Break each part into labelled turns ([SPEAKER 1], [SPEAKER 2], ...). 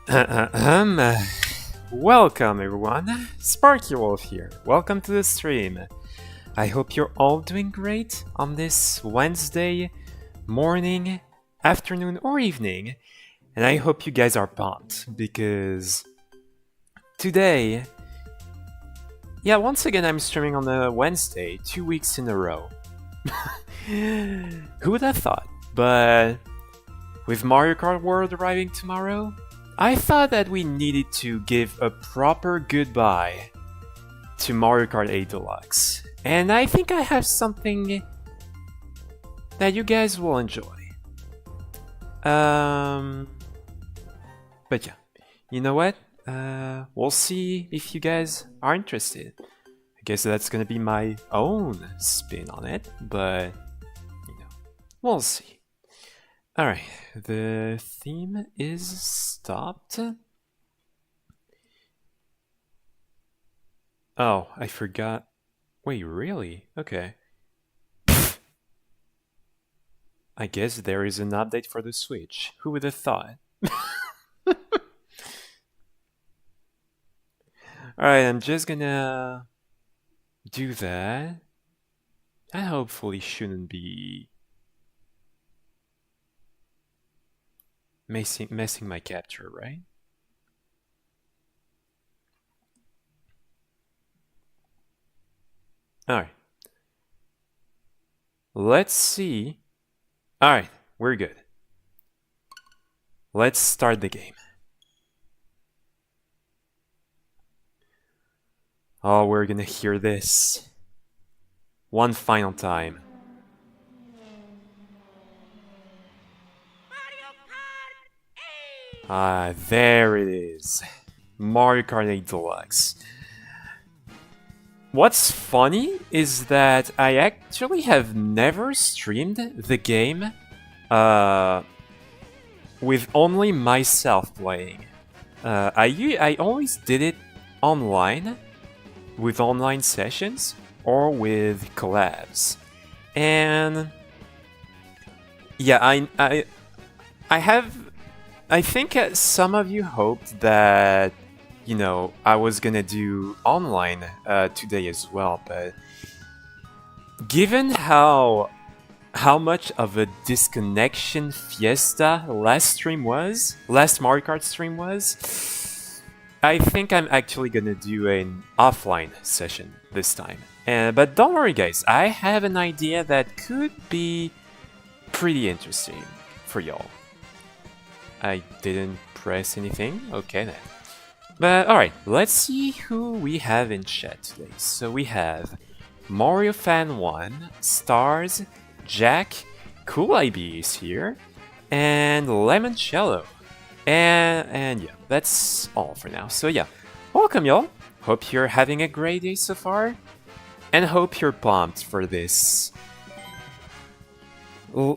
[SPEAKER 1] Ahem. Welcome everyone, Sparky Wolf here. Welcome to the stream. I hope you're all doing great on this Wednesday morning, afternoon, or evening. And I hope you guys are pumped because today, once again I'm streaming on a Wednesday, 2 weeks in a row. Who would have thought? But with Mario Kart World arriving tomorrow, I thought that we needed to give a proper goodbye to Mario Kart 8 Deluxe. And I think I have something that you guys will enjoy. But yeah, you know what? We'll see if you guys are interested. I guess that's gonna be my own spin on it, but we'll see. Alright, the theme is stopped. Oh, I forgot. Wait, really? Okay. I guess there is an update for the Switch. Who would have thought? Alright, I'm just gonna do that. I hopefully shouldn't be messing my capture, right? Alright. Let's see. Alright, we're good. Let's start the game. Oh, we're gonna hear this one final time. Ah, there it is. Mario Kart 8 Deluxe. What's funny is that I actually have never streamed the game with only myself playing. I always did it online, with online sessions, or with collabs. And yeah, I think some of you hoped that, I was gonna do online today as well, but given how much of a disconnection fiesta last Mario Kart stream was, I think I'm actually gonna do an offline session this time. But don't worry guys, I have an idea that could be pretty interesting for y'all. I didn't press anything? Okay then. But alright, let's see who we have in chat today. So we have Mario Fan 1, Stars, Jack, Cool IB is here, and Lemoncello. And yeah, that's all for now. So yeah, welcome y'all. Hope you're having a great day so far, and hope you're pumped for this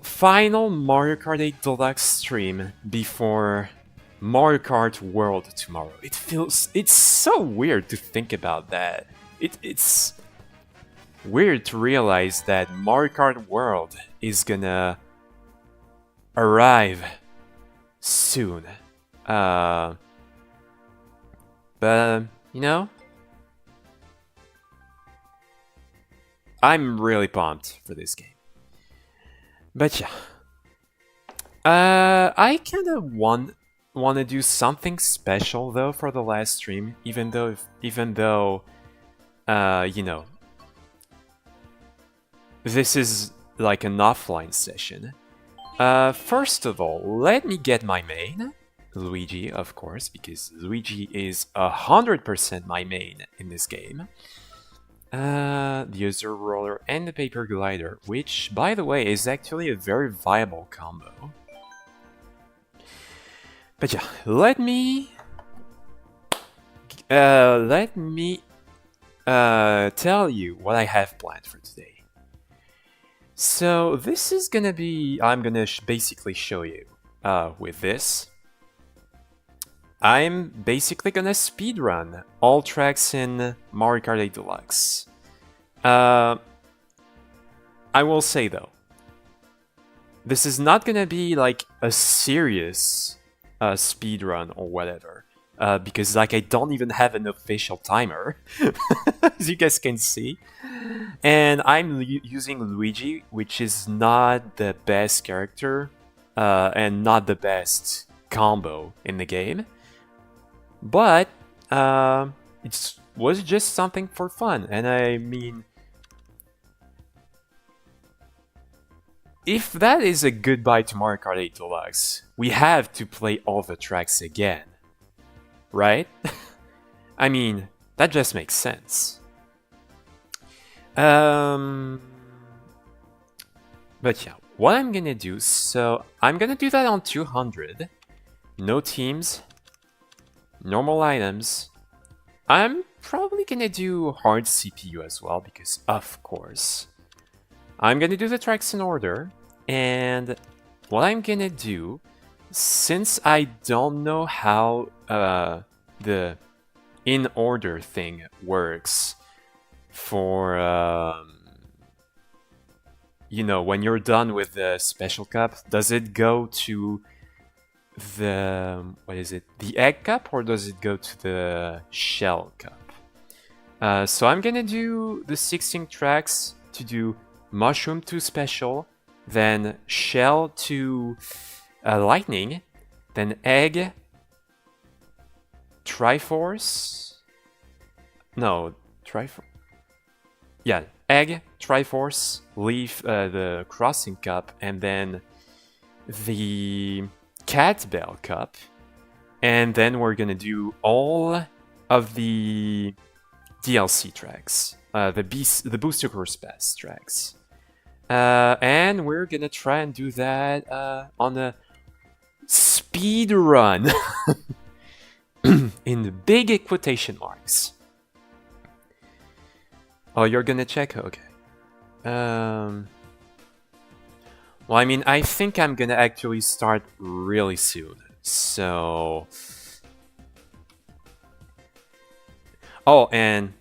[SPEAKER 1] final Mario Kart 8 Deluxe stream before Mario Kart World tomorrow. It's so weird to think about that. It's weird to realize that Mario Kart World is gonna arrive soon. But I'm really pumped for this game. But yeah, I kind of want to do something special though for the last stream, even though this is like an offline session. First of all, let me get my main, Luigi, of course, because Luigi is 100% my main in this game. The Azure Roller and the Paper Glider, which, by the way, is actually a very viable combo. But yeah, let me tell you what I have planned for today. So this is gonna be, I'm gonna basically show you with this. I'm basically gonna speedrun all tracks in Mario Kart 8 Deluxe. I will say though, this is not gonna be like a serious speed run or whatever. Because like I don't even have an official timer, as you guys can see. And I'm using Luigi, which is not the best character and not the best combo in the game. But it was just something for fun. And I mean, if that is a goodbye to Mario Kart 8 Deluxe, we have to play all the tracks again. Right? I mean, that just makes sense. But yeah, what I'm gonna do, so I'm gonna do that on 200. No teams, normal items. I'm probably gonna do hard CPU as well, because of course. I'm gonna do the tracks in order, and what I'm gonna do, since I don't know how the in order thing works for you know, when you're done with the special cup, does it go to the, what is it, the egg cup, or does it go to the shell cup? So I'm gonna do the 16 tracks to do mushroom to special, then shell to lightning, then egg, Triforce, no, Triforce, yeah, egg, Triforce, leaf, the crossing cup, and then the cat bell cup, and then we're gonna do all of the DLC tracks, the Booster Course Pass tracks. And we're gonna try and do that on a speed run in the big quotation marks. Oh, you're gonna check? Okay. Well, I mean, I think I'm gonna actually start really soon. So... Oh, and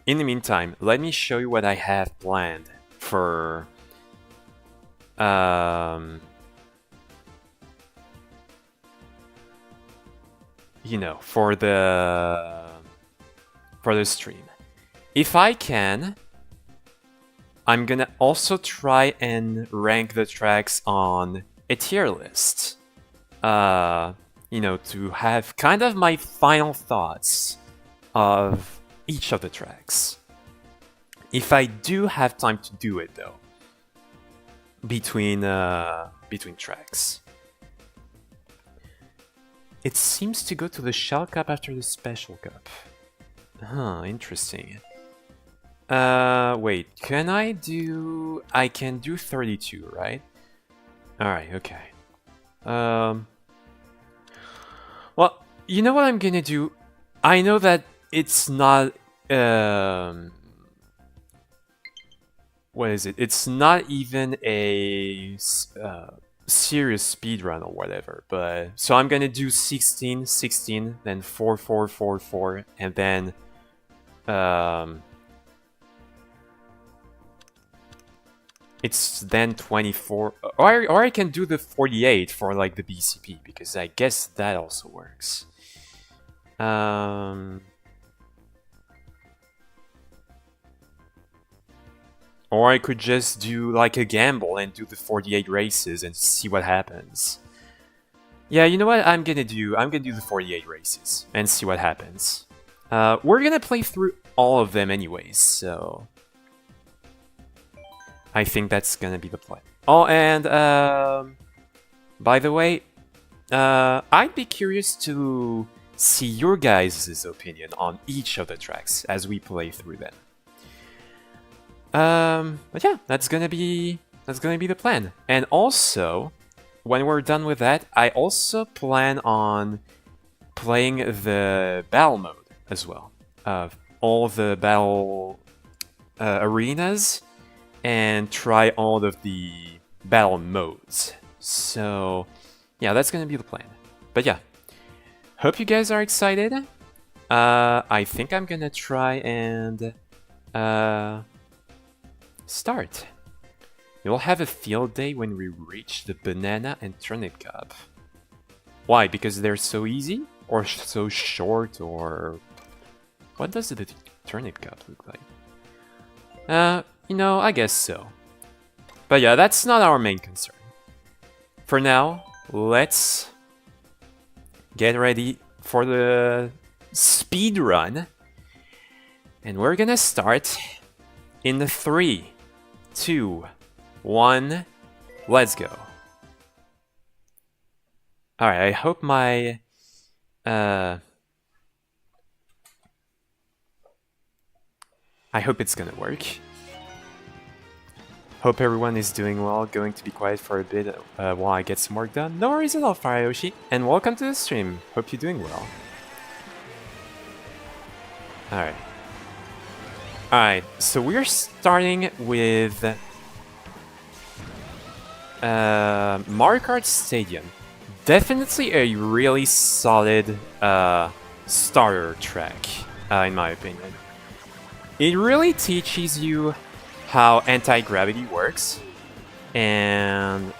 [SPEAKER 1] in the meantime, let me show you what I have planned for... you know, for the stream. If I can, I'm gonna also try and rank the tracks on a tier list. You know, to have kind of my final thoughts of each of the tracks. If I do have time to do it though, between tracks. It seems to go to the shell cup after the special cup. Huh, interesting. Wait, can I do... I can do 32, right? Alright, okay. Well, you know what I'm gonna do? I know that it's not... what is it? It's not even a... serious speedrun or whatever, but so I'm gonna do 16, 16, then 4, 4, 4, 4, and then it's then 24, or I can do the 48 for like the BCP, because I guess that also works. Or I could just do like a gamble and do the 48 races and see what happens. Yeah, you know what I'm gonna do? I'm gonna do the 48 races and see what happens. We're gonna play through all of them anyways, so... I think that's gonna be the plan. Oh, and by the way, I'd be curious to see your guys' opinion on each of the tracks as we play through them. But yeah, that's gonna be the plan. And also, when we're done with that, I also plan on playing the battle mode as well. All the battle arenas, and try all of the battle modes. So yeah, that's gonna be the plan. But yeah, hope you guys are excited. I think I'm gonna try and start. You'll have a field day when we reach the banana and turnip cup. Why? Because they're so easy? Or so short? Or... What does the turnip cup look like? You know, I guess so. But yeah, that's not our main concern. For now, let's get ready for the speed run. And we're gonna start in the 3, 2, 1, let's go. Alright, I hope my... I hope it's gonna work. Hope everyone is doing well. Going to be quiet for a bit while I get some work done. No worries at all, Farayoshi. And welcome to the stream. Hope you're doing well. Alright. Alright, so we're starting with Mario Kart Stadium. Definitely a really solid starter track, in my opinion. It really teaches you how anti-gravity works, and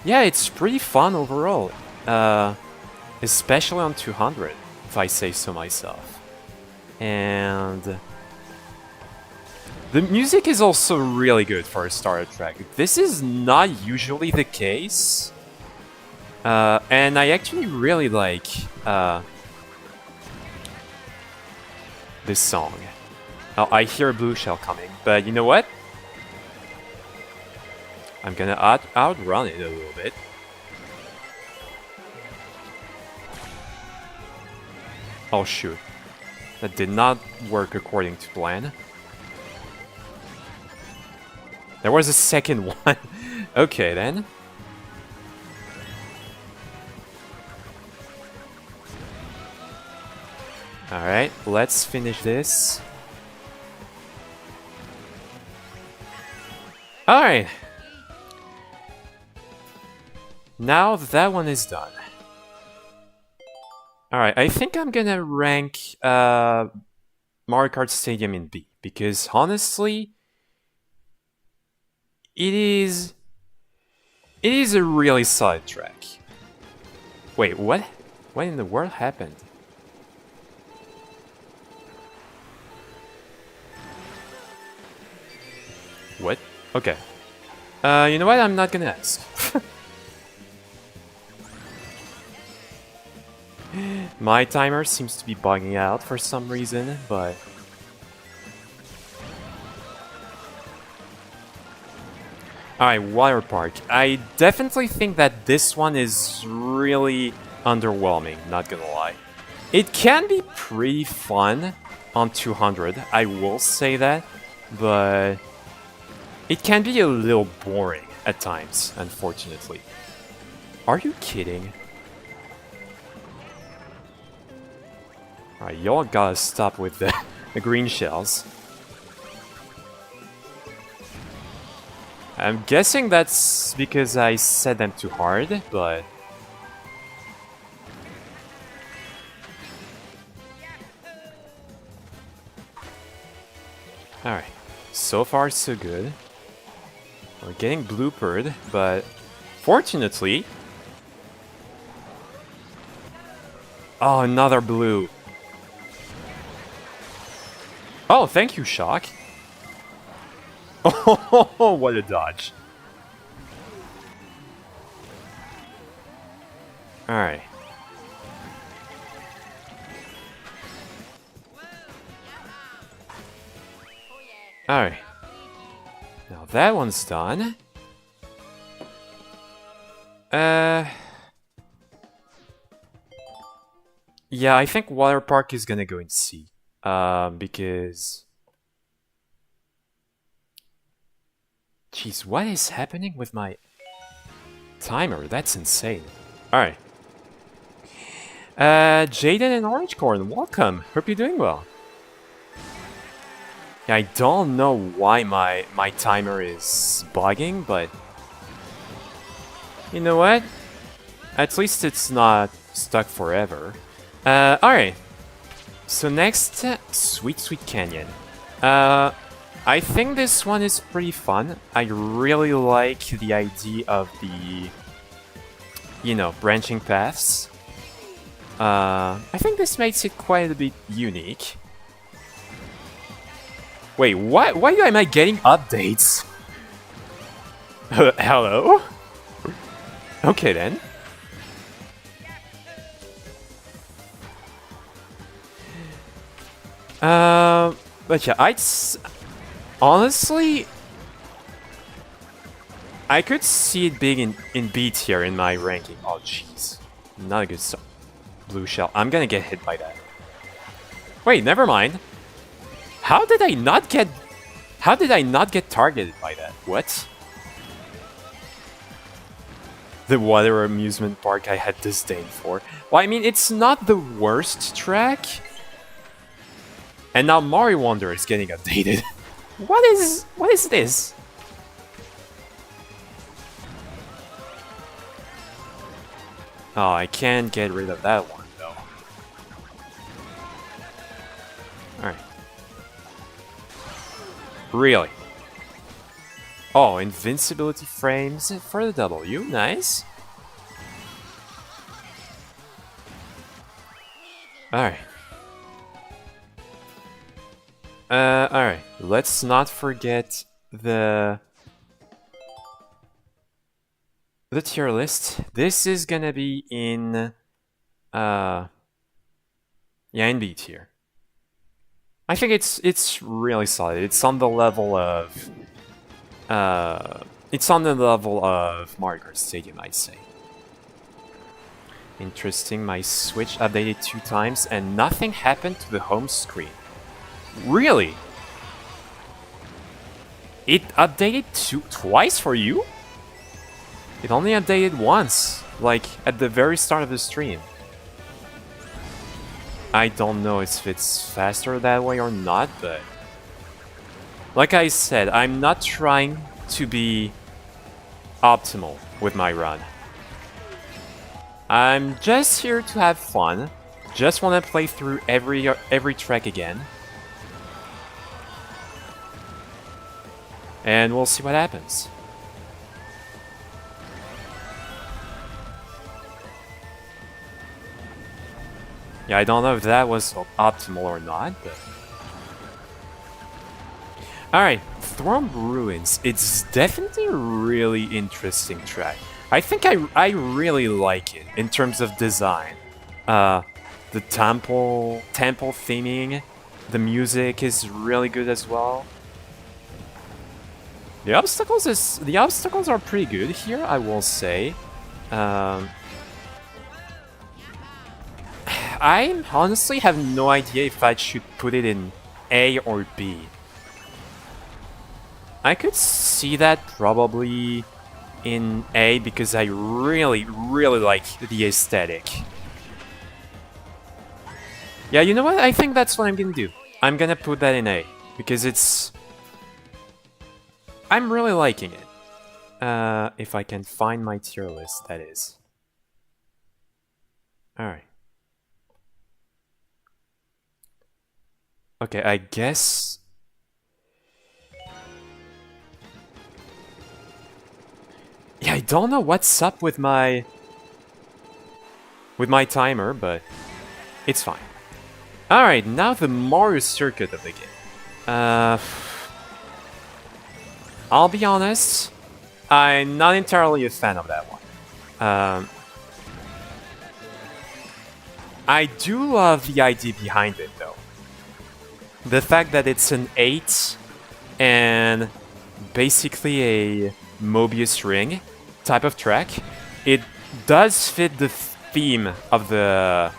[SPEAKER 1] yeah, it's pretty fun overall, especially on 200, if I say so myself. And the music is also really good for a starter track. This is not usually the case, and I actually really like this song. Oh, I hear a blue shell coming, but you know what? I'm gonna outrun it a little bit. Oh shoot. That did not work according to plan. There was a second one. Okay then. Alright, let's finish this. Alright. Now that one is done. Alright, I think I'm gonna rank Mario Kart Stadium in B. Because honestly, it is a really solid track. Wait, what? What in the world happened? What? Okay. You know what? I'm not gonna ask. My timer seems to be bugging out for some reason, but... Alright, Water Park. I definitely think that this one is really underwhelming, not gonna lie. It can be pretty fun on 200, I will say that, but... It can be a little boring at times, unfortunately. Are you kidding? Alright, y'all gotta stop with the green shells. I'm guessing that's because I set them too hard, but... Alright, so far so good. We're getting bloopered, but fortunately... Oh, another blue. Oh, thank you, Shock. Oh, what a dodge. Alright. Alright. Now that one's done. Yeah, I think Water Park is gonna go in C. Because... Jeez, what is happening with my timer? That's insane. Alright. Jaden and Orangecorn, welcome. Hope you're doing well. Yeah, I don't know why my timer is bugging, but... You know what? At least it's not stuck forever. Alright. So next, Sweet Sweet Canyon. I think this one is pretty fun. I really like the idea of the, you know, branching paths. I think this makes it quite a bit unique. Wait, why am I getting updates? Hello? Okay then. But yeah, honestly, I could see it being in B tier in my ranking. Oh jeez, not a good start. Blue shell. I'm gonna get hit by that. Wait, never mind. How did I not get targeted by that? What? The water amusement park I had disdain for. Well, I mean, it's not the worst track. And now Mario Wonder is getting updated. What is this? Oh, I can't get rid of that one though. Alright. Really? Oh, invincibility frames for the W, nice. Alright. Alright, let's not forget the tier list. This is gonna be in in B tier. I think it's really solid. It's on the level of Mario Kart Stadium, I'd say. Interesting, my Switch updated 2 times and nothing happened to the home screen. Really? It updated twice for you? It only updated once, like at the very start of the stream. I don't know if it's faster that way or not, but like I said, I'm not trying to be optimal with my run. I'm just here to have fun. Just want to play through every track again. And we'll see what happens. Yeah, I don't know if that was optimal or not, but... Alright, Throne Ruins. It's definitely a really interesting track. I think I really like it in terms of design. The temple theming, the music is really good as well. The obstacles are pretty good here, I will say. I honestly have no idea if I should put it in A or B. I could see that probably in A because I really like the aesthetic. Yeah, you know what? I think that's what I'm gonna do. I'm gonna put that in A because I'm really liking it. If I can find my tier list, that is. Alright. Okay, I guess... Yeah, I don't know what's up with my timer, but it's fine. Alright, now the Mario circuit of the game. I'll be honest, I'm not entirely a fan of that one. I do love the idea behind it, though. The fact that it's an 8 and basically a Mobius ring type of track, it does fit the theme of the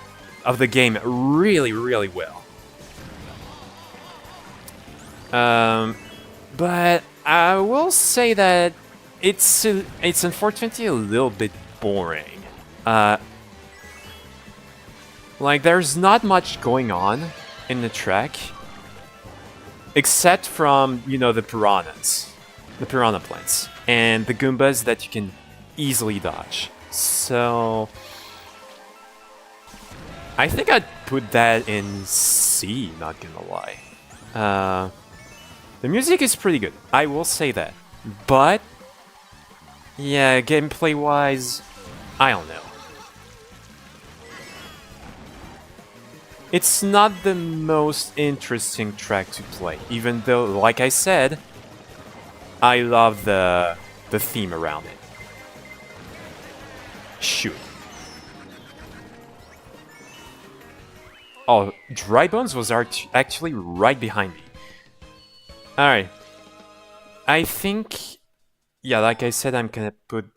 [SPEAKER 1] game really well. But I will say that it's unfortunately a little bit boring. Like there's not much going on in the track. Except from, you know, the piranhas. The piranha plants. And the Goombas that you can easily dodge. So... I think I'd put that in C, not gonna lie. The music is pretty good, I will say that. But... yeah, gameplay-wise, I don't know. it's not the most interesting track to play, even though, like I said, I love the theme around it. Shoot. Oh, Dry Bones was actually right behind me. Alright. I think, yeah, like I said, I'm gonna put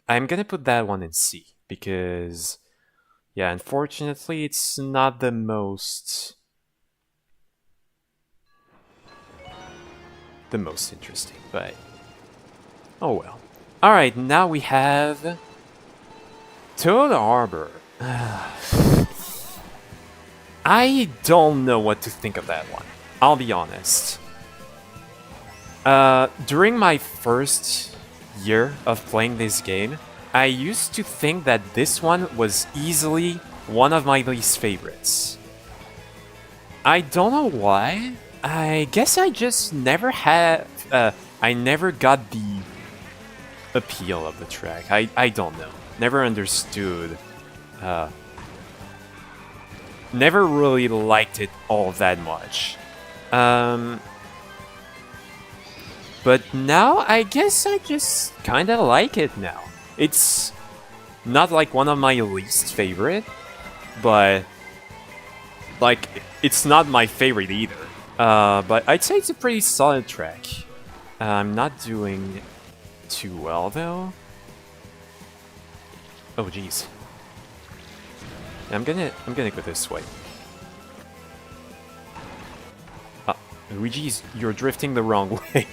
[SPEAKER 1] that one in C because, yeah, unfortunately, it's not the most interesting, but oh well. All right, now we have Toad Harbor. I don't know what to think of that one. I'll be honest. During my first year of playing this game, I used to think that this one was easily one of my least favorites. I don't know why. I guess I just never had. I never got the appeal of the track. I don't know. Never understood. Never really liked it all that much. But now I guess I just kind of like it now. It's not like one of my least favorite, but like it's not my favorite either. But I'd say it's a pretty solid track. I'm not doing too well though. Oh jeez. I'm gonna go this way. Luigi's, you're drifting the wrong way.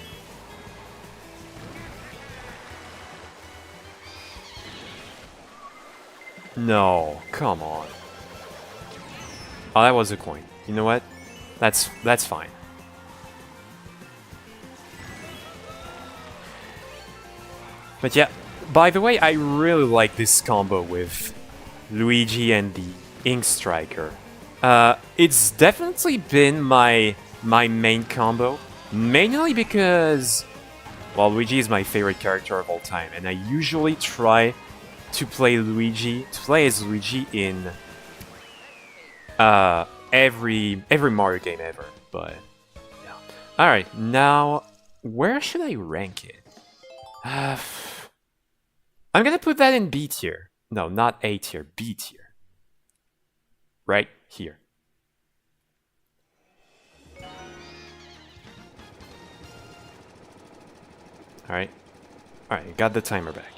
[SPEAKER 1] No, come on. Oh, that was a coin. You know what? That's fine. But yeah, by the way, I really like this combo with Luigi and the Ink Striker. It's definitely been my main combo, mainly because, well, Luigi is my favorite character of all time, and I usually try to play as Luigi in every Mario game ever. But yeah. All right, now where should I rank it? I'm gonna put that in B tier. No, not A tier, B tier. Right here. Alright. Alright, got the timer back.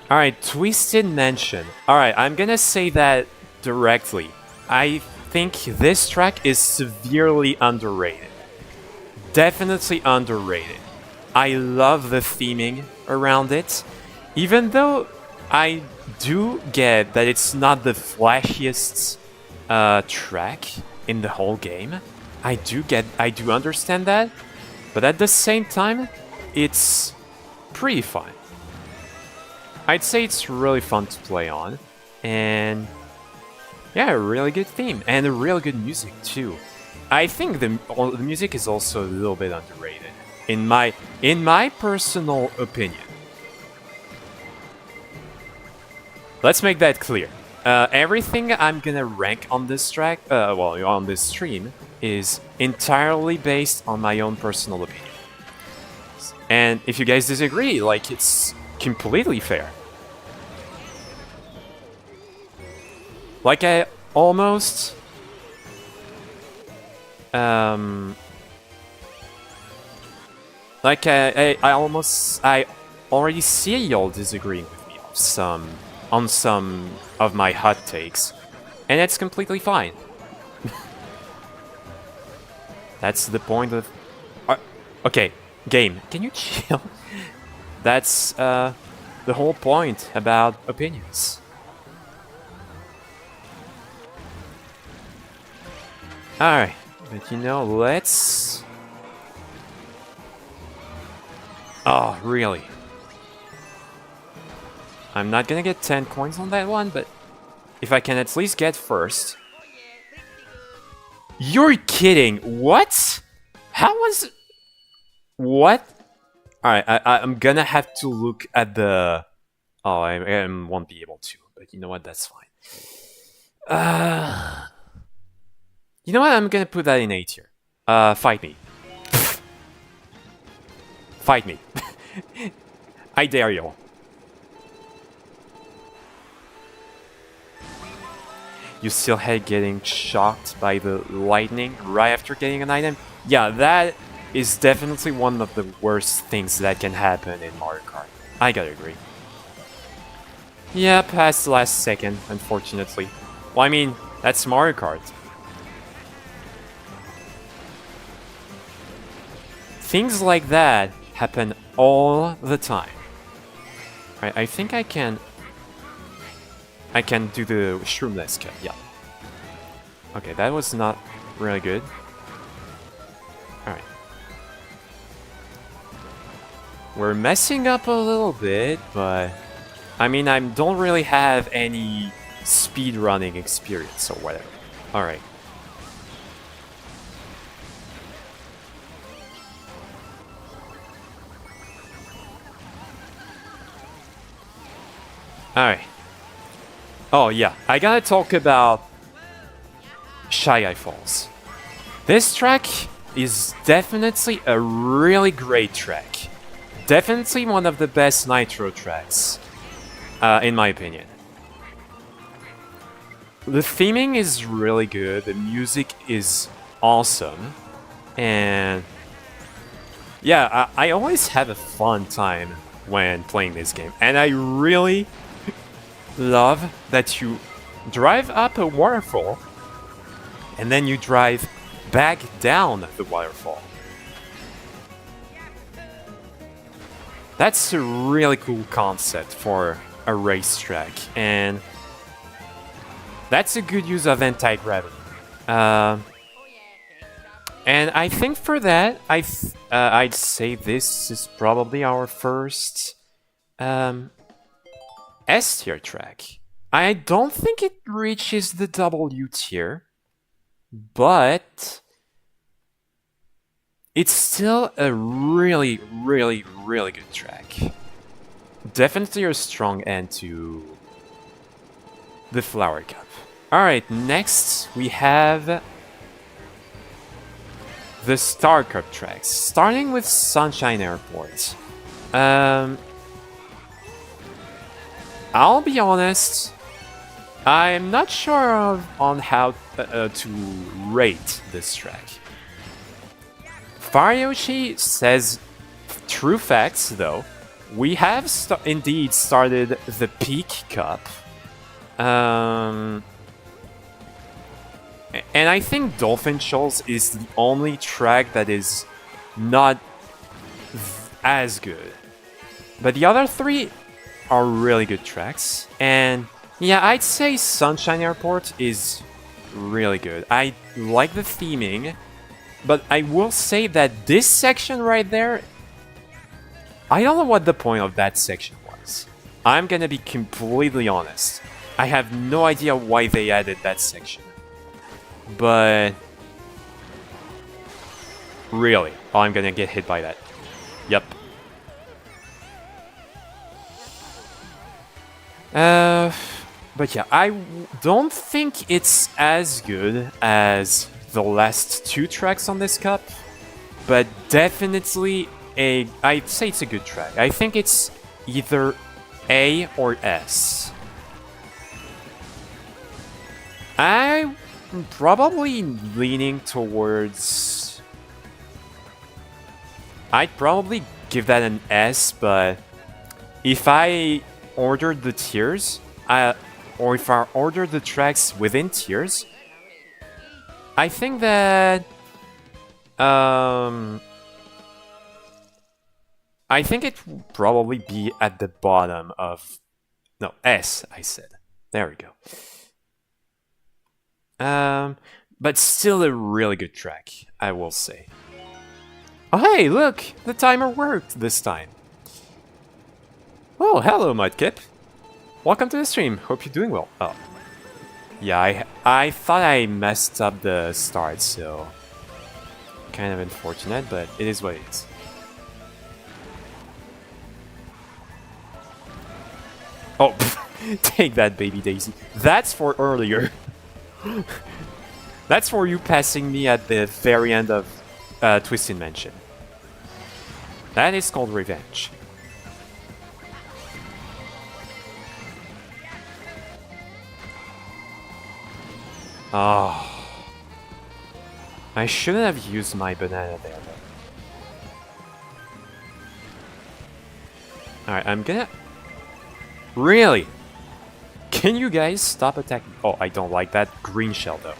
[SPEAKER 1] Alright, Twisted Mansion. Alright, I'm gonna say that directly. I think this track is severely underrated. Definitely underrated. I love the theming around it. Even though I do get that it's not the flashiest track in the whole game. I do understand that. But at the same time, it's pretty fun. I'd say it's really fun to play on. And yeah, a really good theme. And a really good music too. I think the music is also a little bit underrated. In my personal opinion. Let's make that clear. Everything I'm gonna rank on this track, on this stream, is entirely based on my own personal opinion. And if you guys disagree, like, it's completely fair. Like, I almost... I already see y'all disagreeing with me on some of my hot takes, and it's completely fine. That's the point of... okay, game, can you chill? That's the whole point about opinions. Alright, but you know, let's... Oh, really? I'm not gonna get 10 coins on that one, but if I can at least get first... You're kidding! What? How was... What? Alright, I'm gonna have to look at the... Oh, I won't be able to, but you know what, that's fine. You know what? I'm gonna put that in A tier. Fight me. Fight me. I dare you. You still hate getting shocked by the lightning right after getting an item? Yeah, that is definitely one of the worst things that can happen in Mario Kart. I gotta agree. Yeah, past the last second, unfortunately. Well, I mean, that's Mario Kart. Things like that happen all the time. Right, I think I can do the shroomless cut, yeah. Okay, that was not really good. Alright. We're messing up a little bit, but... I mean, I don't really have any speedrunning experience or whatever. Alright. Alright. Oh yeah, I gotta talk about Shy Guy Falls. This track is definitely a really great track. Definitely one of the best Nitro tracks, in my opinion. The theming is really good, the music is awesome, and yeah, I always have a fun time when playing this game, and I really love that you drive up a waterfall and then you drive back down the waterfall. That's a really cool concept for a racetrack, and that's a good use of anti-gravity. And I think for that, I'd say this is probably our first S tier track. I don't think it reaches the W tier, but it's still a really, really, really good track. Definitely a strong end to the Flower Cup. Alright, next we have the Star Cup tracks, starting with Sunshine Airport. I'll be honest, I'm not sure on how to rate this track. Faryoshi says true facts, though. We have indeed started the Peak Cup. And I think Dolphin Shoals is the only track that is not as good. But the other three are really good tracks. And yeah, I'd say Sunshine Airport is really good. I like the theming, but I will say that this section right there, I don't know what the point of that section was. I'm gonna be completely honest. I have no idea why they added that section. But really, I'm gonna get hit by that. Yep. But yeah, I don't think it's as good as the last two tracks on this cup, but definitely I'd say it's a good track. I think it's either A or S. I'm probably leaning towards... I'd probably give that an S, but if I ordered the tiers, or if I ordered the tracks within tiers, I think that I think it would probably be at the bottom of... No, S, I said. There we go. But still a really good track, I will say. Oh hey, look! The timer worked this time. Oh, hello, Mudkip. Welcome to the stream. Hope you're doing well. Oh. Yeah, I thought I messed up the start, so... kind of unfortunate, but it is what it is. Oh, take that, Baby Daisy. That's for earlier. That's for you passing me at the very end of Twisted Mansion. That is called revenge. Oh. I shouldn't have used my banana there. Alright, I'm gonna... Really? Can you guys stop attacking? Oh, I don't like that green shell though.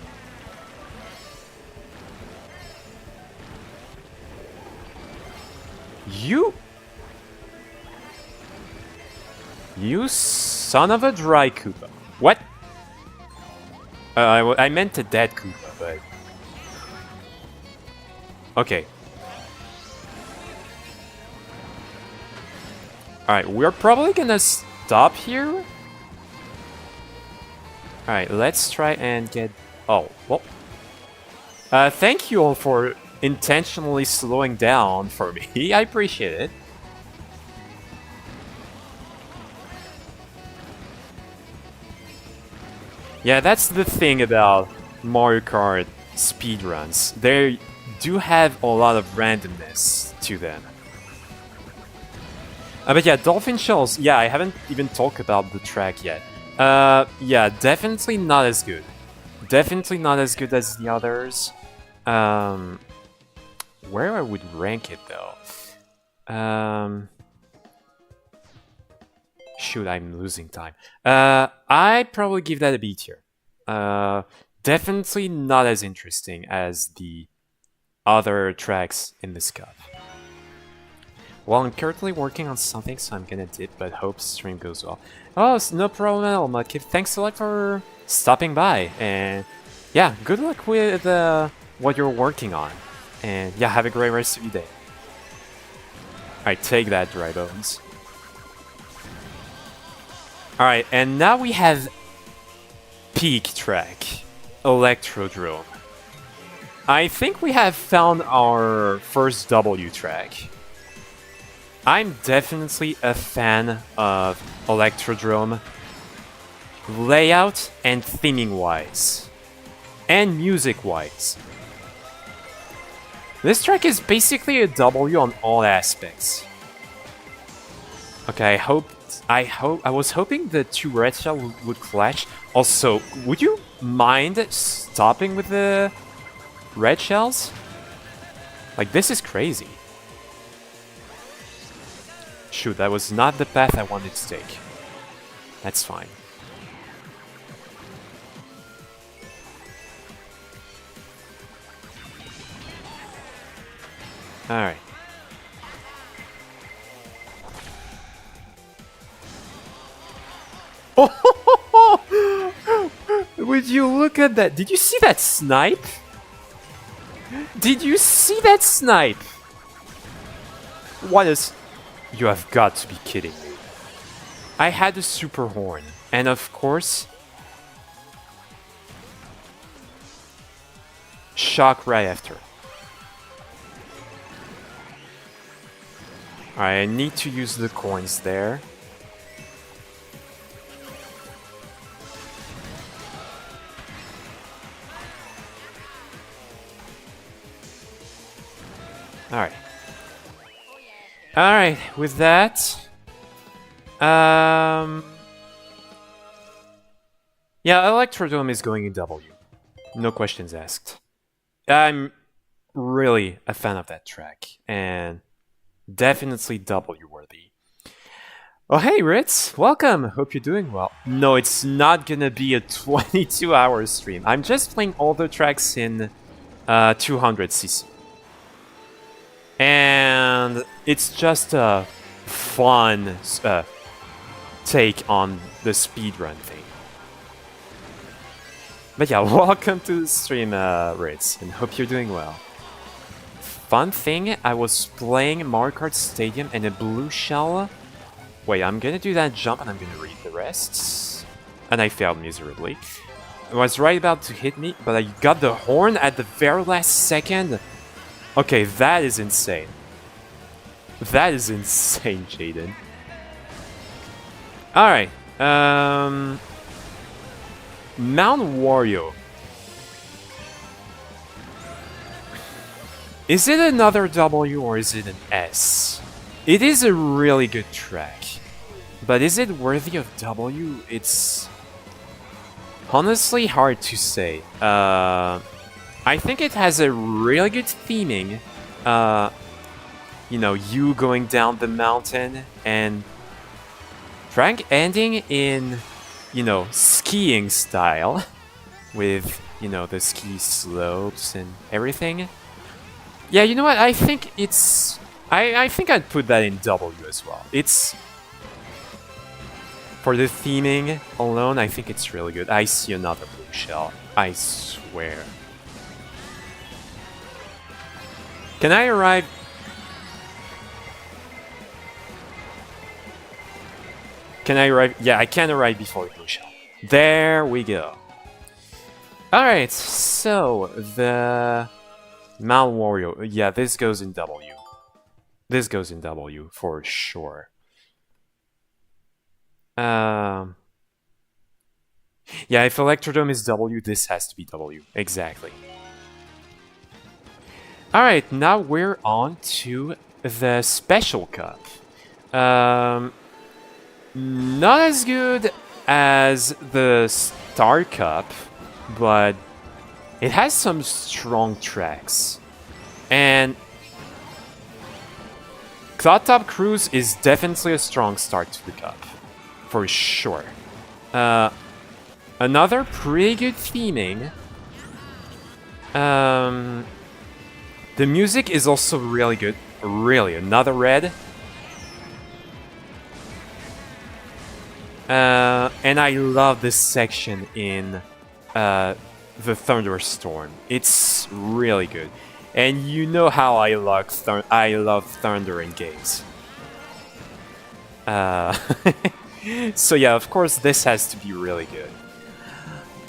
[SPEAKER 1] You son of a dry Koopa. What? I meant a dead Koopa, but... Okay. Alright, we're probably gonna stop here. Alright, let's try and get... Oh, well... thank you all for intentionally slowing down for me. I appreciate it. Yeah, that's the thing about Mario Kart speedruns. They do have a lot of randomness to them. But yeah, Dolphin Shells, yeah, I haven't even talked about the track yet. Yeah, definitely not as good. Definitely not as good as the others. Where I would rank it though? Shoot, I'm losing time. I'd probably give that a B tier. Definitely not as interesting as the other tracks in this cup. Well, I'm currently working on something, so I'm gonna dip, but hope stream goes well. Oh, no problem at all, Mudkip. Thanks a lot for stopping by, and yeah, good luck with what you're working on. And yeah, have a great rest of your day. Alright, take that, Dry Bones. Alright, and now we have Peak Track, Electrodrome. I think we have found our first W track. I'm definitely a fan of Electrodrome, layout and theming wise, and music wise. This track is basically a W on all aspects. Okay, I was hoping the two red shells would clash. Also, would you mind stopping with the red shells? Like, this is crazy. Shoot, that was not the path I wanted to take. That's fine. Alright. Would you look at that? Did you see that snipe? Did you see that snipe? What is... You have got to be kidding me. I had a super horn, and of course... Shock right after. Alright, I need to use the coins there. Alright. Alright, with that... Yeah, Electrodome is going in W. No questions asked. I'm really a fan of that track, and definitely W worthy. Oh hey Ritz, welcome! Hope you're doing well. No, it's not gonna be a 22-hour stream. I'm just playing all the tracks in 200cc. And it's just a fun take on the speedrun thing. But yeah, welcome to the stream, Ritz, and hope you're doing well. Fun thing, I was playing Mario Kart Stadium and a blue shell. Wait, I'm gonna do that jump and I'm gonna read the rest. And I failed miserably. It was right about to hit me, but I got the horn at the very last second. Okay, that is insane. That is insane, Jaden. Alright, Mount Wario. Is it another W or is it an S? It is a really good track. But is it worthy of W? It's honestly hard to say. I think it has a really good theming. You know, you going down the mountain and track ending in, you know, skiing style with, you know, the ski slopes and everything. Yeah, you know what? I think it's... I think I'd put that in W as well. It's... For the theming alone, I think it's really good. I see another blue shell. I swear. Can I arrive... Can I arrive? Yeah, I can arrive before the blue shell. There we go. Alright, so the Mount Wario. Yeah, this goes in W. This goes in W for sure. Yeah, if Electrodome is W, this has to be W. Exactly. Alright, now we're on to the Special Cup. Not as good as the Star Cup, but it has some strong tracks. And Cloud Top Cruise is definitely a strong start to the cup, for sure. Another pretty good theming. The music is also really good. Really, another red. And I love this section in the Thunderstorm. It's really good. And you know how I love thunder in games. So yeah, of course this has to be really good.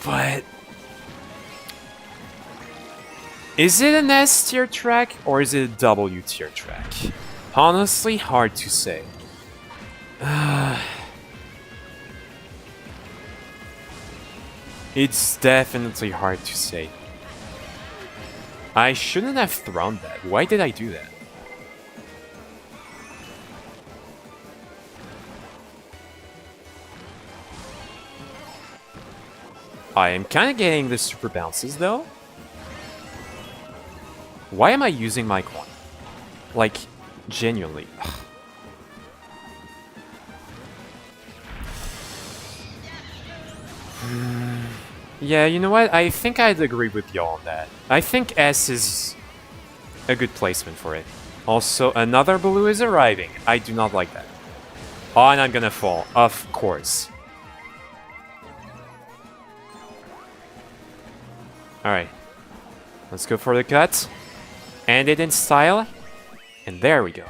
[SPEAKER 1] But... is it an S tier track or is it a W tier track? Honestly, hard to say. It's definitely hard to say. I shouldn't have thrown that. Why did I do that? I am kind of getting the super bounces though. Why am I using my coin? Like, genuinely. Yeah, you know what? I think I'd agree with y'all on that. I think S is a good placement for it. Also, another blue is arriving. I do not like that. Oh, and I'm gonna fall. Of course. Alright. Let's go for the cut. End it in style. And there we go.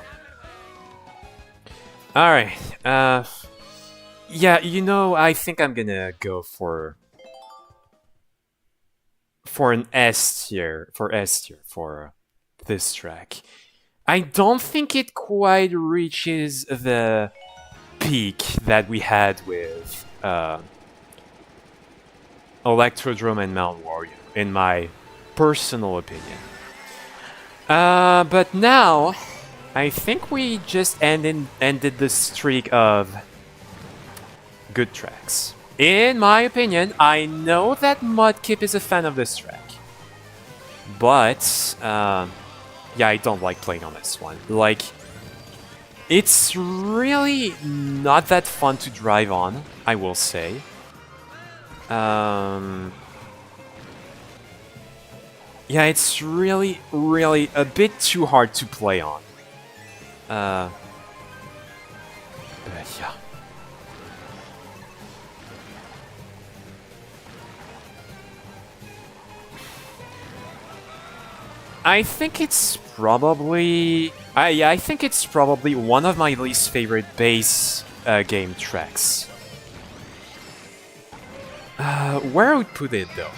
[SPEAKER 1] Alright. Yeah, you know, I think I'm gonna go for an S tier, for this track. I don't think it quite reaches the peak that we had with Electrodrome and Mount Wario, in my personal opinion. But now, I think we just ended the streak of good tracks. In my opinion, I know that Mudkip is a fan of this track. But, yeah, I don't like playing on this one. Like, it's really not that fun to drive on, I will say. Yeah, it's really, really a bit too hard to play on. But yeah. I think it's probably... yeah, I think it's probably one of my least favorite base game tracks. Where would I put it, though?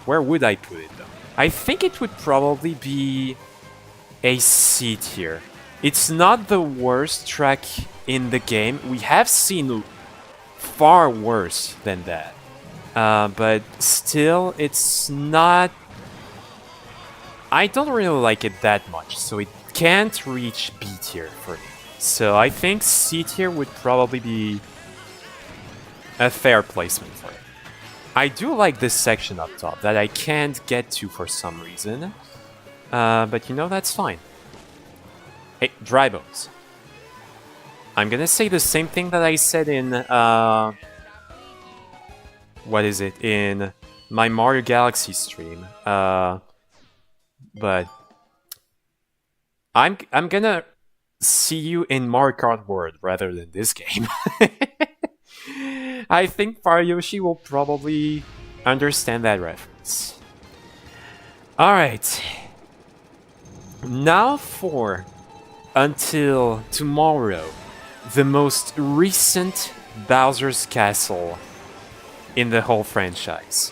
[SPEAKER 1] Where would I put it, though? I think it would probably be a C tier. It's not the worst track in the game. We have seen far worse than that. But still, it's not I don't really like it that much, so it can't reach B tier for me. So I think C tier would probably be a fair placement for it. I do like this section up top that I can't get to for some reason, but you know, that's fine. Hey, dry bones. I'm gonna say the same thing that I said in, what is it, in my Mario Galaxy stream, but I'm gonna see you in Mario Kart World rather than this game. I think Faryoshi will probably understand that reference. Alright. Now for Until Tomorrow, the most recent Bowser's Castle in the whole franchise.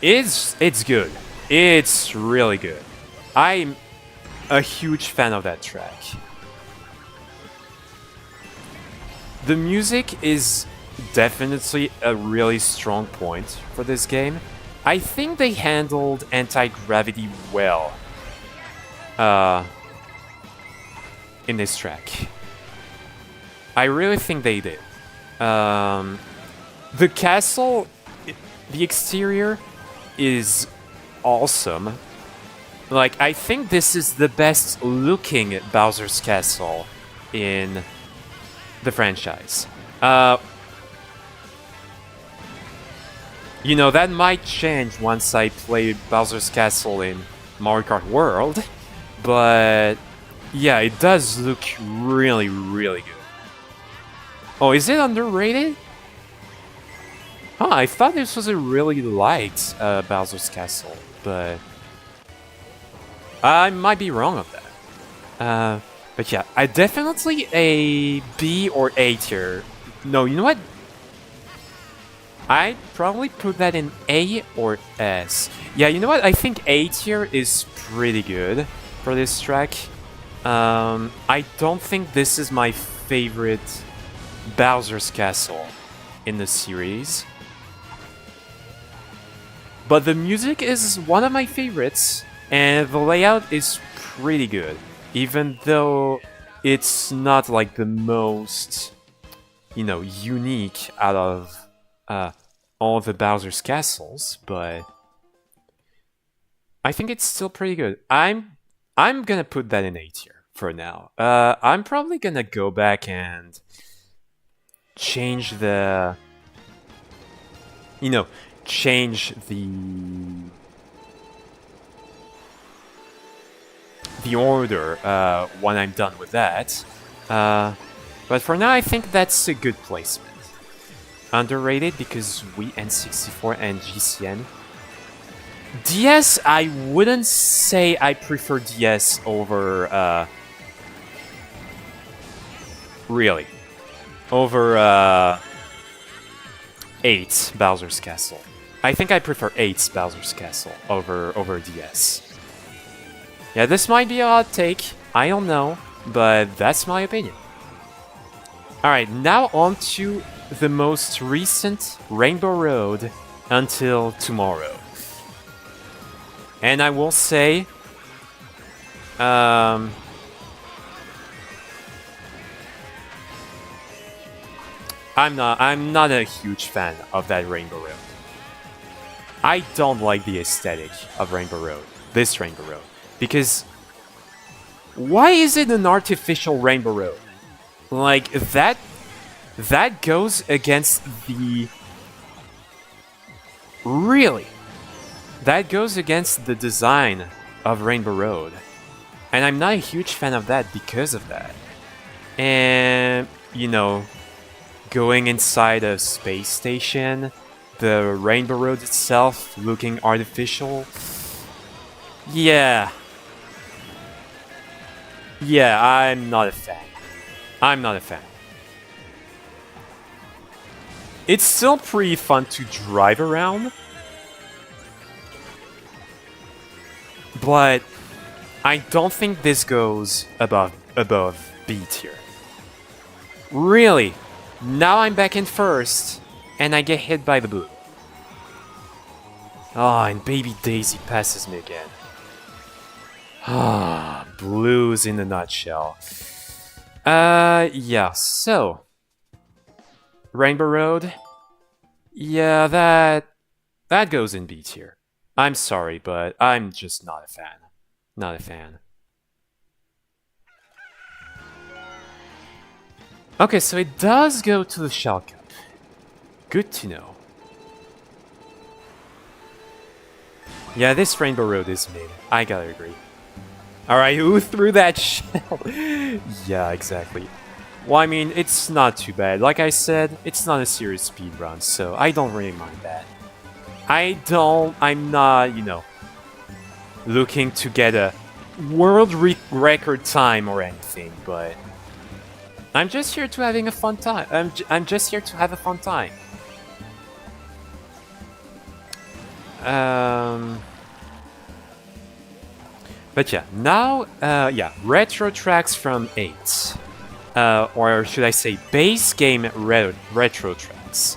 [SPEAKER 1] It's good. It's really good. I'm a huge fan of that track. The music is definitely a really strong point for this game. I think they handled anti-gravity well in this track. I really think they did. The castle, the exterior is awesome. Like, I think this is the best looking Bowser's Castle in the franchise. You know, that might change once I play Bowser's Castle in Mario Kart World, but yeah, it does look really, really good. Oh, is it underrated? Huh, I thought this was a really light Bowser's Castle, but I might be wrong on that. But yeah, I definitely a B or A tier. No, you know what? I'd probably put that in A or S. Yeah, you know what? I think A tier is pretty good for this track. I don't think this is my favorite Bowser's Castle in the series. But the music is one of my favorites, and the layout is pretty good. Even though it's not like the most, you know, unique out of all the Bowser's castles, but I think it's still pretty good. I'm gonna put that in A tier for now. I'm probably gonna go back and change the, you know, change the order when I'm done with that. But for now, I think that's a good placement. Underrated because Wii N64 and GCN. DS, I wouldn't say I prefer DS over really over 8 Bowser's Castle. I think I prefer 8 Bowser's Castle over DS. Yeah, this might be a hot take, I don't know, but that's my opinion. Alright, now on to the most recent Rainbow Road Until Tomorrow. And I will say, I'm not a huge fan of that Rainbow Road. I don't like the aesthetic of Rainbow Road, this Rainbow Road. Because why is it an artificial Rainbow Road? Like, that goes against the... Really? That goes against the design of Rainbow Road. And I'm not a huge fan of that because of that. And, you know, going inside a space station, the Rainbow Road itself looking artificial. Yeah, I'm not a fan. I'm not a fan. It's still pretty fun to drive around, but I don't think this goes above B tier. Really? Now I'm back in first, and I get hit by the blue. Oh, and Baby Daisy passes me again. Ah, blues in a nutshell. Yeah, so Rainbow Road. Yeah, that goes in B tier. I'm sorry, but I'm just not a fan. Not a fan. Okay, so it does go to the Shell Cup. Good to know. Yeah, this Rainbow Road is mid. I gotta agree. Alright, who threw that shell? Yeah, exactly. Well, I mean, it's not too bad. Like I said, it's not a serious speed run, so I don't really mind that. I'm not, looking to get a world record time or anything, but I'm just here to having a fun time. I'm just here to have a fun time. But yeah, now, retro tracks from 8. Or should I say base game retro tracks.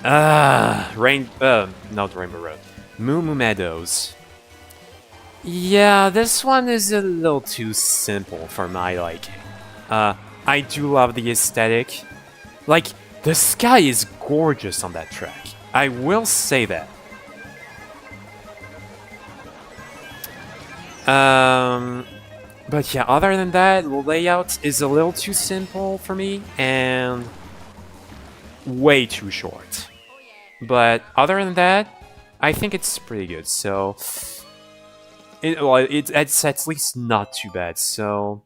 [SPEAKER 1] Not Rainbow Road. Moo Moo Meadows. Yeah, this one is a little too simple for my liking. I do love the aesthetic. Like, the sky is gorgeous on that track. I will say that. But yeah, other than that, the layout is a little too simple for me and way too short. But other than that, I think it's pretty good. So it's at least not too bad. So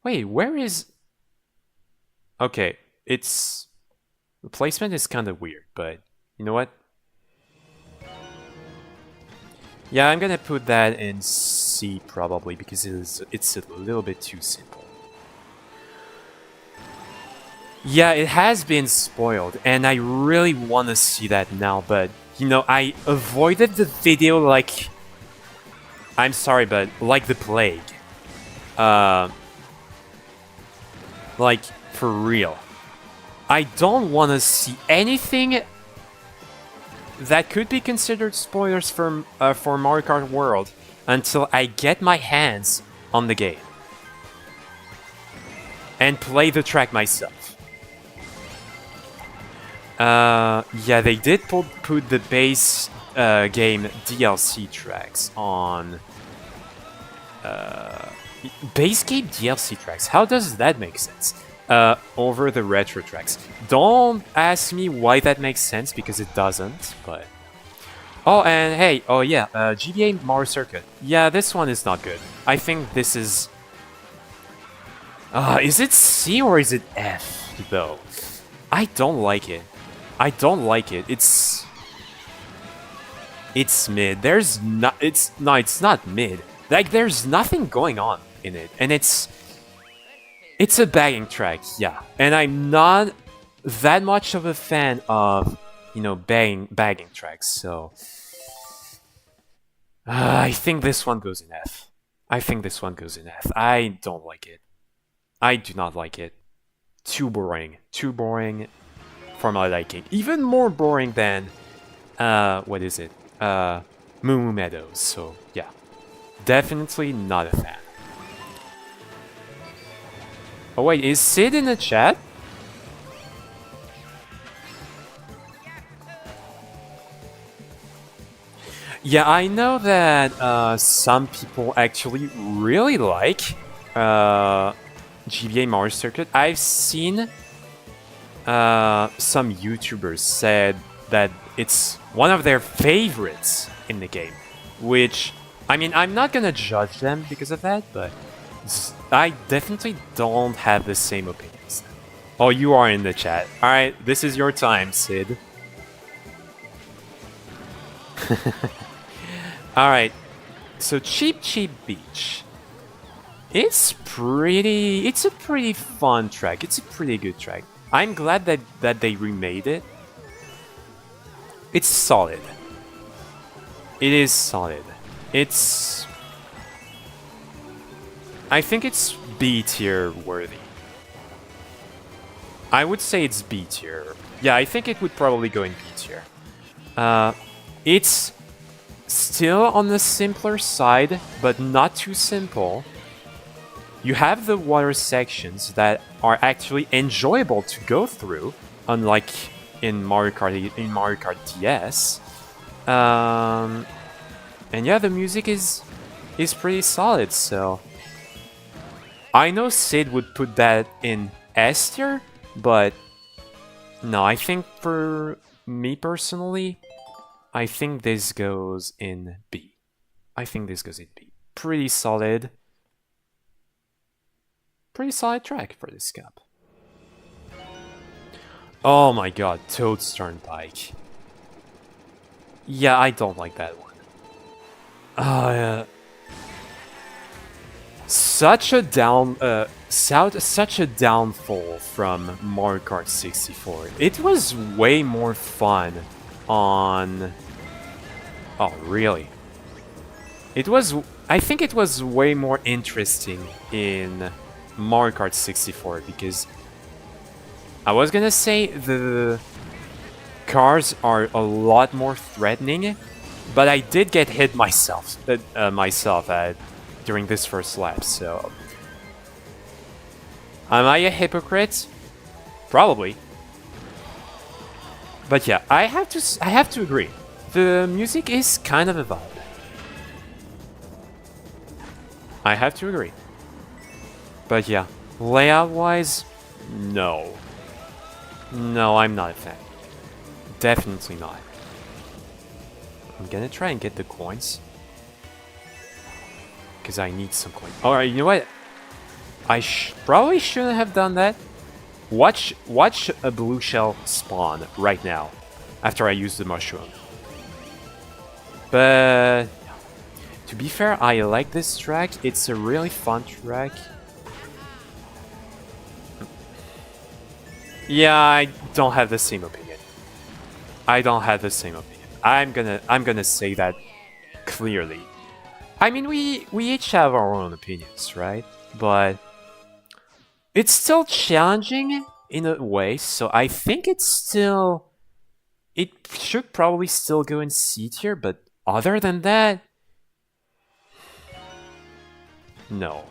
[SPEAKER 1] wait, where is? Okay, the placement is kind of weird, but you know what? Yeah, I'm gonna put that in C probably because it's a little bit too simple. Yeah, it has been spoiled, and I really want to see that now, but I avoided the video like I'm sorry, but like the plague. Like for real. I don't want to see anything that could be considered spoilers for Mario Kart World until I get my hands on the game and play the track myself. Yeah, they did put the base game DLC tracks on. Base game DLC tracks. How does that make sense? Over the retro tracks. Don't ask me why that makes sense because it doesn't, but... Oh, and hey, oh yeah, GBA Mario Circuit. Yeah, this one is not good. I think this is... is it C or is it F, though? I don't like it. I don't like it. It's mid. There's not... it's not mid. Like, there's nothing going on in it, and it's a bagging track, yeah. And I'm not that much of a fan of, bagging tracks, so... I think this one goes in F. I don't like it. I do not like it. Too boring. Too boring for my liking. Even more boring than, what is it? Moo Moo Meadows, so yeah. Definitely not a fan. Oh wait, is Sid in the chat? Yeah, I know that some people actually really like GBA Mario Circuit. I've seen some YouTubers said that it's one of their favorites in the game, which, I mean, I'm not gonna judge them because of that, but I definitely don't have the same opinions. Oh, you are in the chat. Alright, this is your time, Sid. Alright, so Cheap Cheap Beach. It's a pretty fun track. It's a pretty good track. I'm glad that they remade it. It's solid. It is solid. I think it's B tier worthy. I would say it's B tier. Yeah, I think it would probably go in B tier. It's still on the simpler side, but not too simple. You have the water sections that are actually enjoyable to go through, unlike in Mario Kart DS. And yeah, the music is pretty solid. So I know Sid would put that in S tier, but no, I think for me personally, I think this goes in B. I think this goes in B. Pretty solid. Pretty solid track for this cup. Oh my god, Toad's Turnpike. Yeah, I don't like that one. Such a downfall from Mario Kart 64. It was way more fun on... Oh, really? I think it was way more interesting in Mario Kart 64 because I was gonna say the cars are a lot more threatening, but I did get hit myself during this first lap, so... Am I a hypocrite? Probably. But yeah, I have to agree. The music is kind of a vibe. I have to agree. But yeah, layout-wise, no. No, I'm not a fan. Definitely not. I'm gonna try and get the coins. Because I need some coins. Alright, you know what? I probably shouldn't have done that. Watch a blue shell spawn right now. After I use the mushroom. But... to be fair, I like this track. It's a really fun track. Yeah, I don't have the same opinion. I don't have the same opinion. I'm gonna say that clearly. I mean, we each have our own opinions, right? But it's still challenging in a way, so I think it should probably still go in C tier, but other than that, no.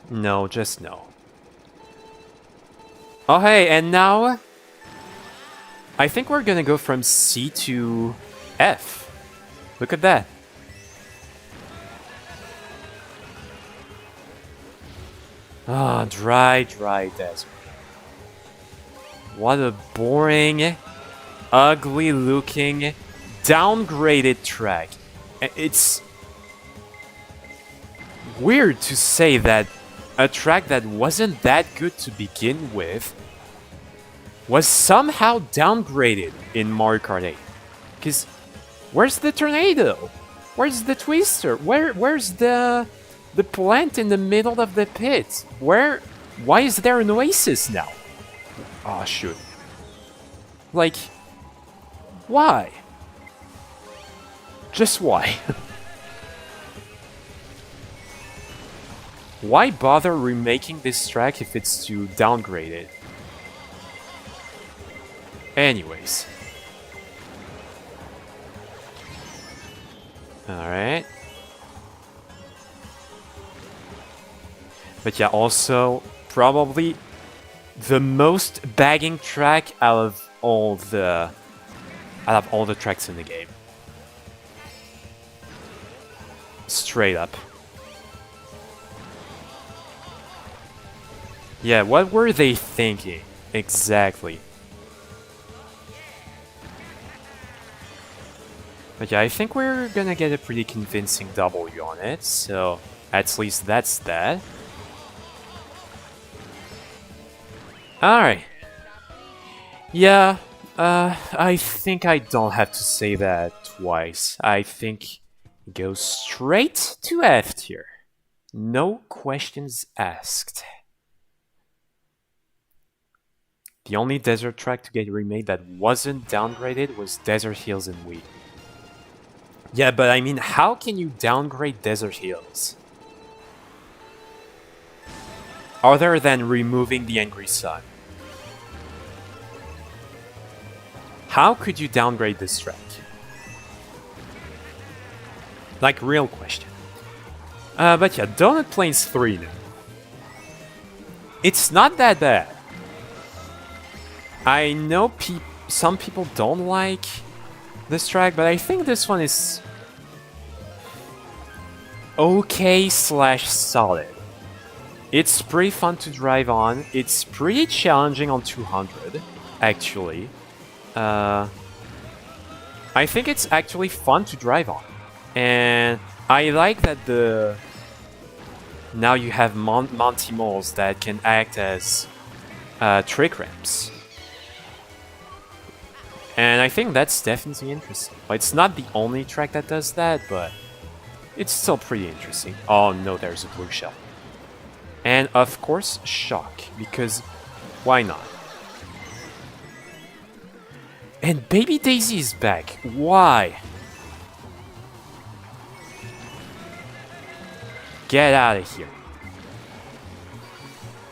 [SPEAKER 1] No, just no. Oh hey, and now I think we're gonna go from C to F. Look at that. Ah, dry desert. What a boring, ugly looking, downgraded track. It's weird to say that a track that wasn't that good to begin with was somehow downgraded in Mario Kart 8. Because where's the tornado? Where's the twister? Where's the plant in the middle of the pit? Why is there an oasis now? Oh, shoot. Like, why? Just why? Why bother remaking this track if it's too downgraded? Anyways. Alright. But yeah, also, probably the most bagging track out of all the tracks in the game. Straight up. Yeah, what were they thinking? Exactly. But yeah, I think we're gonna get a pretty convincing W on it, so at least that's that. Alright. Yeah, I think I don't have to say that twice. I think it goes straight to F tier. No questions asked. The only desert track to get remade that wasn't downgraded was Desert Hills in Wii. Yeah, but I mean, how can you downgrade Desert Hills? Other than removing the Angry Sun. How could you downgrade this track? Like, real question. But yeah, Donut Plains 3 then. It's not that bad. I know some people don't like this track, but I think this one is okay slash solid. It's pretty fun to drive on. It's pretty challenging on 200, actually. I think it's actually fun to drive on. And I like that now you have Monty Moles that can act as trick ramps. And I think that's definitely interesting. It's not the only track that does that, but it's still pretty interesting. Oh no, there's a blue shell. And of course, shock, because why not? And Baby Daisy is back. Why? Get out of here.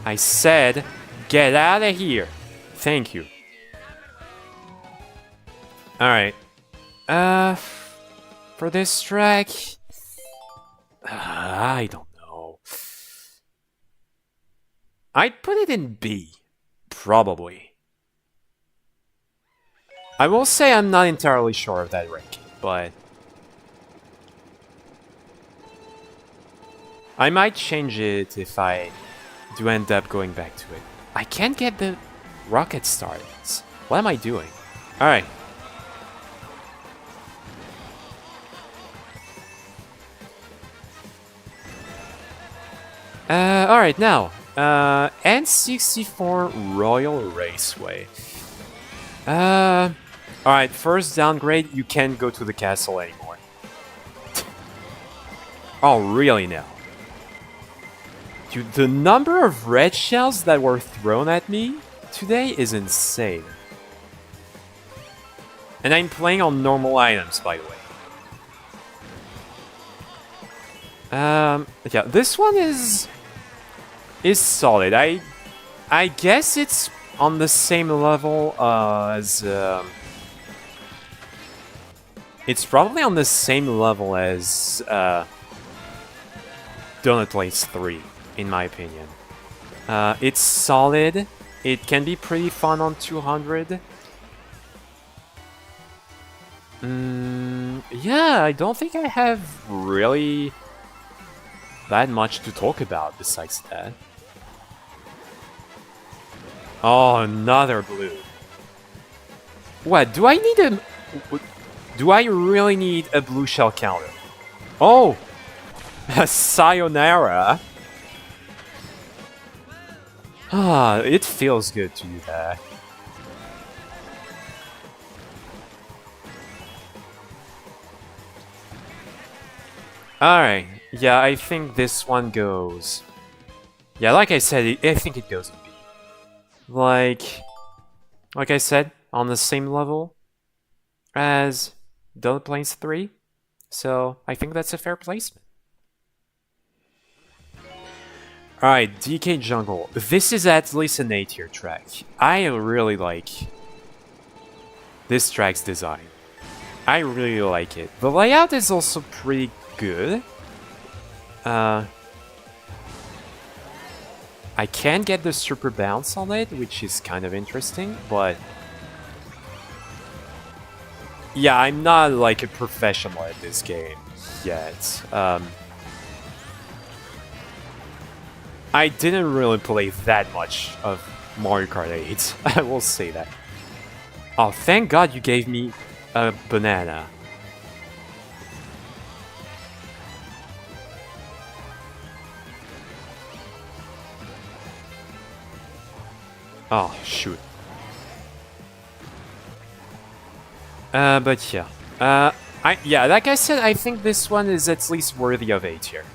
[SPEAKER 1] I said, get out of here. Thank you. Alright. For this track... I don't know. I'd put it in B. Probably. I will say I'm not entirely sure of that ranking, but... I might change it if I do end up going back to it. I can't get the rocket started. What am I doing? Alright. Alright, now. N64 Royal Raceway. Alright, first downgrade, you can't go to the castle anymore. Oh, really now? Dude, the number of red shells that were thrown at me today is insane. And I'm playing on normal items, by the way. Yeah, this one is solid. I guess it's on the same level as it's probably on the same level as Donut Plains 3, in my opinion. It's solid. It can be pretty fun on 200. Yeah, I don't think I have really that much to talk about besides that. Oh, another blue. What, do I need a... Do I really need a blue shell counter? Oh! Sayonara! Ah, it feels good to do that. Alright, yeah, I think this one goes... Yeah, like I said, I think it goes in B. Like I said, on the same level as Donut Plains 3, so I think that's a fair placement. Alright, DK Jungle. This is at least an A-tier track. I really like this track's design. I really like it. The layout is also pretty good. I can't get the super bounce on it, which is kind of interesting, but... Yeah, I'm not like a professional at this game yet. I didn't really play that much of Mario Kart 8, I will say that. Oh, thank God you gave me a banana. Oh, shoot. But yeah. Yeah, like I said, I think this one is at least worthy of A tier.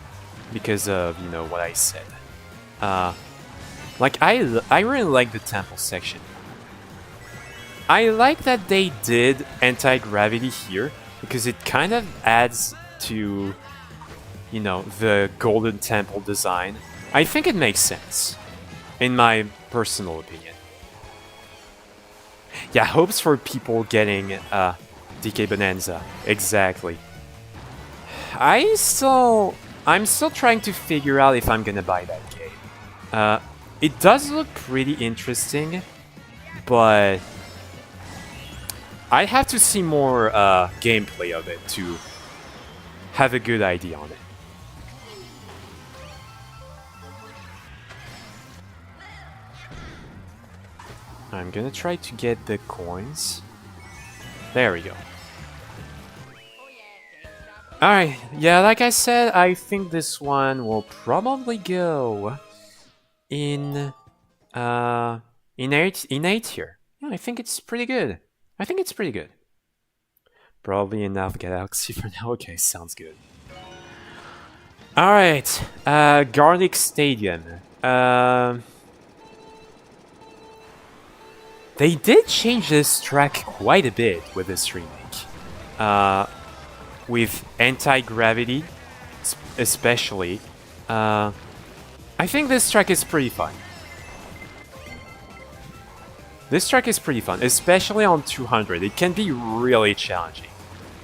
[SPEAKER 1] Because of, you know, what I said. Like, I really like the temple section. I like that they did anti-gravity here, because it kind of adds to, you know, the golden temple design. I think it makes sense, in my personal opinion. Yeah, hopes for people getting DK Bonanza. Exactly. I'm still trying to figure out if I'm gonna buy that game. It does look pretty interesting, but I have to see more gameplay of it to have a good idea on it. I'm gonna try to get the coins. There we go. Alright, yeah, like I said, I think this one will probably go in A tier. Yeah, I think it's pretty good. I think it's pretty good. Probably enough Galaxy for now. Okay, sounds good. Alright, Garlic Stadium. They did change this track quite a bit with this remake. With anti-gravity, especially. I think this track is pretty fun. This track is pretty fun, especially on 200. It can be really challenging.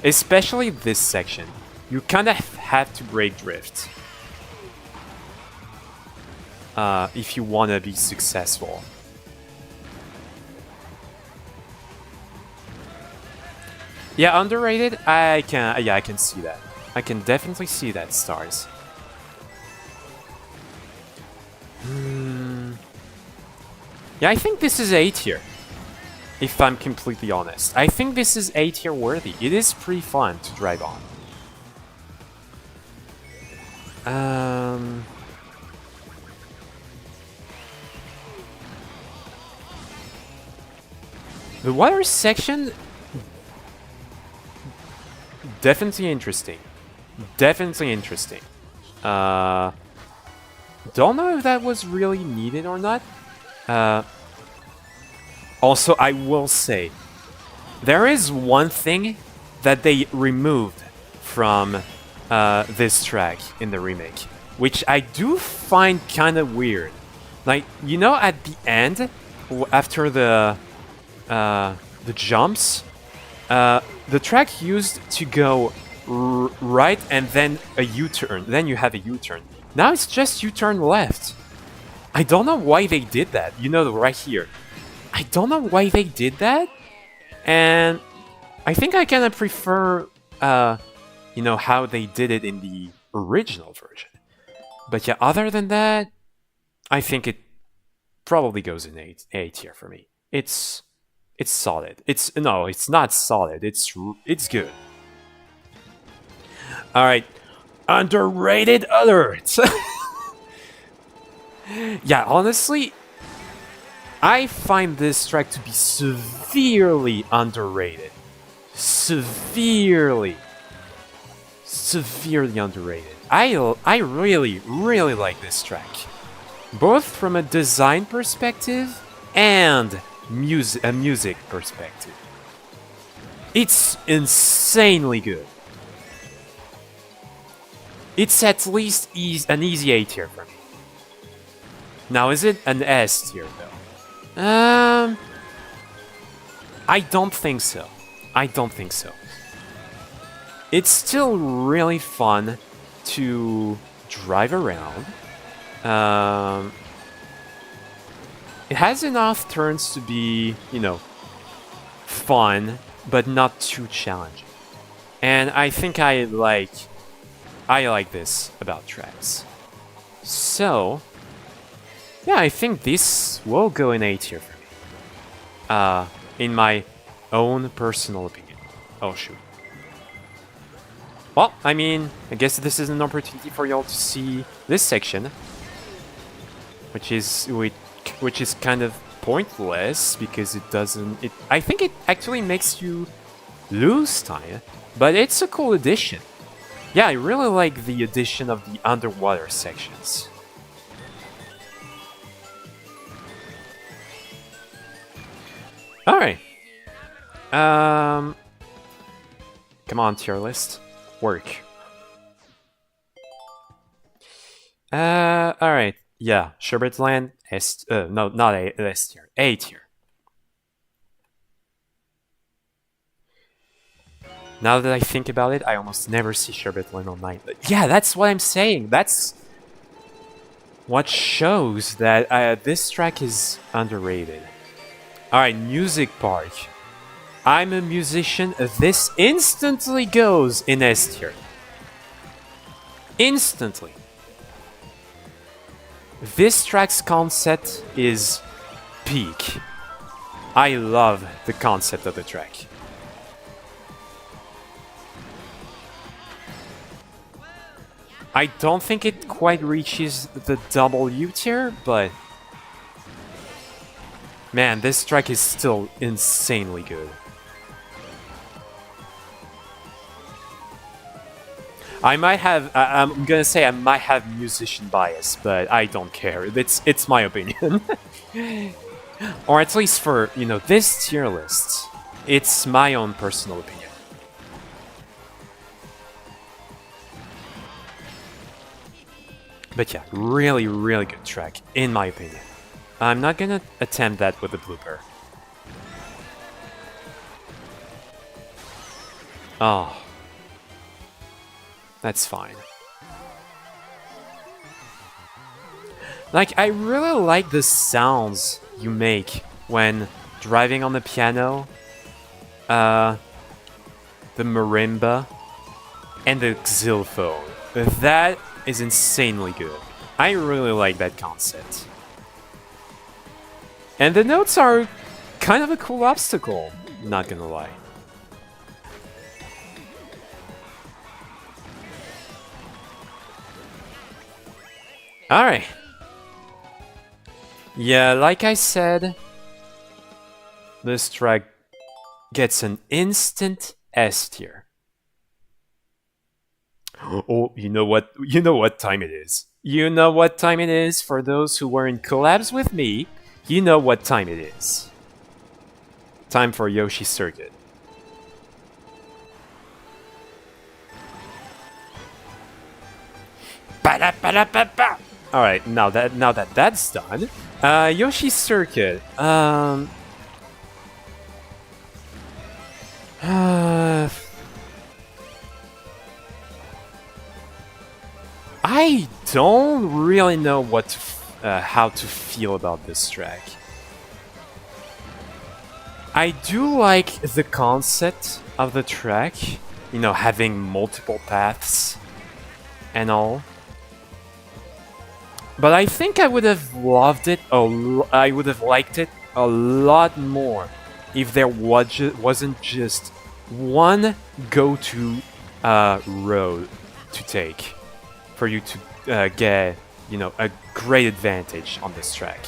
[SPEAKER 1] Especially this section. You kind of have to break drift. If you want to be successful. Yeah, underrated. I can see that. I can definitely see that, Stars. Yeah, I think this is A tier. If I'm completely honest, I think this is A tier worthy. It is pretty fun to drive on. The water section, definitely interesting. Definitely interesting. Don't know if that was really needed or not. Also, I will say, there is one thing that they removed from this track in the remake, which I do find kind of weird. Like, you know, at the end, after the jumps, the track used to go right and then a U-turn. Then you have a U-turn. Now it's just U-turn left. I don't know why they did that. You know, right here. I don't know why they did that. And I think I kind of prefer, you know, how they did it in the original version. But yeah, other than that, I think it probably goes in A tier for me. It's solid. It's not solid. It's good. All right, underrated alert. Yeah, honestly, I find this track to be severely underrated. Severely underrated. I really like this track, both from a design perspective and a music perspective. It's insanely good. It's at least an easy A tier for me. Now, is it an S tier though? I don't think so. I don't think so. It's still really fun to drive around. It has enough turns to be, you know, fun, but not too challenging. And I think I like this about tracks. So, yeah, I think this will go in A tier for me. In my own personal opinion. Oh, shoot. Well, I mean, I guess this is an opportunity for y'all to see this section, which is kind of pointless because it doesn't. I think it actually makes you lose time, but it's a cool addition. Yeah, I really like the addition of the underwater sections. All right. Come on, tier list. Work. All right. Yeah, Sherbert Land S. No, not S tier. A tier. Now that I think about it, I almost never see Sherbet Lane online. But yeah, that's what I'm saying. That's what shows that this track is underrated. Alright, Music Park. I'm a musician. This instantly goes in S tier. Instantly. This track's concept is peak. I love the concept of the track. I don't think it quite reaches the W tier, but man, this track is still insanely good. I might have, I'm gonna say I might have musician bias, but I don't care. It's my opinion. Or at least for, you know, this tier list, it's my own personal opinion. But yeah, really, really good track, in my opinion. I'm not gonna attempt that with the blooper. Oh. That's fine. Like, I really like the sounds you make when driving on the piano, the marimba, and the xylophone. That is insanely good. I really like that concept. And the notes are kind of a cool obstacle, not gonna lie. Alright. Yeah, like I said, this track gets an instant S tier. Oh, you know what time it is. You know what time it is. For those who were in collabs with me, you know what time it is. Time for Yoshi's Circuit. Alright, now that that's done, Yoshi's Circuit. I don't really know how to feel about this track. I do like the concept of the track, you know, having multiple paths and all. But I think I would have loved it, I would have liked it a lot more if there wasn't just one go-to road to take for you to get, you know, a great advantage on this track.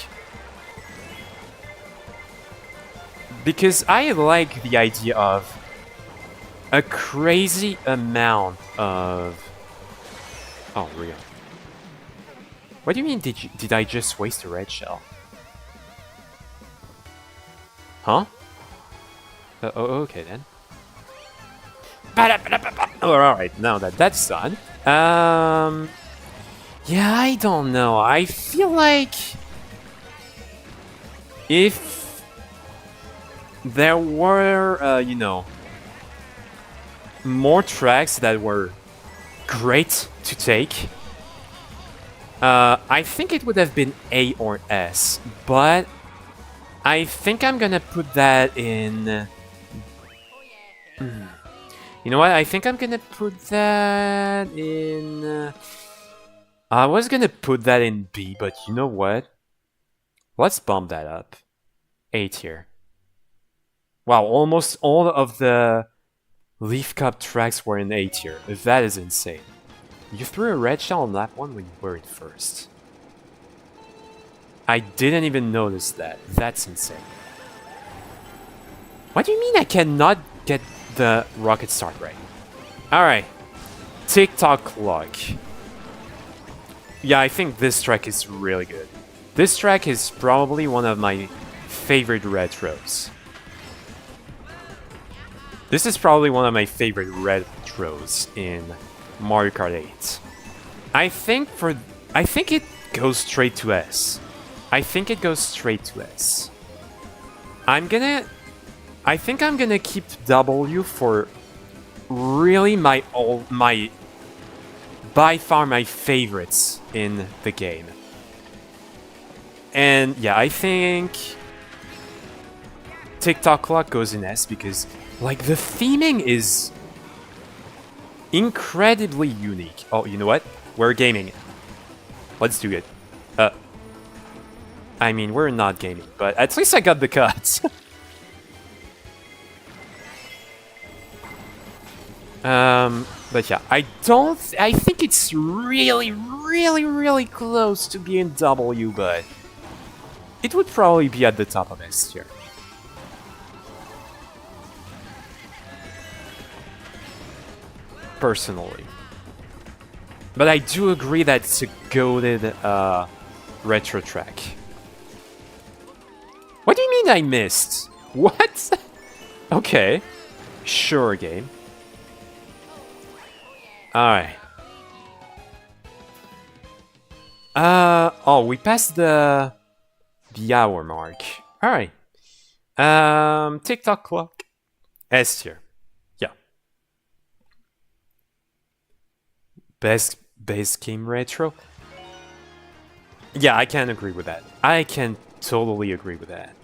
[SPEAKER 1] Because I like the idea of a crazy amount of... Oh, real. What do you mean, did I just waste a red shell? Huh? Oh, okay then. Alright, now that that's done. Yeah, I don't know. I feel like... if there were, you know, more tracks that were great to take, I think it would have been A or S, but I think I'm gonna put that in... You know what? I think I'm gonna put that in... I was gonna put that in B, but you know what? Let's bump that up. A tier. Wow, almost all of the Leaf Cup tracks were in A tier. That is insane. You threw a red shell on lap 1 when you were it first. I didn't even notice that. That's insane. What do you mean I cannot get the rocket start right? Alright. TikTok clock. Yeah, I think this track is really good. This track is probably one of my favorite retros. This is probably one of my favorite retros in Mario Kart 8. I think it goes straight to S. I think it goes straight to S. I think I'm gonna keep W for really my by far my favorites in the game. And yeah, I think TikTok Clock goes in S because like the theming is incredibly unique. Oh, you know what? We're gaming. Let's do it. I mean, we're not gaming, but at least I got the cuts. But yeah, I think it's really, really, really close to being W, but it would probably be at the top of S tier. Personally. But I do agree that it's a goated retro track. What do you mean I missed? What? Okay. Sure, game. Alright. Oh, we passed the hour mark. Alright. TikTok Clock. S tier. Yeah. Best game retro? Yeah, I can agree with that. I can totally agree with that.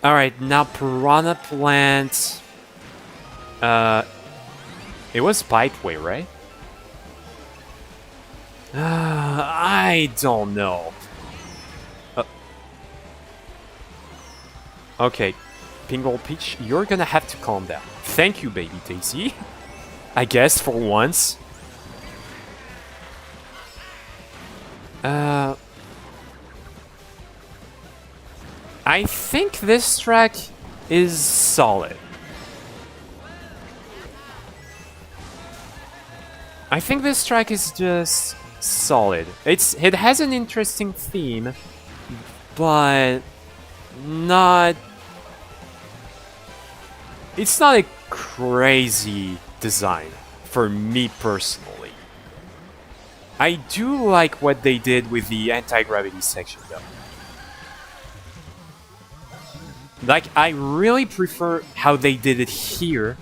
[SPEAKER 1] Alright, now Piranha Plant. It was Pipeway, right? I don't know. Okay, Pinball Peach, you're gonna have to calm down. Thank you, baby Daisy. I guess for once. I think this track is solid. I think this track is just solid. It has an interesting theme, but not. It's not a crazy design for me personally. I do like what they did with the anti-gravity section though. Like, I really prefer how they did it here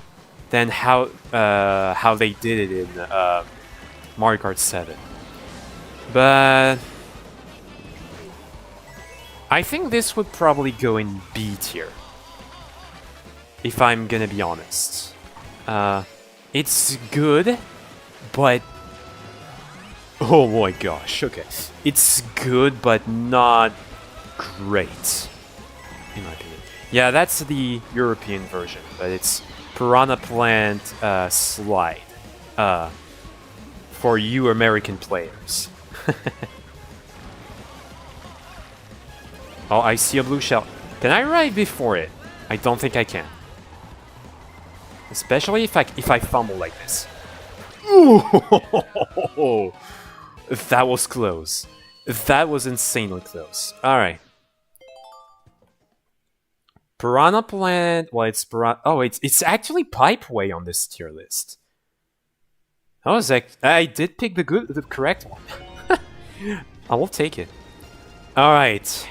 [SPEAKER 1] than how they did it in Mario Kart 7. But I think this would probably go in B tier, if I'm gonna be honest. It's good, but oh my gosh, okay. It's good, but not great, in my opinion. Yeah, that's the European version, but it's Piranha Plant Slide for you American players. Oh, I see a blue shell. Can I ride before it? I don't think I can. Especially if I fumble like this. Ooh, that was close. That was insanely close. All right. Piranha Plant. Well, it's Piranha. Oh, it's actually Pipeway on this tier list. I did pick the correct one. I will take it. All right,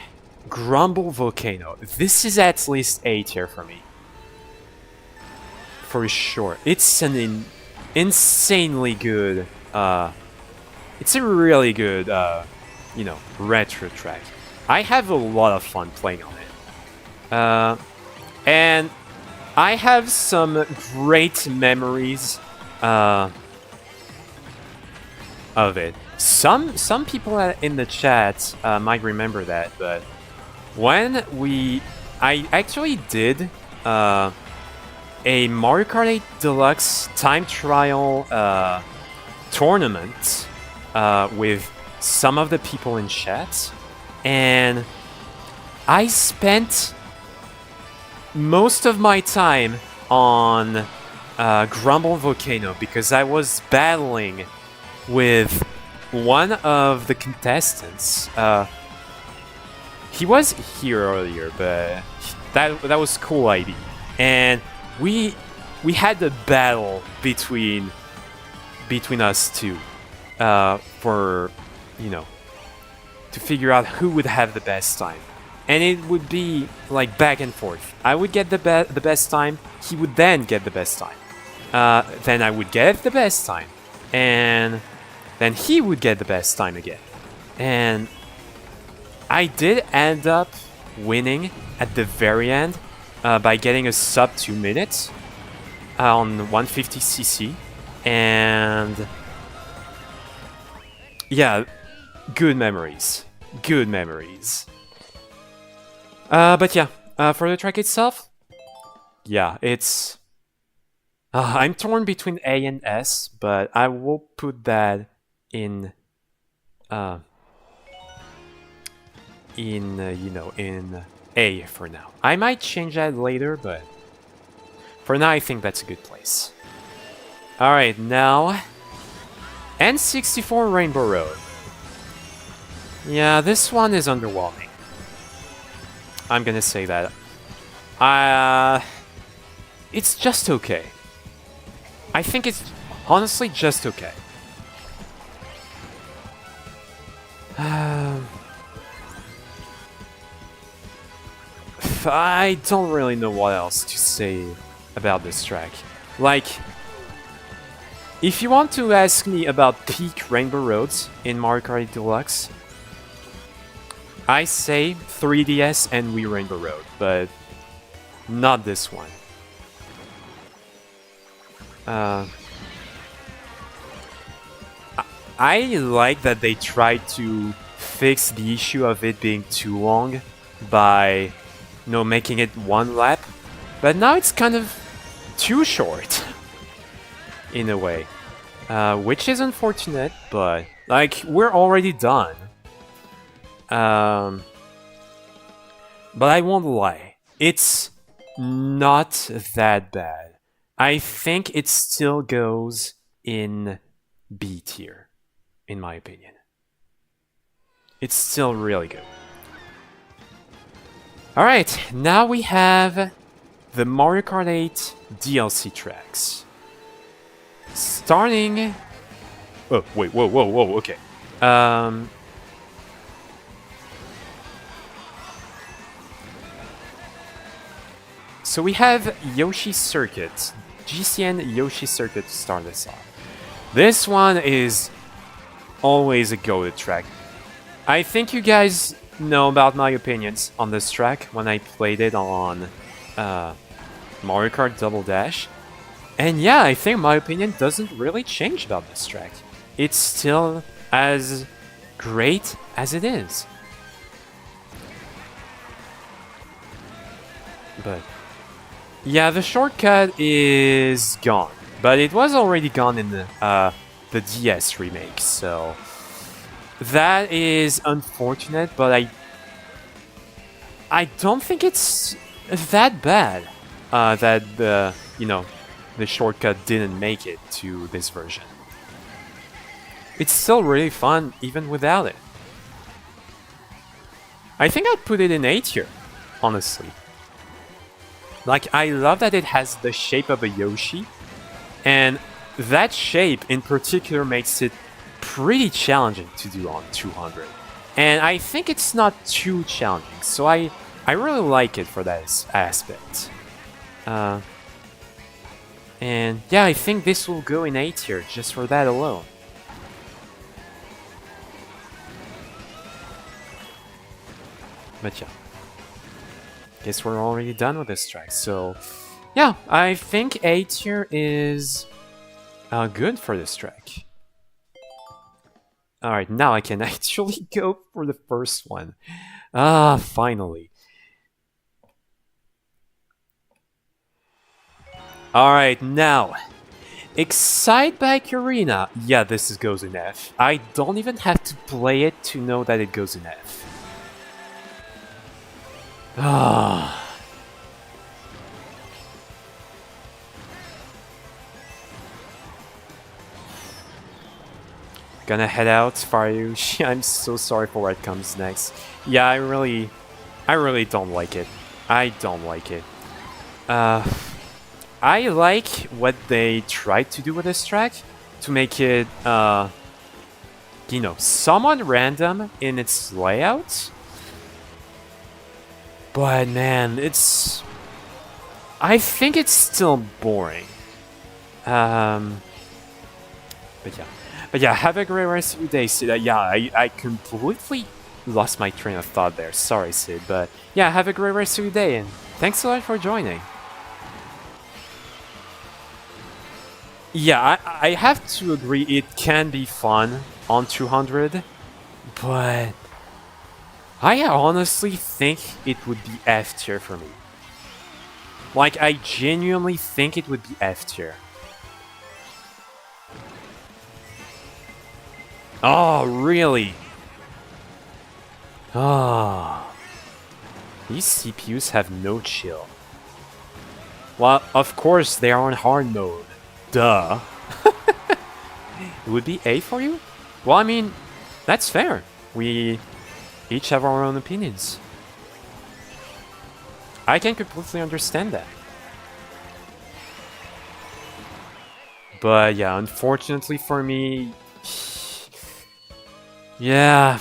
[SPEAKER 1] Grumble Volcano. This is at least A tier for me. For sure, it's an insanely good. It's a really good, retro track. I have a lot of fun playing on it. And I have some great memories of it. Some people in the chat might remember that, but when I actually did a Mario Kart 8 Deluxe time trial tournament with some of the people in chat, and I spent most of my time on Grumble Volcano because I was battling with one of the contestants. He was here earlier, but that was cool ID, and we had a battle between us two for to figure out who would have the best time. and it would be like back and forth. I would get the best time, he would then get the best time. Then I would get the best time, and then he would get the best time again. And I did end up winning at the very end by getting a sub 2 minutes on 150cc, and yeah, good memories. Good memories. But yeah, for the track itself, yeah, it's... I'm torn between A and S, but I will put that in... in A for now. I might change that later, but for now I think that's a good place. Alright, now... N64 Rainbow Road. Yeah, this one is underwhelming. I'm gonna say that. It's just okay. I think it's honestly just okay. I don't really know what else to say about this track. Like, if you want to ask me about peak Rainbow Roads in Mario Kart 8 Deluxe, I say 3DS and Wii Rainbow Road, but not this one. I like that they tried to fix the issue of it being too long by, making it one lap, but now it's kind of too short in a way, which is unfortunate, but like, we're already done. But I won't lie, it's not that bad. I think it still goes in B tier, in my opinion. It's still really good. Alright, now we have the Mario Kart 8 DLC tracks. Starting... Oh, wait, whoa, okay. So we have Yoshi Circuit, GCN Yoshi Circuit to start this off. This one is always a go-to track. I think you guys know about my opinions on this track when I played it on Mario Kart Double Dash. And yeah, I think my opinion doesn't really change about this track. It's still as great as it is. But yeah, the shortcut is gone. But it was already gone in the DS remake, so... That is unfortunate, but I don't think it's that bad that the shortcut didn't make it to this version. It's still really fun even without it. I think I'd put it in A tier, honestly. Like, I love that it has the shape of a Yoshi, and that shape in particular makes it pretty challenging to do on 200. And I think it's not too challenging, so I really like it for that aspect. And yeah, I think this will go in A tier just for that alone. But yeah, guess we're already done with this track. So yeah, I think A tier is good for this track. Alright, now I can actually go for the first one. Finally. Alright, now. Excite Bike Arena. Yeah, this goes in F. I don't even have to play it to know that it goes in F. Gonna head out, Faryushi. I'm so sorry for what comes next. Yeah, I really don't like it. I don't like it. I like what they tried to do with this track to make it, somewhat random in its layout. But man, I think it's still boring. Um, but yeah, have a great rest of your day, Sid. Yeah, I completely lost my train of thought there. Sorry, Sid. But yeah, have a great rest of your day, and thanks a lot for joining. Yeah, I have to agree it can be fun on 200, but I honestly think it would be F tier for me. Like, I genuinely think it would be F tier. Oh, really? Ah. Oh. These CPUs have no chill. Well, of course they are on hard mode. Duh. It would be A for you? Well, I mean, that's fair. We each have our own opinions. I can completely understand that. But yeah, unfortunately for me... Yeah...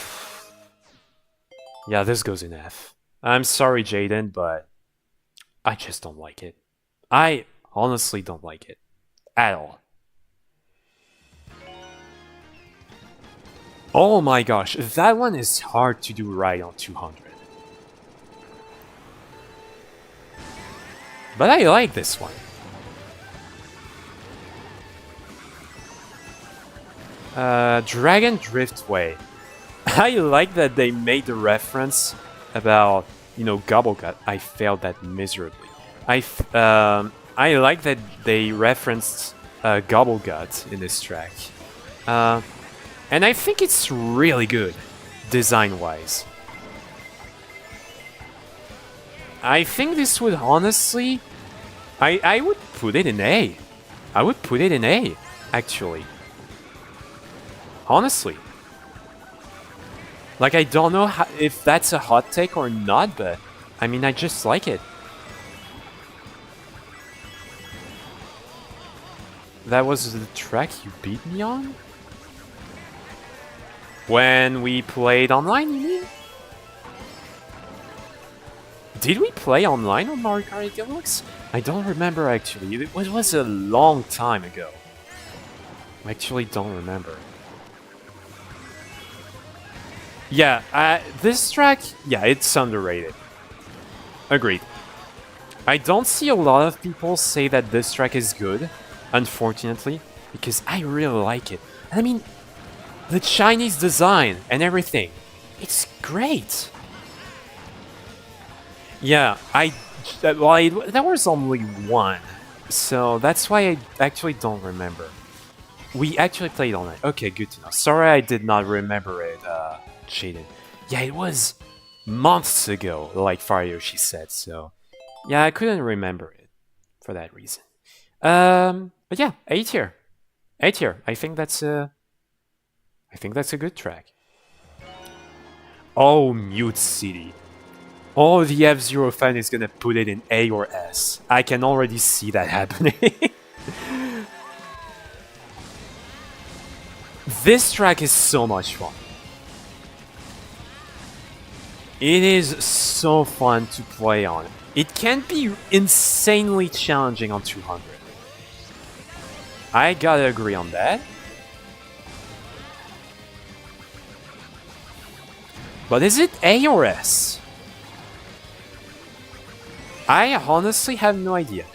[SPEAKER 1] Yeah, this goes in F. I'm sorry, Jaden, but I just don't like it. I honestly don't like it. At all. Oh my gosh, that one is hard to do right on 200. But I like this one. Dragon Driftway. I like that they made the reference about, you know, Gobblegut. I failed that miserably. I like that they referenced Gobblegut in this track. And I think it's really good, design-wise. I think this would honestly... I would put it in A. I would put it in A, actually. Honestly. Like, I don't know if that's a hot take or not, but I mean, I just like it. That was the track you beat me on? When we played online, you mean? Did we play online on Mario Kart Deluxe? I don't remember actually. It was a long time ago. I actually don't remember. Yeah, this track, yeah, it's underrated. Agreed. I don't see a lot of people say that this track is good, unfortunately, because I really like it. I mean, the Chinese design and everything, it's great. Yeah, there was only one, so that's why I actually don't remember. We actually played online. Okay, good to know. Sorry I did not remember it, Jaden. Yeah, it was months ago, like Faryoshi said, so... Yeah, I couldn't remember it for that reason. But yeah, A tier. A tier. I think that's a good track. Oh, Mute City. Oh, the F-Zero fan is gonna put it in A or S. I can already see that happening. This track is so much fun. It is so fun to play on. It can be insanely challenging on 200. I gotta agree on that. But is it A or S? I honestly have no idea.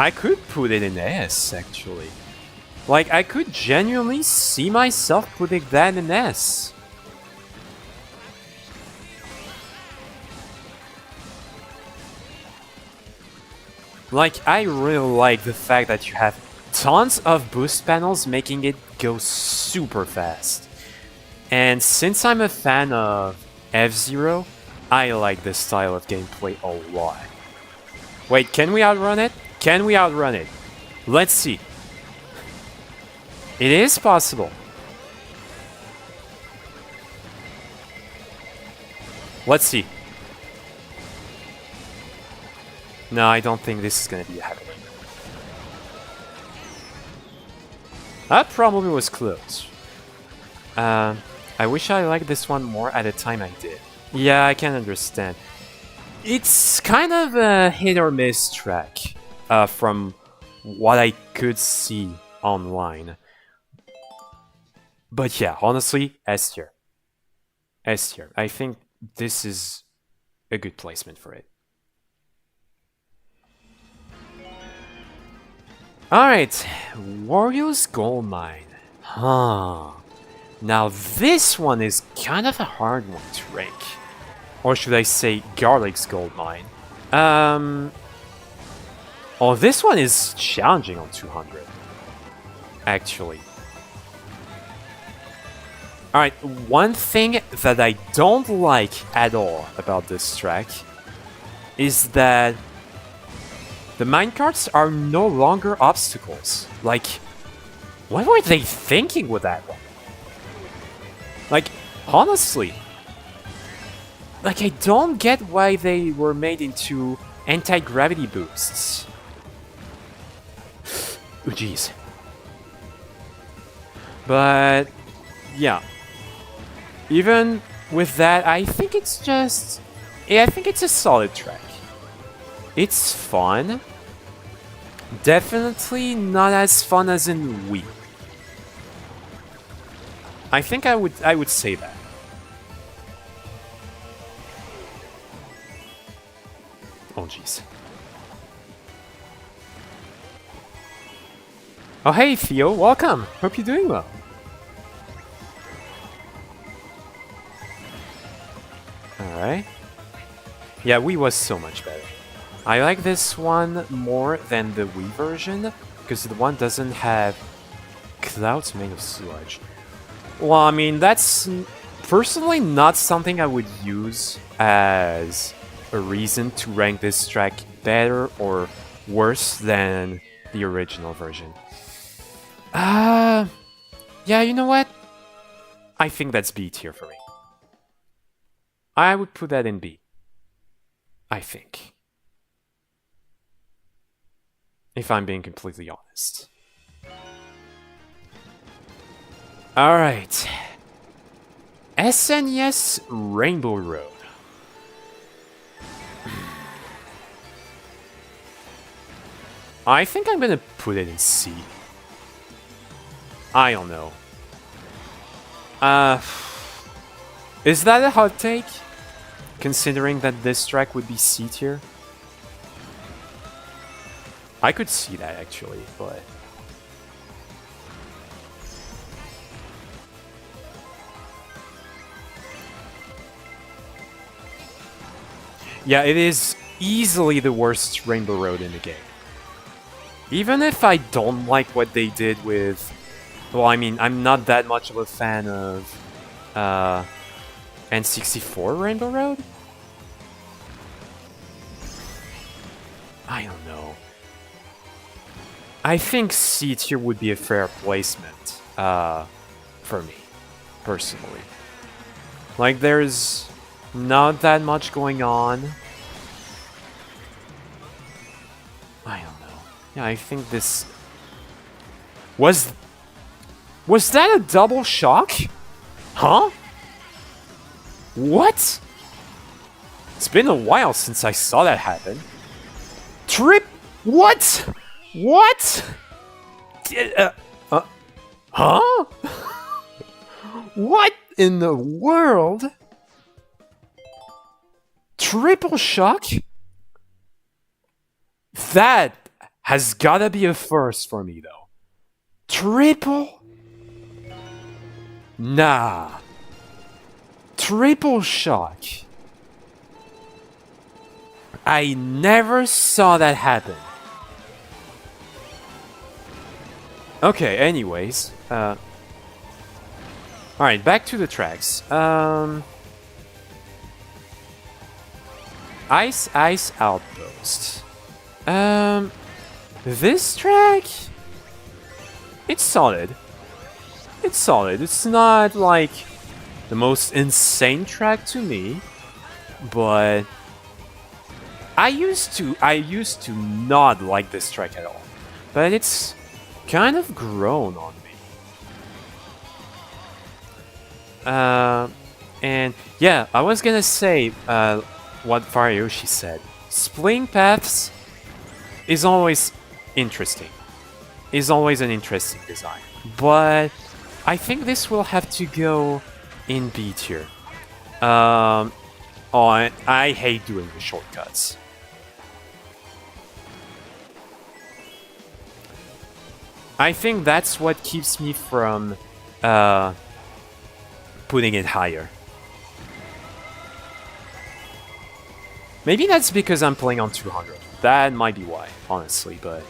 [SPEAKER 1] I could put it in S, actually. Like, I could genuinely see myself putting that in S. Like, I really like the fact that you have tons of boost panels making it go super fast. And since I'm a fan of F-Zero, I like this style of gameplay a lot. Wait, can we outrun it? Can we outrun it? Let's see. It is possible. Let's see. No, I don't think this is gonna be happening. That probably was close. I wish I liked this one more at the time I did. Yeah, I can understand. It's kind of a hit or miss track from what I could see online. But yeah, honestly, S tier. S tier. I think this is a good placement for it. Alright, Wario's Gold Mine. Huh. Now this one is kind of a hard one to rank. Or should I say Garlic's Gold Mine. Oh, this one is challenging on 200. Actually. Alright, one thing that I don't like at all about this track is that the minecarts are no longer obstacles. Like, what were they thinking with that one? Like, honestly, like I don't get why they were made into anti-gravity boosts. Oh, jeez. But yeah, even with that, I think it's just, I think it's a solid track. It's fun. Definitely not as fun as in Wii. I think I would say that. Oh jeez. Oh hey Theo, welcome. Hope you're doing well. Alright. Yeah, Wii was so much better. I like this one more than the Wii version because the one doesn't have clouds made of sludge. Well, I mean, that's personally not something I would use as a reason to rank this track better or worse than the original version. Yeah, you know what? I think that's B tier for me. I would put that in B. I think. If I'm being completely honest. Alright. SNES Rainbow Road. I think I'm gonna put it in C. I don't know. Is that a hot take? Considering that this track would be C tier? I could see that actually, but... yeah, it is easily the worst Rainbow Road in the game. Even if I don't like what they did with... well, I mean, I'm not that much of a fan of N64 Rainbow Road? I don't know. I think C tier would be a fair placement for me, personally. Like, there's not that much going on. I don't know. Yeah, I think this... Was that a double shock? Huh? What? It's been a while since I saw that happen. Trip? What? What? Huh? What in the world? Triple shock? That has gotta be a first for me, though. Triple? Nah. Triple shock. I never saw that happen. Okay, anyways. Alright, back to the tracks. Ice Outpost. This track... it's solid. It's solid. It's not, like, the most insane track to me, but... I used to not like this track at all. But it's kind of grown on me. And yeah, I was gonna say what Farioshi said. Splitting paths is always interesting. Is always an interesting design. But I think this will have to go in B tier. Oh, I hate doing the shortcuts. I think that's what keeps me from putting it higher. Maybe that's because I'm playing on 200. That might be why, honestly, but...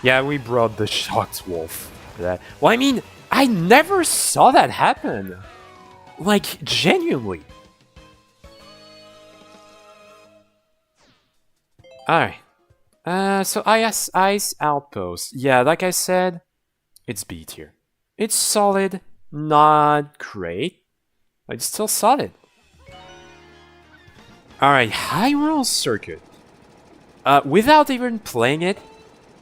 [SPEAKER 1] Yeah, we brought the shocked wolf. That. Well, I mean, I never saw that happen. Like, genuinely. Alright. So Ice Outpost. Yeah, like I said, it's B tier. It's solid, not great, but it's still solid. Alright, Hyrule Circuit. Without even playing it,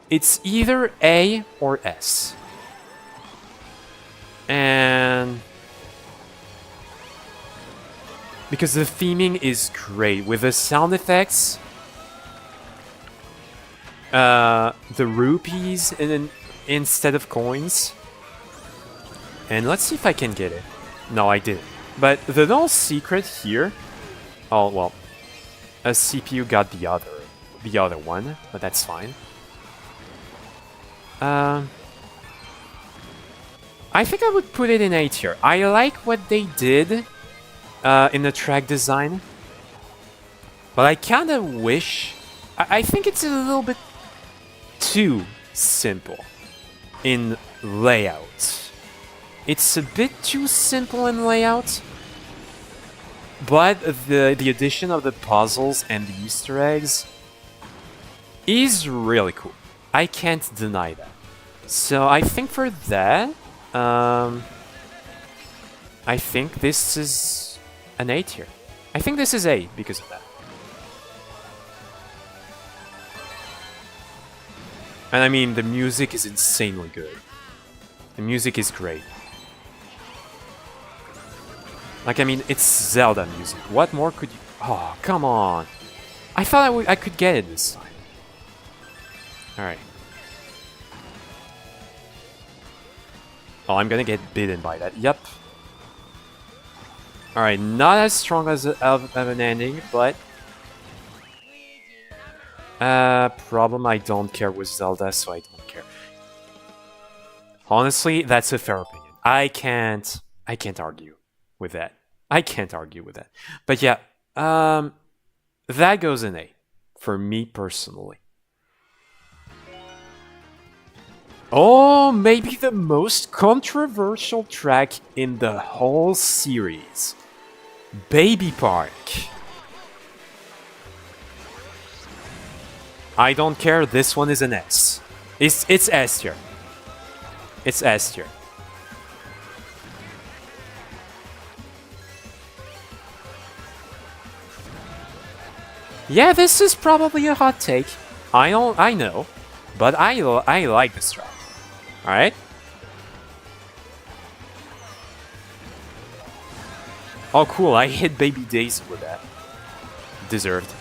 [SPEAKER 1] it's either A or S. And... because the theming is great, with the sound effects, the rupees instead of coins. And let's see if I can get it. No, I didn't. But the little secret here... oh, well, a CPU got the other one, but that's fine. I think I would put it in A tier. I like what they did in the track design, but I kind of wish... I think it's a little bit too simple in layout. It's a bit too simple in layout, but the addition of the puzzles and the Easter eggs is really cool. I can't deny that. So I think for that, I think this is an A tier. I think this is A because of that. And I mean, the music is insanely good. The music is great. Like, I mean, it's Zelda music. What more could you... oh, come on. I thought I could get it this time. Alright. Oh, I'm gonna get bitten by that. Yep. Alright, not as strong as of an ending, but... problem I don't care with Zelda, so I don't care. Honestly, that's a fair opinion. I can't argue with that. I can't argue with that. But yeah, that goes in A, for me personally. Oh, maybe the most controversial track in the whole series. Baby Park. I don't care, this one is an S. It's S tier. It's S tier. Yeah, this is probably a hot take. I know, but I like this track. All right. Oh, cool! I hit Baby Daisy with that. Deserved.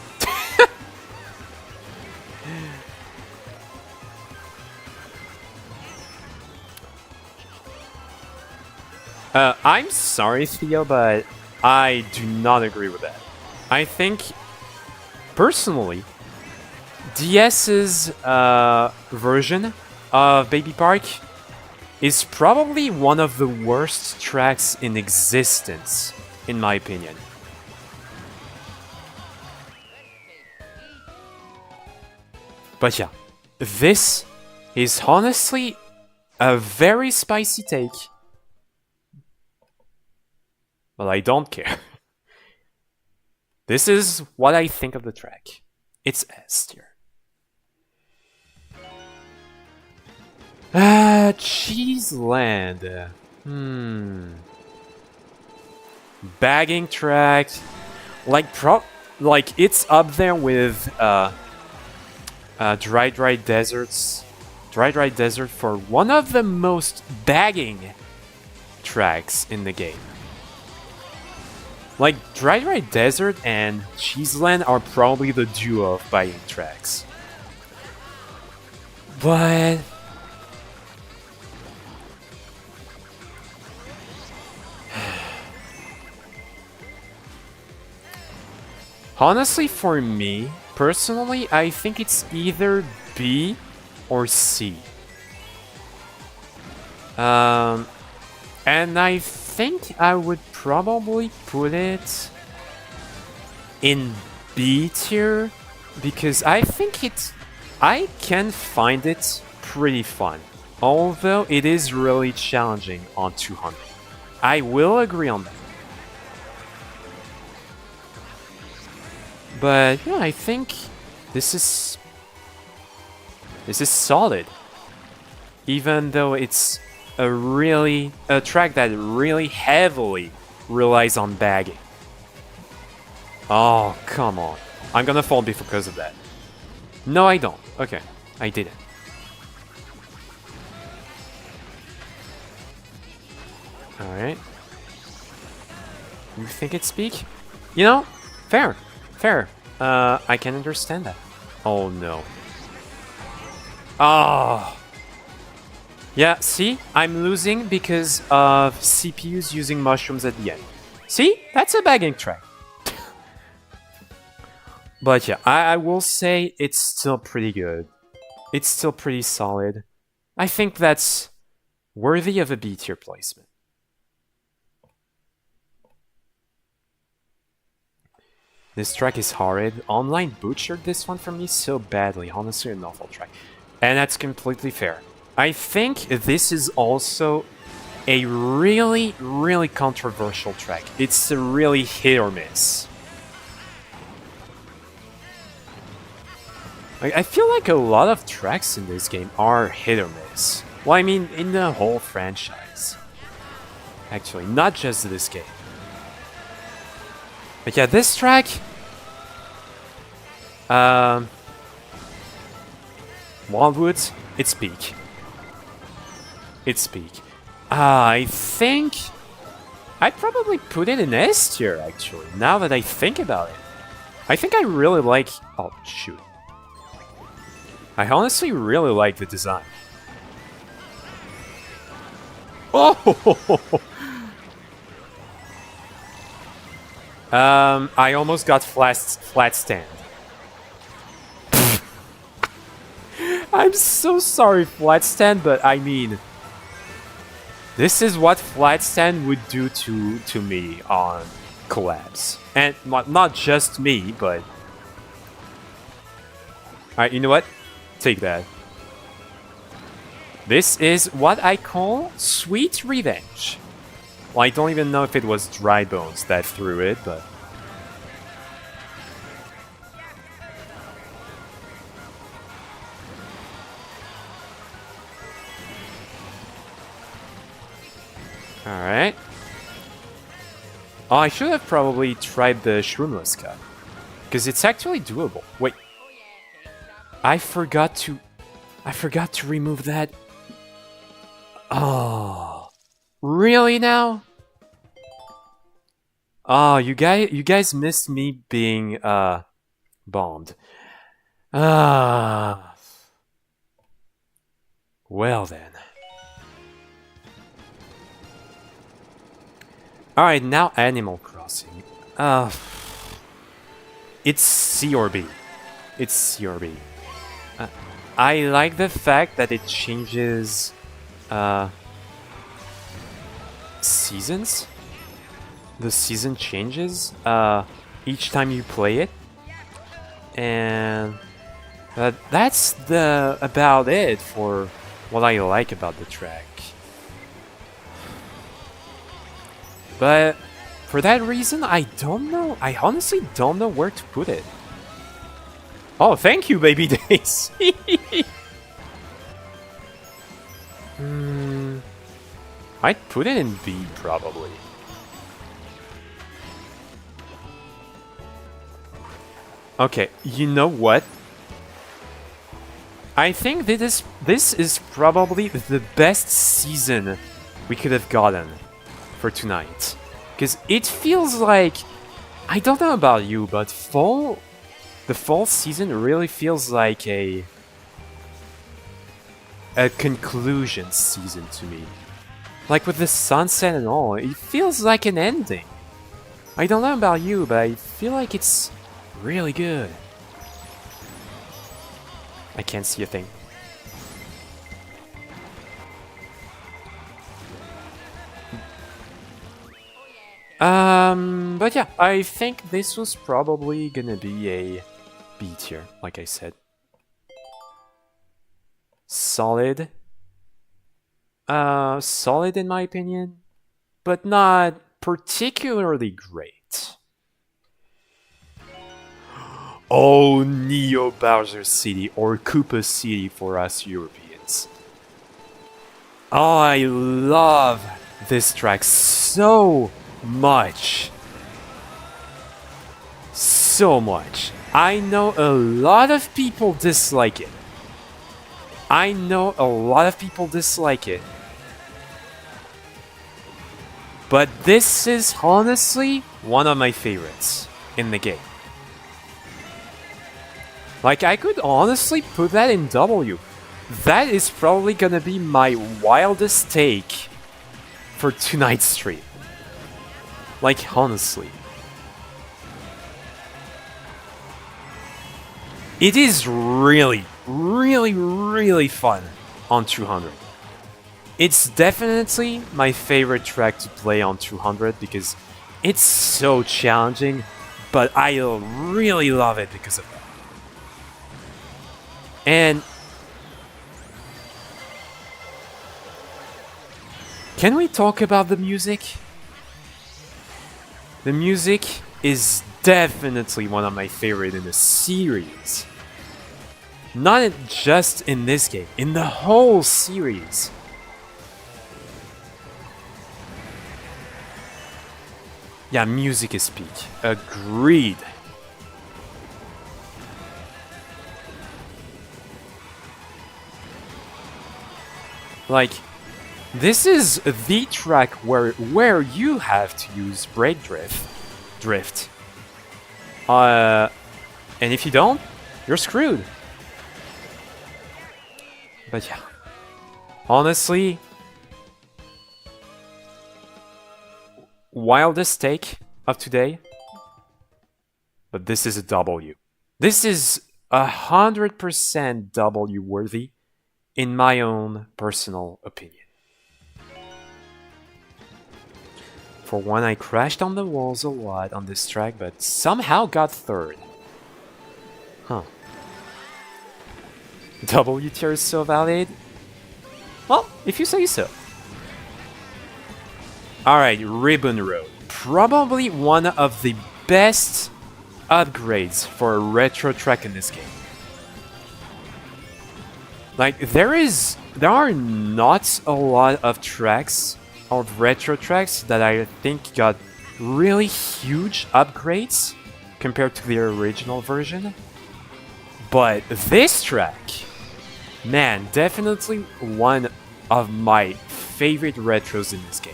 [SPEAKER 1] I'm sorry, Theo, but I do not agree with that. I think, personally, DS's version of Baby Park is probably one of the worst tracks in existence, in my opinion. But yeah, this is honestly a very spicy take. But I don't care. This is what I think of the track. It's S tier. Cheese Land. Bagging track. Like it's up there with Dry Deserts. Dry Desert for one of the most bagging tracks in the game. Like, Dry Desert and Cheeseland are probably the duo of bagging tracks. But... honestly, for me, personally, I think it's either B or C. And I think I would probably put it in B tier because I think I can find it pretty fun, although it is really challenging on 200. I will agree on that. But yeah, I think this is solid. Even though it's a track that really heavily relies on bagging. Oh, come on. I'm gonna fall because of that. No, I don't. Okay, I didn't. Alright. You think it's peak? You know, fair. Fair. I can understand that. Oh no. Oh. Yeah, see? I'm losing because of CPUs using mushrooms at the end. See? That's a bagging track. But yeah, I will say it's still pretty good. It's still pretty solid. I think that's worthy of a B tier placement. This track is horrid. Online butchered this one for me so badly. Honestly, an awful track. And that's completely fair. I think this is also a really, really controversial track. It's a really hit or miss. I feel like a lot of tracks in this game are hit or miss. Well, I mean, in the whole franchise. Actually, not just this game. But yeah, this track... Wildwoods, it's peak. It's peak. I think... I'd probably put it in S tier, actually, now that I think about it. I think I really like... Oh, shoot. I honestly really like the design. Oh! I almost got flat stand. I'm so sorry, flat stand, but I mean... This is what flat stand would do to me on collabs. And not just me, but... Alright, you know what? Take that. This is what I call sweet revenge. Well, I don't even know if it was Dry Bones that threw it, but... Alright. Oh, I should have probably tried the Shroomless cut. Because it's actually doable. Wait. I forgot to remove that. Oh. Really now? Oh, you guys missed me being bombed. Ah. Well then. Alright, now Animal Crossing. It's C or B. It's C or B. I like the fact that it changes seasons. The season changes each time you play it, and that's about it for what I like about the track. But for that reason, I don't know. I honestly don't know where to put it. Oh, thank you, Baby Days. I'd put it in B, probably. Okay, you know what? I think this is probably the best season we could have gotten for tonight. Because it feels like, I don't know about you, but the fall season really feels like a conclusion season to me. Like with the sunset and all, it feels like an ending. I don't know about you, but I feel like it's really good. I can't see a thing. But yeah, I think this was probably gonna be a B tier, like I said. Solid. Solid in my opinion, but not particularly great. Oh, Neo Bowser City or Koopa City for us Europeans. Oh, I love this track so much. So much. I know a lot of people dislike it. I know a lot of people dislike it. But this is honestly one of my favorites in the game. Like, I could honestly put that in W. That is probably gonna be my wildest take for tonight's stream. Like, honestly. It is really, really, really fun on 200. It's definitely my favorite track to play on 200 because it's so challenging, but I really love it because of that. And can we talk about the music? The music is definitely one of my favorite in the series. Not just in this game, in the whole series. Yeah, music is peak. Agreed. Like, this is the track where you have to use brake drift. And if you don't, you're screwed. But yeah, honestly, wildest take of today. But this is a W. This is 100% W worthy, in my own personal opinion. For one, I crashed on the walls a lot on this track, but somehow got third. Huh. W tier is so valid? Well, if you say so. Alright, Ribbon Road. Probably one of the best upgrades for a retro track in this game. Like, there are not a lot of tracks, of retro tracks, that I think got really huge upgrades compared to the original version. But this track, man, definitely one of my favorite retros in this game.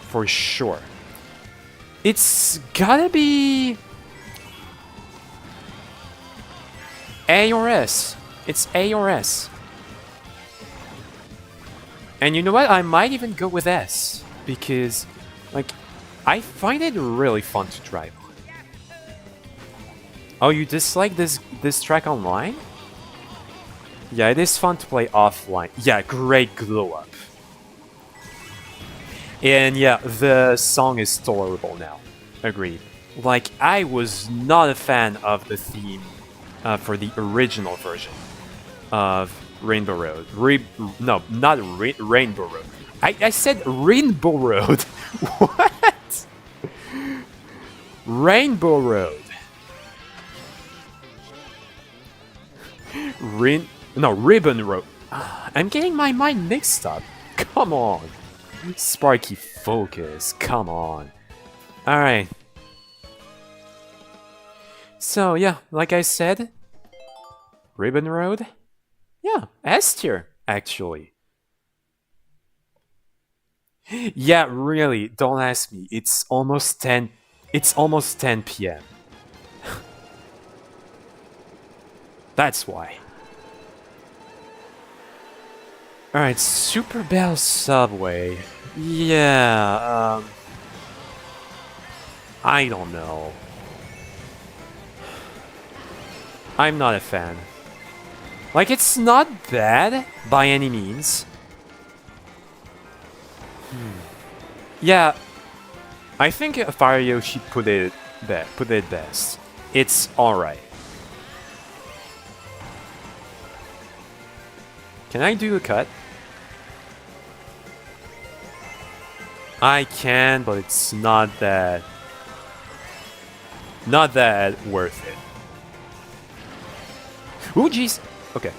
[SPEAKER 1] For sure. It's gotta be A or S. It's A or S. And you know what? I might even go with S. Because, like, I find it really fun to drive on. Oh, you dislike this track online? Yeah, it is fun to play offline. Yeah, great glow up. And yeah, the song is tolerable now. Agreed. Like, I was not a fan of the theme for the original version of Rainbow Road. No, not Rainbow Road. I said Rainbow Road. What? Rainbow Road. Ribbon Road. I'm getting my mind mixed up. Come on. Sparky, focus. Come on. Alright. So, yeah, like I said, Ribbon Road? Yeah, S tier, actually. Yeah, really, don't ask me. It's almost 10. It's almost 10 p.m. That's why. Alright, Super Bell Subway. Yeah, I don't know. I'm not a fan. Like, it's not bad by any means. Yeah, I think Fire Yoshi put it best. It's alright. Can I do a cut? I can, but it's not that worth it. Ooh, jeez. Okay.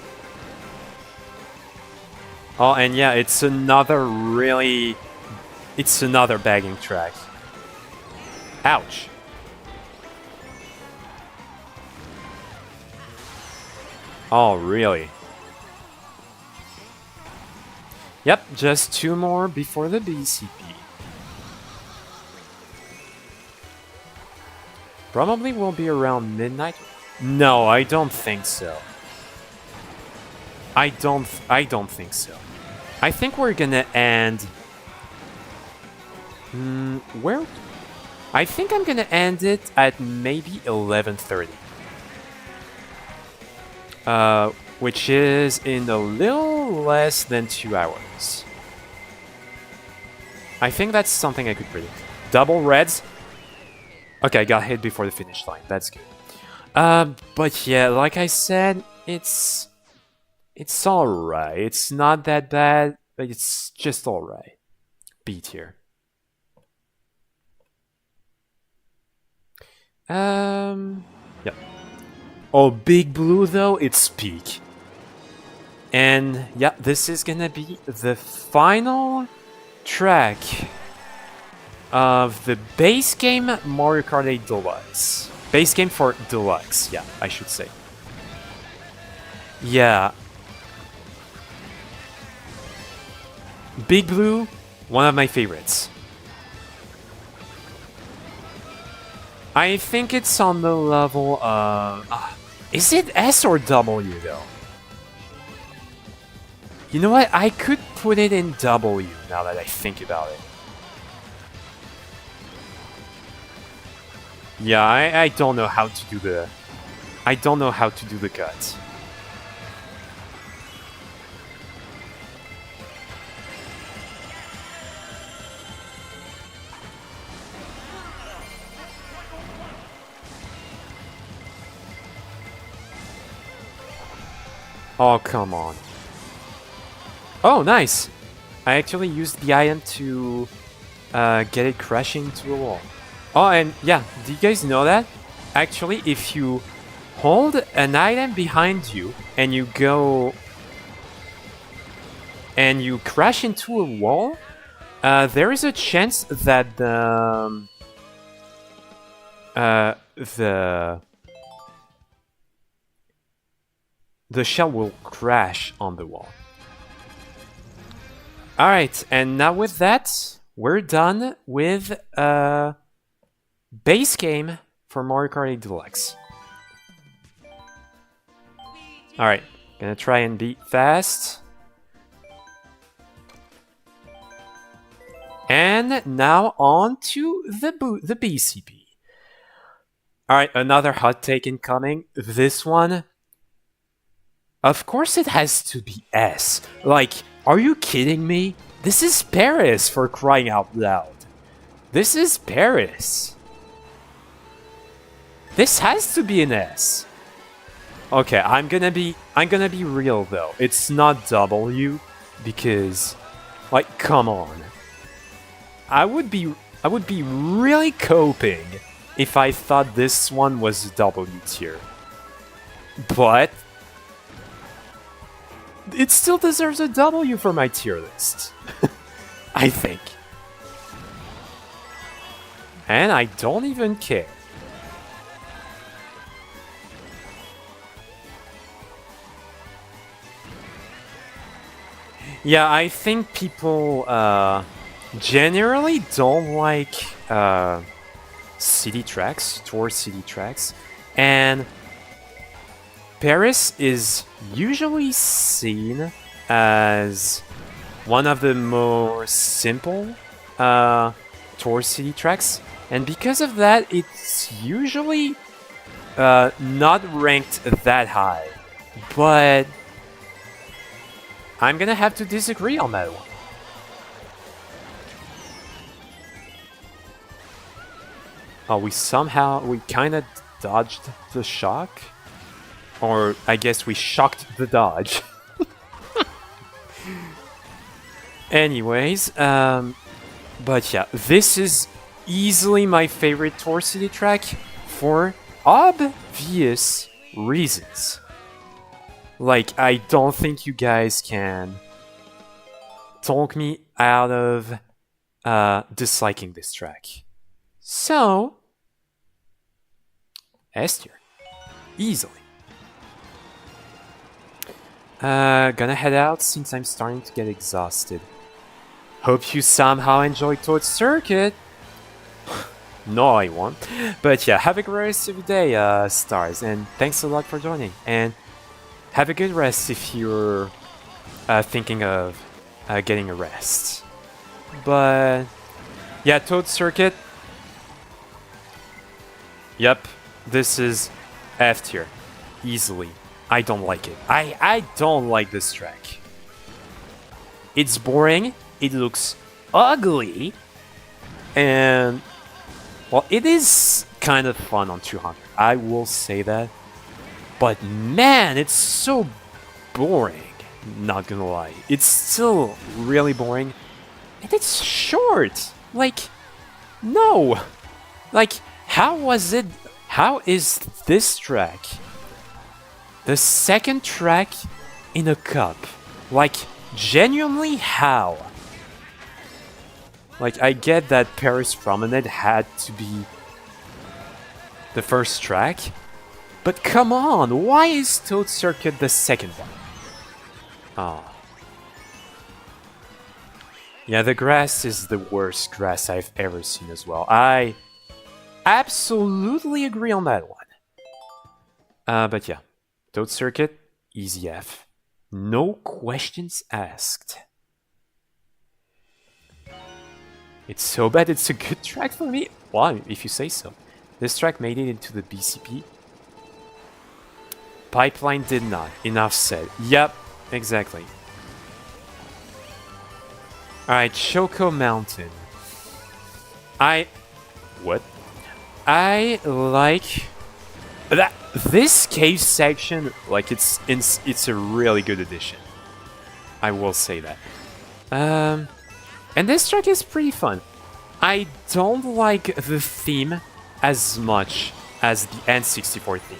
[SPEAKER 1] Oh, and yeah, it's another bagging track. Ouch. Oh, really? Yep, just 2 more before the BCP. Probably will be around midnight. No, I don't think so. I don't think so. I think we're gonna end... where? I think I'm gonna end it at maybe 11:30. Which is in a little less than 2 hours. I think that's something I could predict. Double reds. Okay, I got hit before the finish line. That's good. But yeah, like I said, it's alright. It's not that bad, but it's just alright. B tier. Yep. Oh, Big Blue though, it's peak. And yeah, this is gonna be the final track of the base game Mario Kart 8 Deluxe. Base game for Deluxe, yeah, I should say. Yeah. Big Blue, one of my favorites. I think it's on the level of... is it S or W though? You know what? I could put it in W now that I think about it. Yeah, I don't know how to do the... I don't know how to do the cut. Oh, come on. Oh, nice! I actually used the item to get it crashing into a wall. Oh, and yeah, do you guys know that? Actually, if you hold an item behind you and you go... and you crash into a wall, there is a chance that the shell will crash on the wall. Alright, and now with that, we're done with base game for Mario Kart 8 Deluxe. Alright, gonna try and beat fast. And now on to the BCP. Alright, another hot take incoming. This one... of course it has to be S. Like, are you kidding me? This is Paris, for crying out loud. This is Paris. This has to be an S. Okay, I'm gonna be real though. It's not W because, like, come on. I would be really coping if I thought this one was W tier. But it still deserves a W for my tier list. I think. And I don't even care. Yeah, I think people generally don't like city tracks, tour city tracks, and Paris is usually seen as one of the more simple tour city tracks, and because of that, it's usually not ranked that high. But I'm gonna have to disagree on that one. Oh, we kind of dodged the shock. Or I guess we shocked the dodge. Anyways, but yeah, this is easily my favorite Tour City track for obvious reasons. Like, I don't think you guys can talk me out of disliking this track. So, S tier. Easily. Gonna head out since I'm starting to get exhausted. Hope you somehow enjoyed Toad Circuit. No, I won't. But yeah, have a great rest of your day, stars, and thanks a lot for joining. And have a good rest if you're thinking of getting a rest. But yeah, Toad Circuit. Yep, this is F tier, easily. I don't like it. I don't like this track. It's boring, it looks ugly, and well, it is kind of fun on 200. I will say that. But man, it's so boring. Not gonna lie. It's still really boring. And it's short. Like, no. Like, how was it? How is this track the second track in a cup? Like, genuinely, how? Like, I get that Paris Promenade had to be the first track, but come on, why is Toad Circuit the second one? Oh. Yeah, the grass is the worst grass I've ever seen as well. I absolutely agree on that one. But yeah, Toad Circuit, easy F. No questions asked. It's so bad it's a good track for me? Well, if you say so. This track made it into the BCP. Pipeline did not. Enough said. Yep, exactly. Alright, Choco Mountain. What? I like that this cave section. Like, it's a really good addition. I will say that. And this track is pretty fun. I don't like the theme as much as the N64 theme.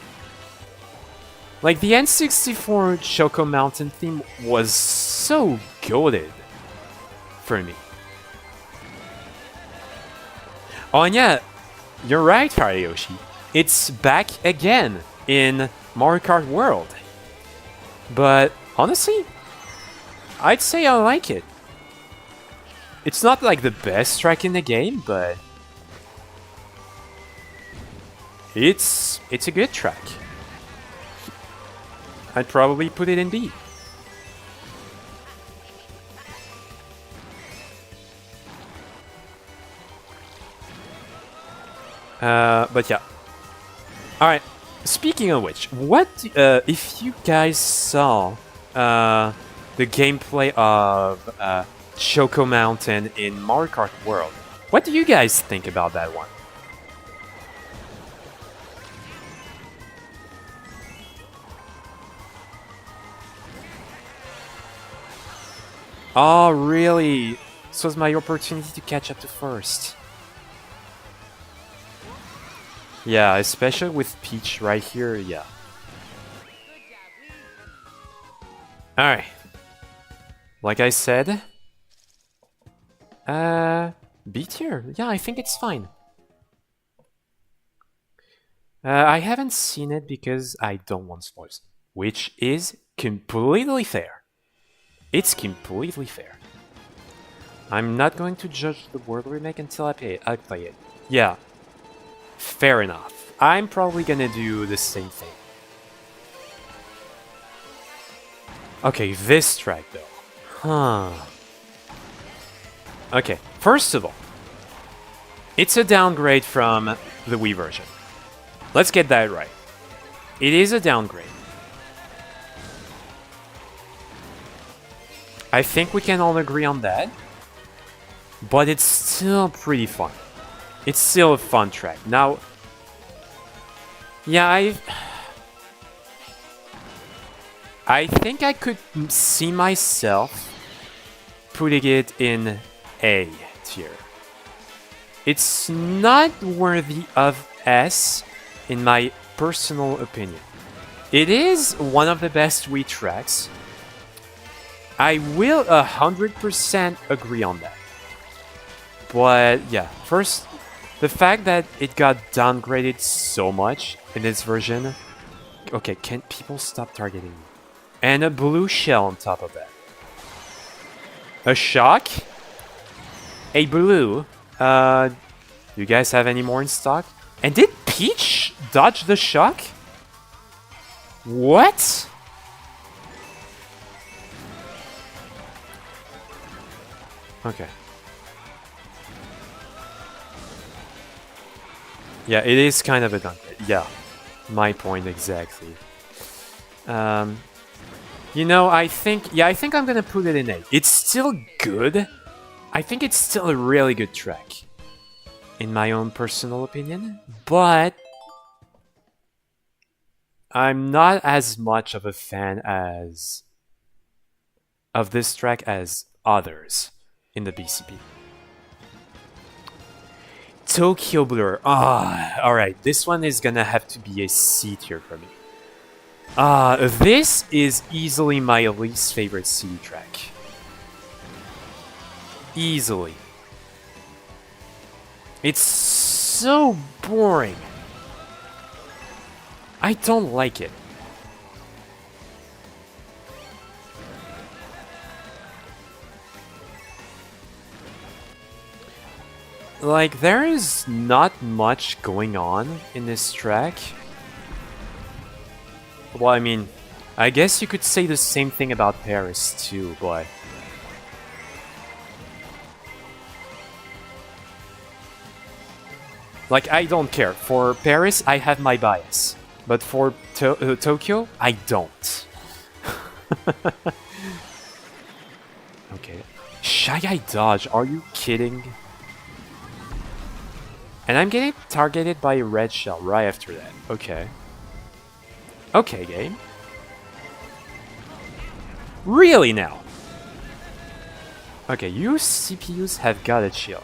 [SPEAKER 1] Like, the N64 Choco Mountain theme was so goated for me. Oh, and yeah, you're right, Hariyoshi. It's back again in Mario Kart World. But honestly, I'd say I like it. It's not like the best track in the game, but it's a good track. I'd probably put it in B. But yeah. Alright, speaking of which, what if you guys saw the gameplay of Choco Mountain in Mario Kart World, what do you guys think about that one? Oh, really? This was my opportunity to catch up to first. Yeah, especially with Peach right here, yeah. Alright. Like I said, B tier. Yeah, I think it's fine. I haven't seen it because I don't want spoilers, which is completely fair. It's completely fair. I'm not going to judge the World remake until I play it. Yeah, fair enough. I'm probably gonna do the same thing. Okay, this track though. Huh. Okay, first of all, it's a downgrade from the Wii version. Let's get that right. It is a downgrade. I think we can all agree on that. But it's still pretty fun. It's still a fun track. Now, yeah, I think I could see myself putting it in A tier. It's not worthy of S, in my personal opinion. It is one of the best Wii tracks. I will 100% agree on that. But yeah, first, the fact that it got downgraded so much in this version. Okay, can people stop targeting me? And a blue shell on top of that. A shock? A blue? You guys have any more in stock? And did Peach dodge the shock? What? Okay. Yeah, it is kind of a downgrade. Yeah, my point exactly. You know, I think I'm gonna put it in A. It's still good. I think it's still a really good track, in my own personal opinion. But I'm not as much of a fan of this track as others in the BCP. Tokyo Blur. Alright, this one is gonna have to be a C tier for me. This is easily my least favorite CD track. Easily. It's so boring. I don't like it. Like, there is not much going on in this track. Well, I mean, I guess you could say the same thing about Paris too, but... Like, I don't care. For Paris, I have my bias. But for Tokyo, I don't. Okay. Shy Guy Dodge, are you kidding? And I'm getting targeted by a red shell right after that. Okay. Okay, game. Really now? Okay, you CPUs have got a chill.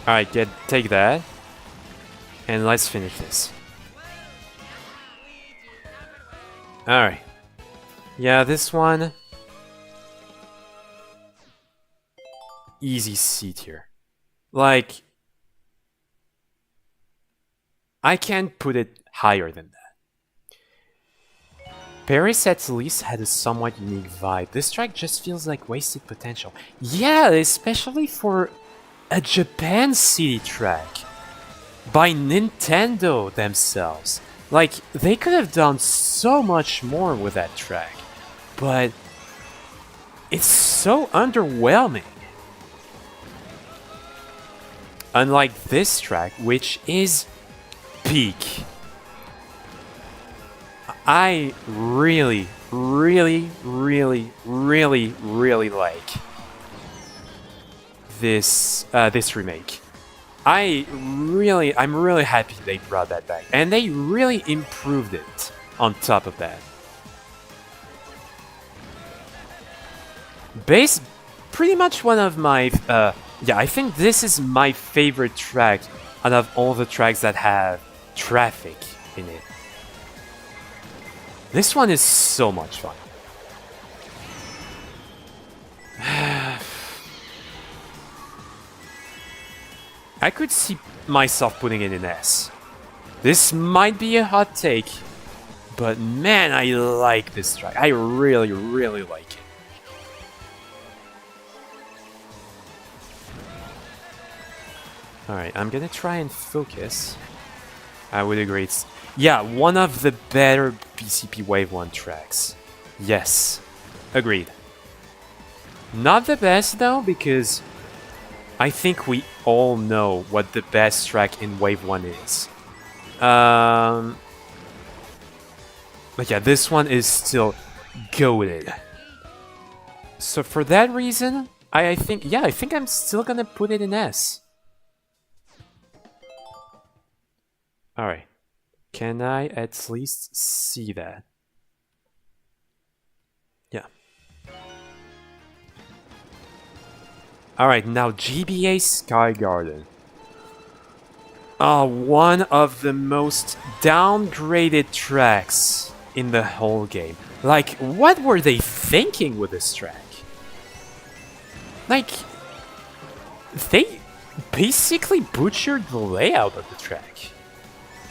[SPEAKER 1] Alright, take that. And let's finish this. Alright. Yeah, this one... Easy C tier. Like... I can't put it higher than that. Paris at least had a somewhat unique vibe. This track just feels like wasted potential. Yeah, especially for a Japan CD track by Nintendo themselves. Like, they could have done so much more with that track, but it's so underwhelming. Unlike this track, which is peak. I really, really, really, really, really like this remake. I'm really happy they brought that back, and they really improved it. On top of that, pretty much one of my yeah, I think this is my favorite track out of all the tracks that have traffic in it. This one is so much fun. I could see myself putting it in S. This might be a hot take, But man, I like this track. I really, really like it. Alright, I'm gonna try and focus. I would agree. It's, yeah, one of the better BCP Wave 1 tracks. Yes, agreed. Not the best though, because I think we all know what the best track in Wave 1 is. But yeah, this one is still goated. So for that reason, I think I'm still gonna put it in S. Alright. Can I at least see that? Yeah. Alright, now GBA Sky Garden. One of the most downgraded tracks in the whole game. Like, what were they thinking with this track? Like, they basically butchered the layout of the track.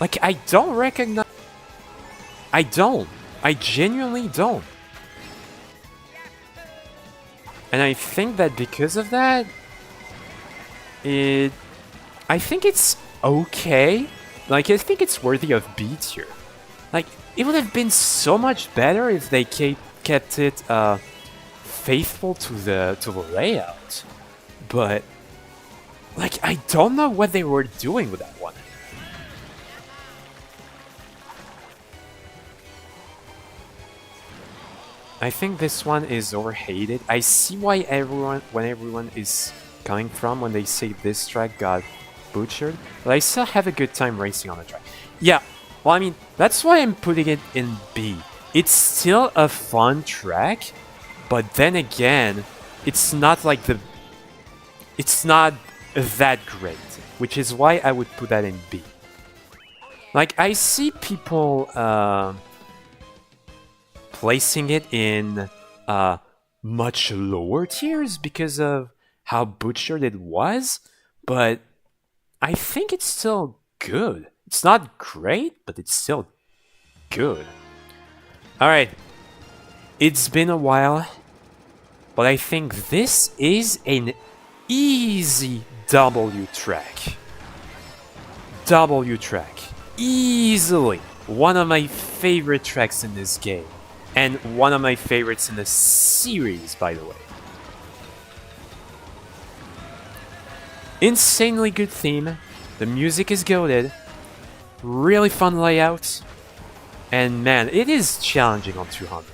[SPEAKER 1] Like, I don't recognize... I don't. I genuinely don't. And I think that because of that, I think it's okay. Like, I think it's worthy of B tier. Like, it would have been so much better if they kept it faithful to the layout. But, like, I don't know what they were doing with that one. I think this one is overhated. I see why everyone is coming from when they say this track got butchered, but I still have a good time racing on the track. Yeah, well, I mean, that's why I'm putting it in B. It's still a fun track, but then again, it's not like it's not that great, which is why I would put that in B. Like, I see people placing it in much lower tiers because of how butchered it was, but I think it's still good. It's not great, but it's still good. Alright, it's been a while, but I think this is an easy W track. W track. Easily one of my favorite tracks in this game. And one of my favorites in the series, by the way. Insanely good theme. The music is goated. Really fun layout. And man, it is challenging on 200.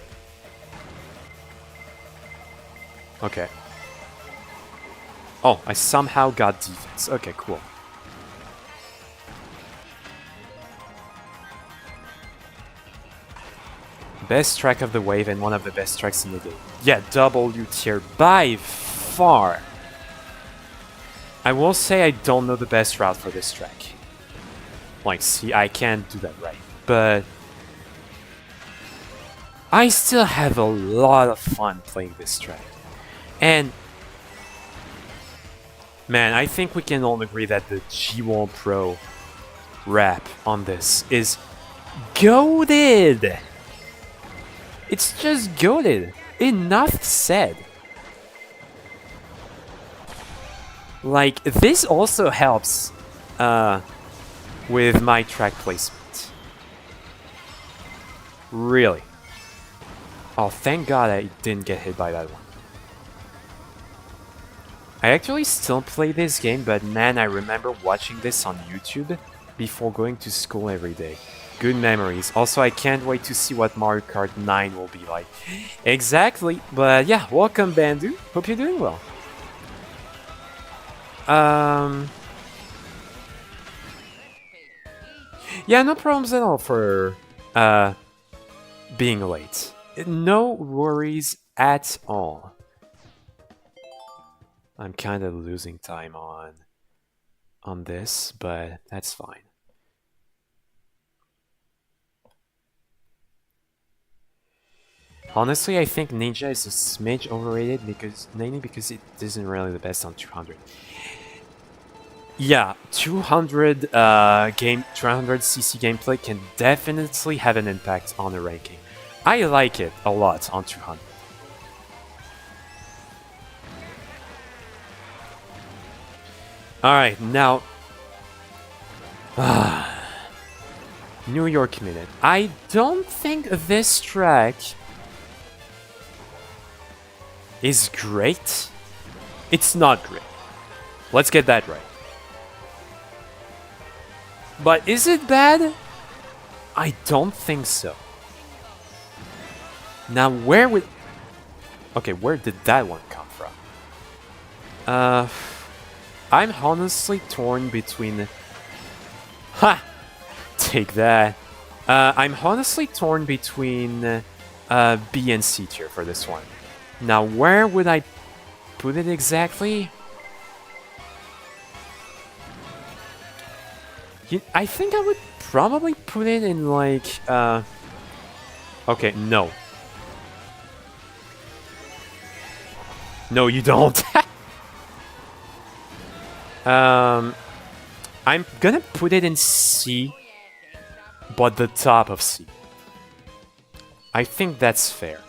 [SPEAKER 1] Okay. Oh, I somehow got defense. Okay, cool. Best track of the wave and one of the best tracks in the game. Yeah, W tier by far. I will say I don't know the best route for this track. Like, see, I can't do that right. But I still have a lot of fun playing this track. And man, I think we can all agree that the G1 Pro rap on this is goated. It's just goated. Enough said. Like, this also helps with my track placement. Really. Oh, thank God I didn't get hit by that one. I actually still play this game, but man, I remember watching this on YouTube before going to school every day. Good memories. Also, I can't wait to see what Mario Kart 9 will be like. Exactly. But yeah, welcome, Bandu. Hope you're doing well. Yeah, no problems at all for being late. No worries at all. I'm kind of losing time on this, but that's fine. Honestly, I think Ninja is a smidge overrated mainly because it isn't really the best on 200. Yeah, 200 300cc gameplay can definitely have an impact on the ranking. I like it a lot on 200. All right, now New York Minute. I don't think this track is great. It's not great. Let's get that right. But is it bad? I don't think so. Now, where would... Okay, where did that one come from? I'm honestly torn between... Ha! Take that. I'm honestly torn between B and C tier for this one. Now, where would I put it exactly? I think I would probably put it in like... Okay, no. No, you don't. I'm gonna put it in C, but the top of C. I think that's fair.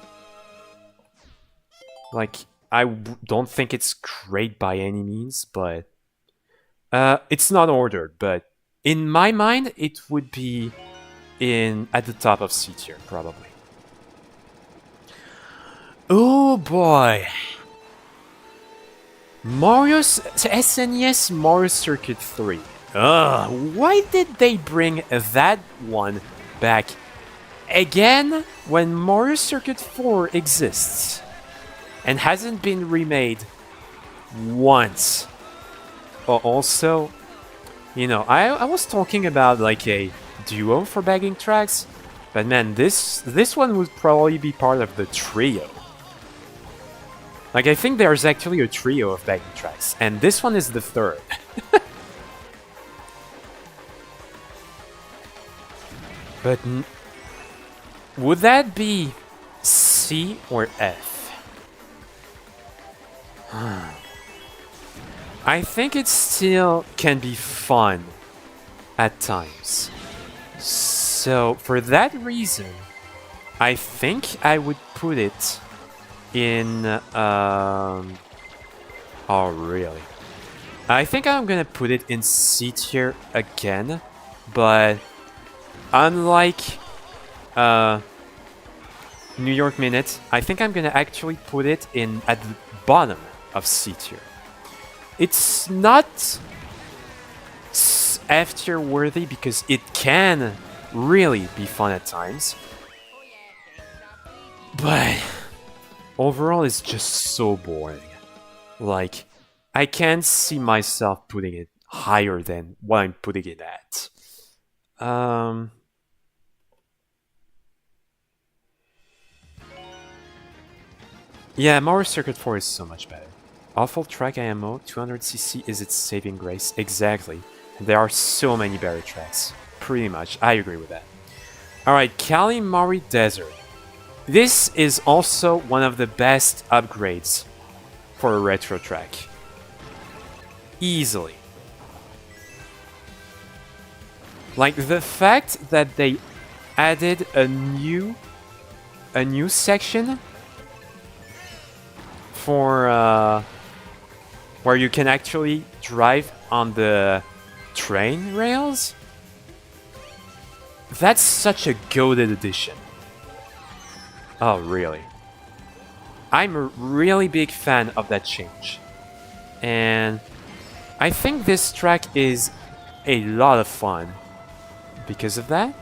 [SPEAKER 1] Like, I don't think it's great by any means, but... it's not ordered, but in my mind, it would be at the top of C tier, probably. Oh boy! SNES Mario Circuit 3. Why did they bring that one back again when Mario Circuit 4 exists and hasn't been remade once? Also, you know, I was talking about like a duo for bagging tracks, but man, this one would probably be part of the trio. Like, I think there's actually a trio of bagging tracks, and this one is the third. But would that be C or F? I think it still can be fun at times. So, for that reason, I think I would put it in... oh, really? I think I'm gonna put it in C tier again, but unlike New York Minute, I think I'm gonna actually put it in at the bottom of C tier. It's not F tier worthy because it can really be fun at times, but overall it's just so boring. Like, I can't see myself putting it higher than what I'm putting it at. Yeah, Mario Circuit 4 is so much better. Awful track IMO, 200cc is its saving grace. Exactly. There are so many better tracks. Pretty much, I agree with that. Alright, Kalimari Desert. This is also one of the best upgrades for a retro track. Easily. Like, the fact that they added a new section for where you can actually drive on the train rails. That's such a goated addition. Oh, really? I'm a really big fan of that change. And I think this track is a lot of fun because of that.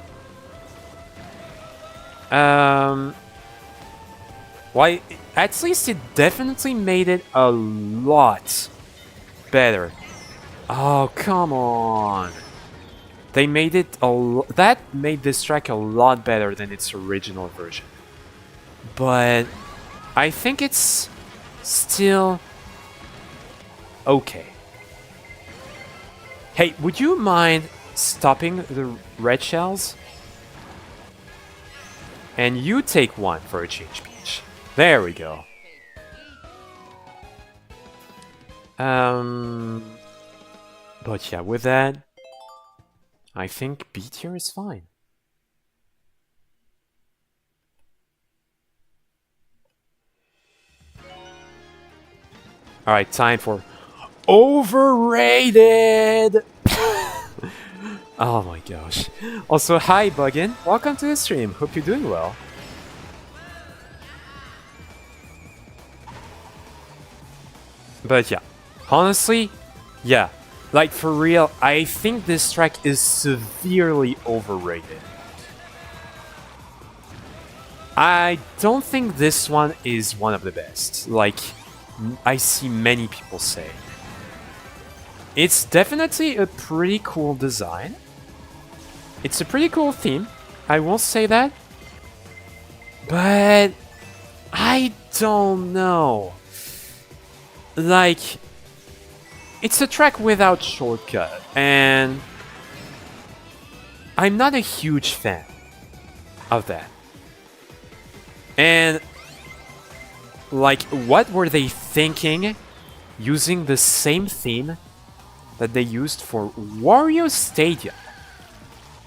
[SPEAKER 1] Why? At least it definitely made it a lot better. Oh, come on. They made it that made this track a lot better than its original version. But I think it's still okay. Hey, would you mind stopping the red shells? And you take one for a change, Peach. There we go. But yeah, with that, I think B tier is fine. Alright, time for overrated! Oh my gosh. Also, hi Buggin, welcome to the stream, hope you're doing well. But yeah, honestly, yeah, like for real, I think this track is severely overrated. I don't think this one is one of the best, like I see many people say. It's definitely a pretty cool design. It's a pretty cool theme, I will say that. But I don't know. Like, it's a track without shortcut, and I'm not a huge fan of that. And like, what were they thinking using the same theme that they used for Wario Stadium?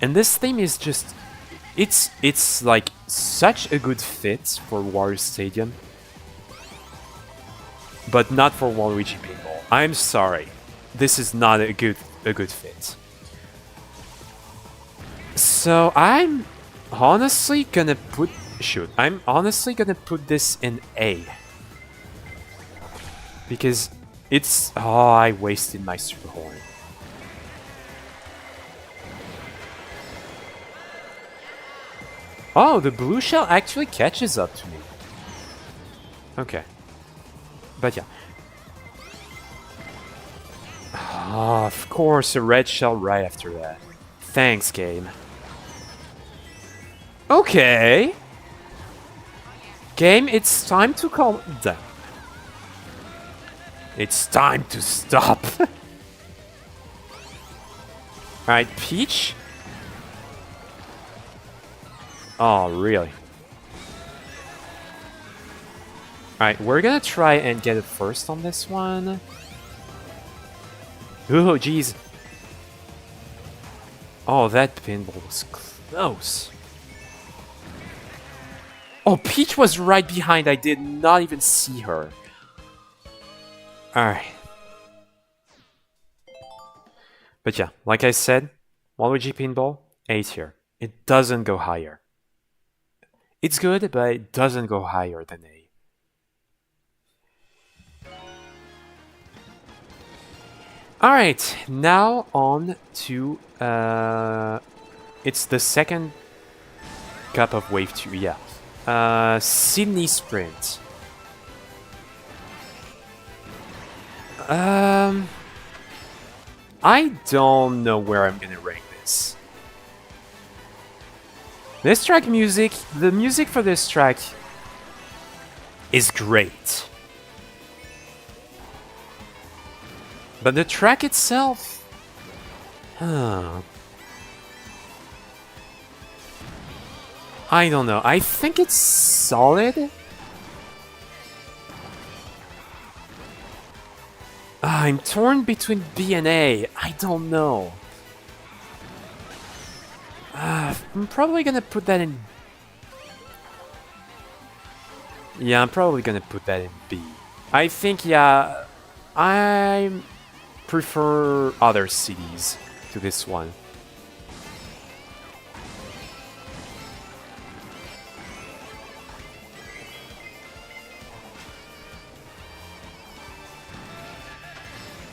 [SPEAKER 1] And this theme is just, it's like such a good fit for Wario Stadium, but not for Waluigi Pinball. I'm sorry, this is not a good fit. So I'm honestly gonna put this in A. Because it's... Oh, I wasted my Super Horn. Oh, the blue shell actually catches up to me. Okay. But yeah. Oh, of course, a red shell right after that. Thanks, game. Okay. Game, it's time to calm down. It's time to stop. Alright, Peach. Oh, really? Alright, we're gonna try and get it first on this one. Oh, jeez. Oh, that pinball was close. Oh, Peach was right behind. I did not even see her. Alright. But yeah, like I said, Waluigi Pinball, A tier. It doesn't go higher. It's good, but it doesn't go higher than A. Alright, now on to... it's the second cup of Wave 2, yeah. Sydney Sprint. I don't know where I'm gonna rank this. This track music, the music for this track is great. But the track itself... I don't know. I think it's solid. I'm torn between B and A. I don't know. I'm probably gonna put that in... Yeah, I'm probably gonna put that in B. I think, yeah, I prefer other cities to this one.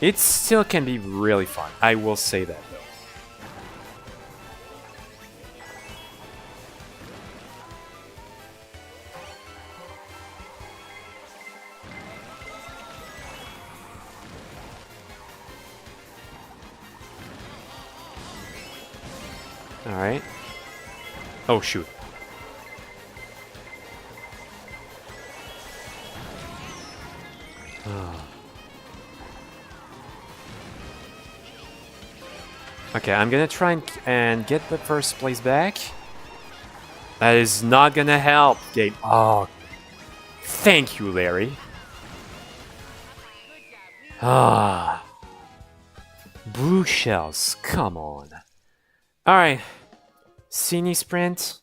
[SPEAKER 1] It still can be really fun, I will say that though. Alright. Oh, shoot. Okay, I'm gonna try and get the first place back. That is not gonna help, game. Oh, thank you, Larry. Ah, Blue shells, come on. Alright. Cine sprint.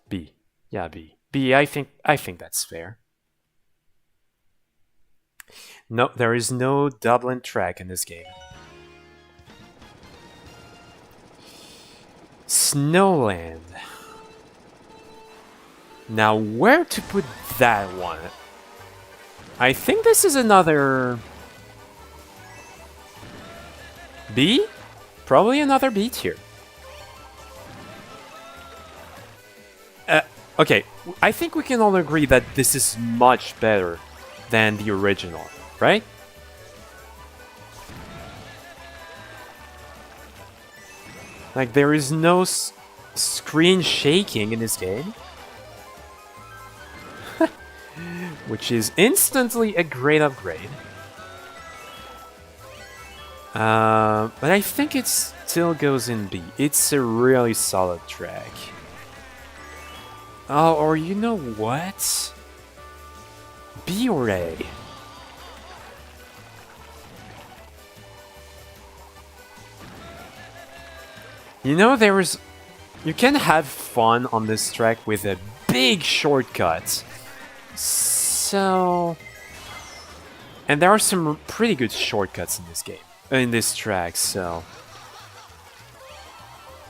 [SPEAKER 1] B. Yeah, B. B, I think that's fair. No, there is no Dublin track in this game. Snowland. Now, where to put that one? I think this is another... B? Probably another B tier. Okay, I think we can all agree that this is much better than the original, right? Like, there is no screen shaking in this game. Which is instantly a great upgrade. But I think it still goes in B. It's a really solid track. Oh, or you know what? B or A? You know, you can have fun on this track with a big shortcut. So... And there are some pretty good shortcuts in this game. In this track, so...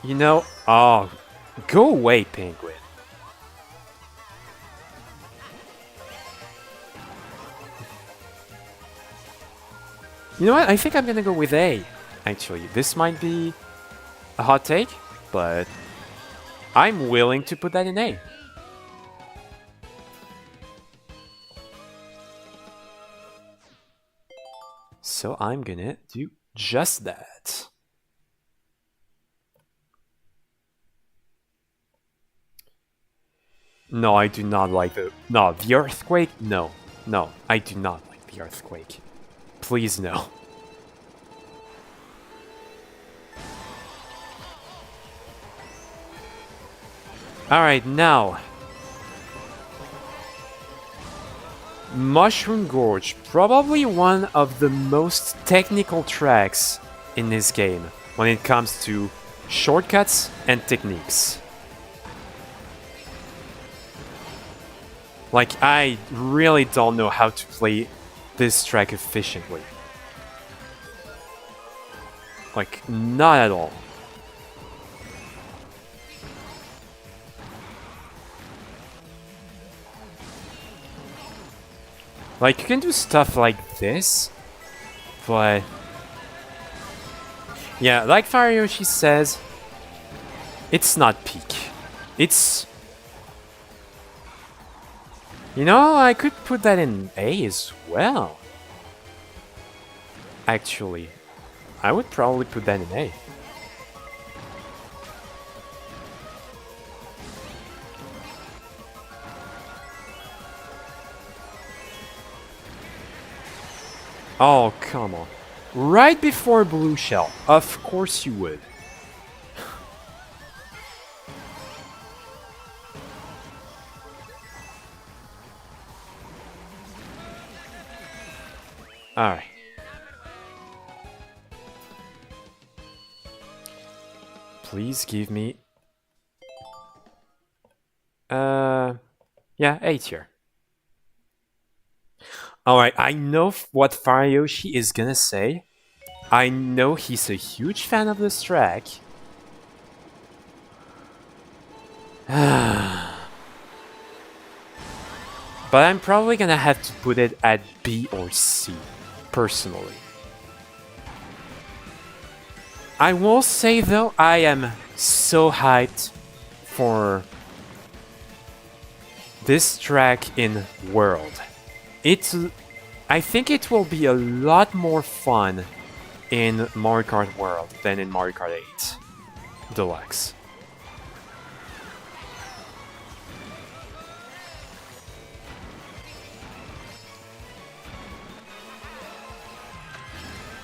[SPEAKER 1] You know... Oh, go away, Penguin. You know what? I think I'm gonna go with A, actually. This might be a hot take, but I'm willing to put that in A. So I'm gonna do just that. No, I do not like the... No, the earthquake? No. No, I do not like the earthquake. Please, no. Alright, now. Mushroom Gorge, probably one of the most technical tracks in this game when it comes to shortcuts and techniques. Like, I really don't know how to play this track efficiently. Like, not at all. Like, you can do stuff like this, but... Yeah, like Farayoshi says, it's not peak. It's... You know, I could put that in A as well. Actually, I would probably put that in A. Oh, come on. Right before Blue Shell. Of course you would. Alright. Please give me... Yeah, A tier. Alright, I know what Farayoshi is gonna say. I know he's a huge fan of this track. But I'm probably gonna have to put it at B or C, personally. I will say though, I am so hyped for this track in World. I think it will be a lot more fun in Mario Kart World than in Mario Kart 8 Deluxe.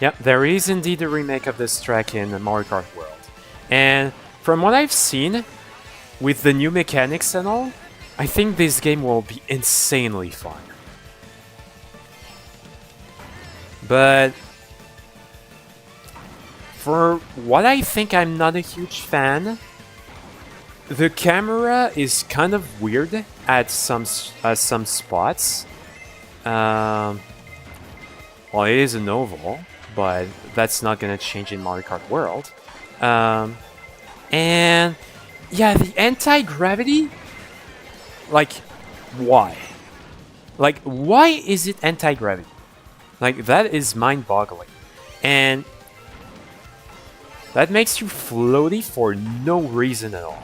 [SPEAKER 1] Yep, there is indeed a remake of this track in Mario Kart World. And from what I've seen, with the new mechanics and all, I think this game will be insanely fun. But For what I think I'm not a huge fan, the camera is kind of weird at some spots. Well, it is an oval, but that's not gonna change in Mario Kart World. And yeah, the anti-gravity, like, why? Like, why is it anti-gravity? Like, that is mind-boggling. And that makes you floaty for no reason at all.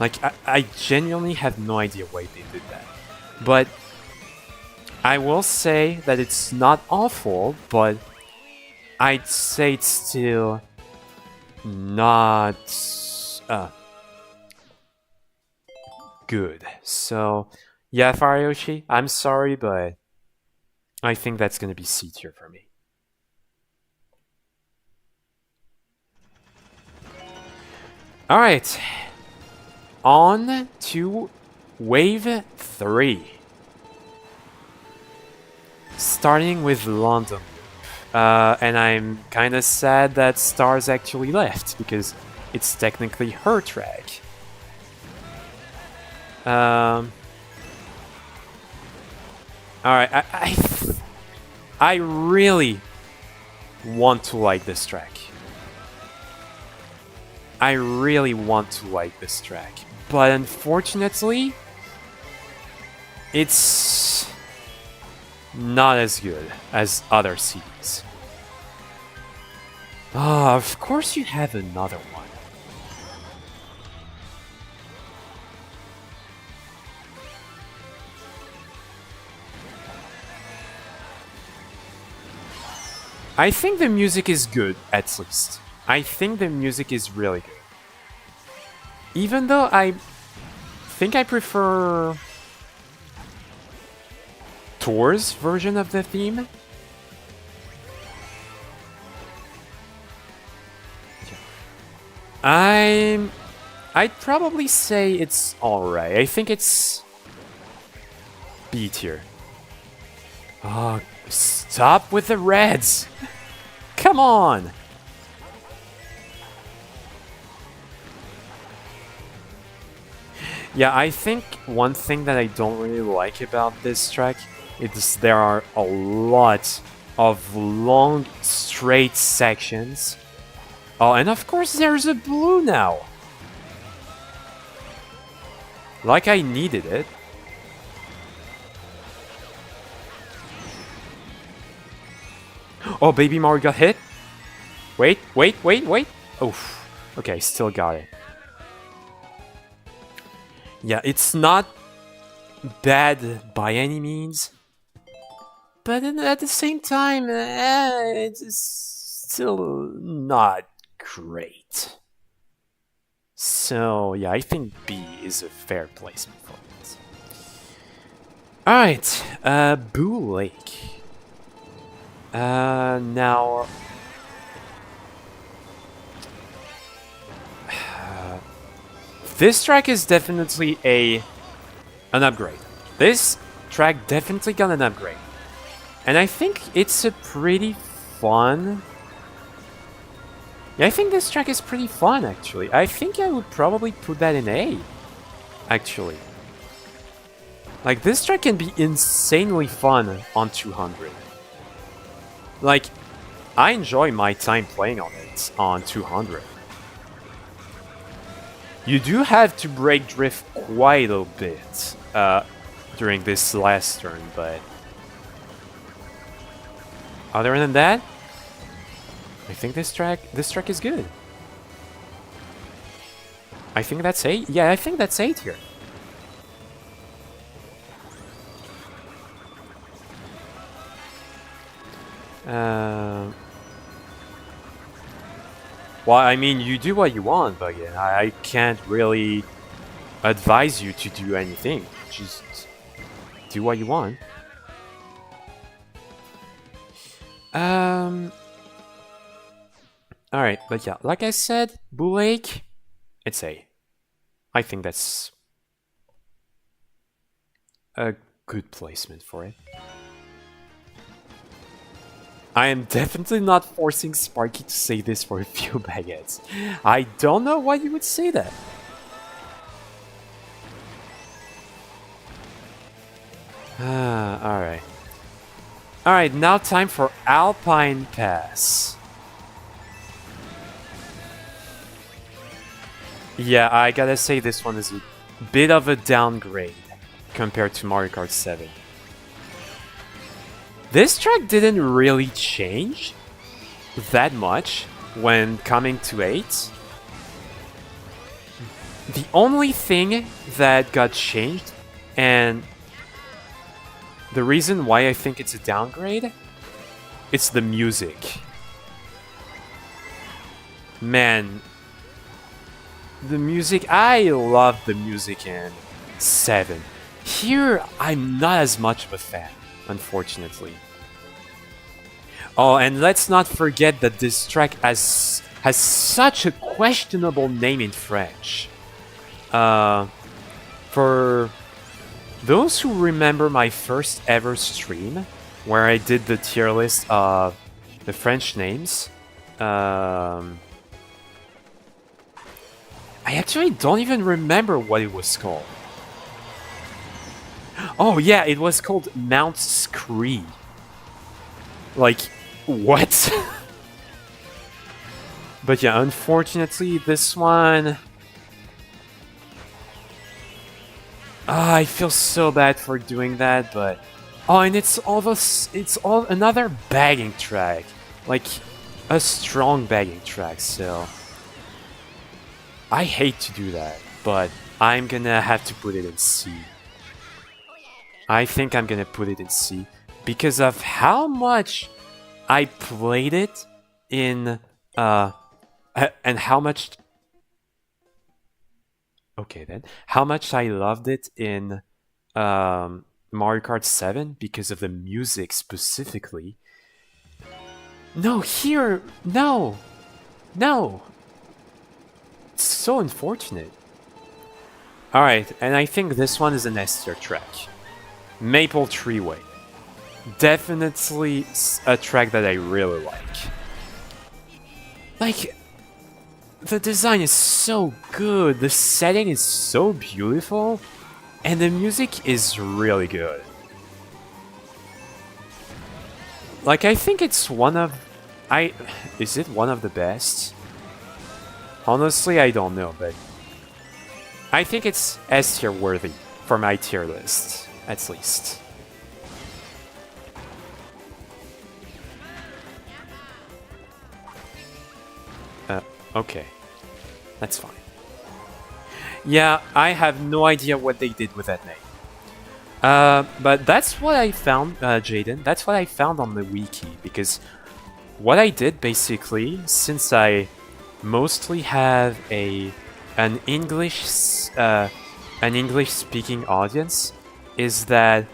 [SPEAKER 1] Like, I genuinely have no idea why they did that. But I will say that it's not awful, but I'd say it's still not good. So, yeah, Farayoshi, I'm sorry, but I think that's gonna be C tier for me. Alright. On to Wave 3. Starting with London. And I'm kinda sad that Stars actually left, because it's technically her track. Alright, I really want to like this track. I really want to like this track. But unfortunately, it's not as good as other CDs. Ah, of course you have another one. I think the music is good, at least. I think the music is really good. Even though I think I prefer Tour's version of the theme. I'd probably say it's alright. I think it's B tier. Oh, stop with the reds! Come on! Yeah, I think one thing that I don't really like about this track is there are a lot of long, straight sections. Oh, and of course there's a blue now! Like I needed it. Oh, Baby Mario got hit? Wait. Oof. Okay, still got it. Yeah, it's not bad by any means. But at the same time, it's still not great. So, yeah, I think B is a fair placement for it. Alright, Boo Lake. Now... this track is definitely an upgrade. This track definitely got an upgrade. And I think it's a pretty fun... yeah, I think this track is pretty fun, actually. I think I would probably put that in A, actually. Like, this track can be insanely fun on 200. Like, I enjoy my time playing on it on 200. You do have to brake drift quite a bit during this last turn, but other than that, I think this track is good. I think that's 8. Yeah, I think that's 8 here. Well, I mean, you do what you want, but yeah, I can't really advise you to do anything. Just do what you want. Alright, but yeah, like I said, Boo Lake, it's A. I think that's a good placement for it. I am definitely not forcing Sparky to say this for a few baguettes. I don't know why you would say that. Alright. Alright, now time for Alpine Pass. Yeah, I gotta say this one is a bit of a downgrade compared to Mario Kart 7. This track didn't really change that much when coming to 8. The only thing that got changed, and the reason why I think it's a downgrade, it's the music. Man, the music, I love the music in 7. Here, I'm not as much of a fan, unfortunately. Oh, and let's not forget that this track has such a questionable name in French. For those who remember my first ever stream, where I did the tier list of the French names, I actually don't even remember what it was called. Oh yeah, it was called Mount Scree. Like, what? But yeah, unfortunately, this one... I feel so bad for doing that, but... Oh, and it's all another bagging track. Like, a strong bagging track, so... I hate to do that, but I'm gonna have to put it in C. I think I'm gonna put it in C because of how much I played it in, and how much... Okay then. How much I loved it in Mario Kart 7 because of the music specifically. No, here... No! No! It's so unfortunate. Alright, and I think this one is an S tier track. Maple Treeway. Definitely a track that I really like. Like, the design is so good, the setting is so beautiful, and the music is really good. Like, I think it's one of... Is it one of the best? Honestly, I don't know, but... I think it's S tier worthy for my tier list, at least. Okay. That's fine. Yeah, I have no idea what they did with that name. But that's what I found, Jaden. That's what I found on the wiki, because what I did, basically, since I mostly have an English-speaking audience, is that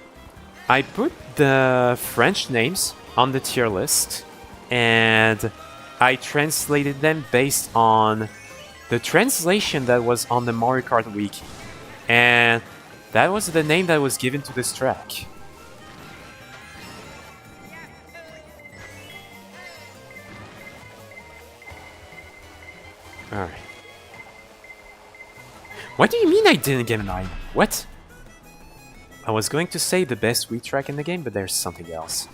[SPEAKER 1] I put the French names on the tier list, and I translated them based on the translation that was on the Mario Kart wiki. And that was the name that was given to this track. Alright. What do you mean I didn't get an item? What? I was going to say the best Wii track in the game, but there's something else.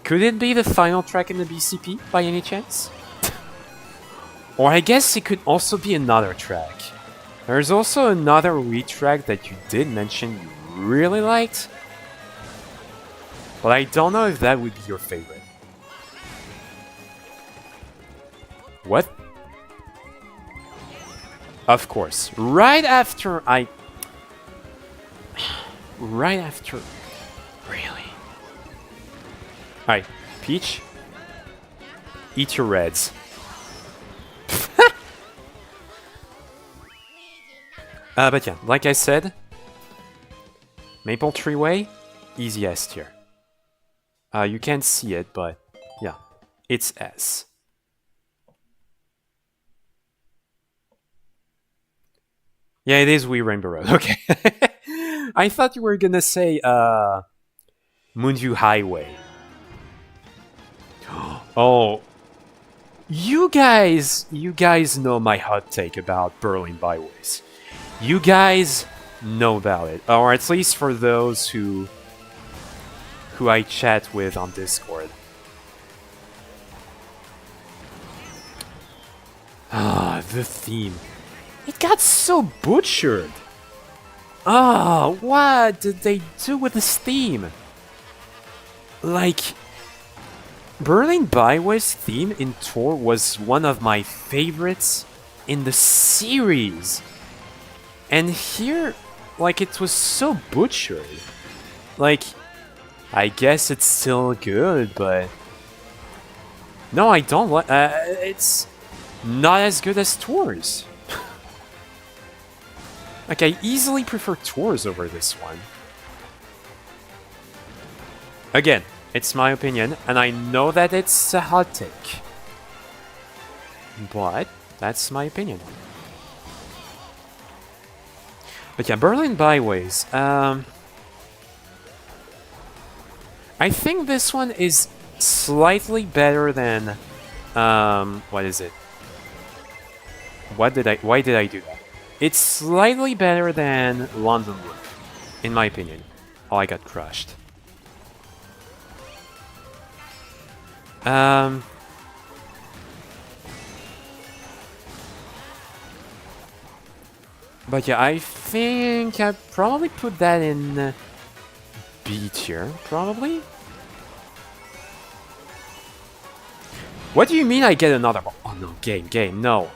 [SPEAKER 1] Could it be the final track in the BCP, by any chance? Or I guess it could also be another track. There's also another Wii track that you did mention you really liked, but I don't know if that would be your favorite. What? Of course, right after... Really? Alright, Peach, eat your reds. But yeah, like I said, Maple Treeway, easy S tier. You can't see it, but yeah, it's S. Yeah, it is Wii Rainbow Road, okay. I thought you were gonna say, Moonview Highway. Oh, you guys know my hot take about Berlin Byways. You guys know about it, or at least for those who I chat with on Discord. Ah, the theme. It got so butchered. Ah, what did they do with this theme? Like, Berlin Byways theme in Tour was one of my favorites in the series. And here, like, it was so butchered. Like, I guess it's still good, but... No, I don't like... it's not as good as Tours. Like, I easily prefer Tours over this one. Again, it's my opinion, and I know that it's a hot take. But, that's my opinion. But yeah, Berlin Byways. I think this one is slightly better than... what is it? Why did I do that? It's slightly better than London Loop, in my opinion. Oh, I got crushed. But yeah, I think I'd probably put that in B tier, probably? What do you mean I get another ball? Oh no, game, no.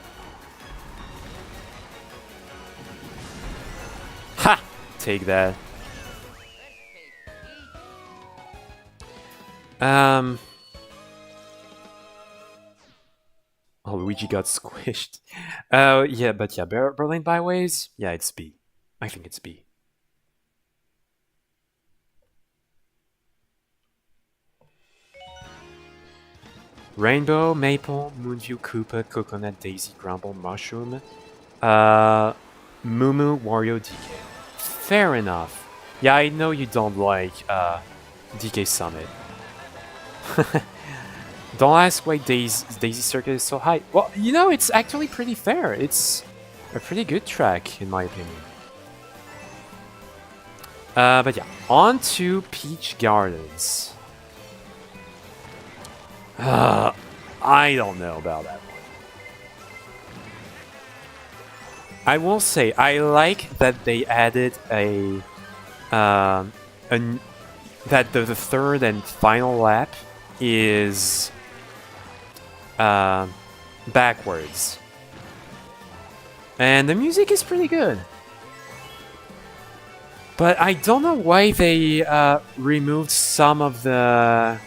[SPEAKER 1] Ha! Take that. Oh, Luigi got squished. Yeah, but yeah, Berlin Byways? Yeah, it's B. I think it's B. Rainbow, Maple, Moonview, Koopa, Coconut, Daisy, Grumble, Mushroom, Moo, Wario, DK. Fair enough. Yeah, I know you don't like DK Summit. Don't ask why Daisy Circuit is so high. Well, you know, it's actually pretty fair. It's a pretty good track, in my opinion. But yeah, on to Peach Gardens. I don't know about that one. I will say, I like that they added that the third and final lap is backwards. And the music is pretty good. But I don't know why they removed some of the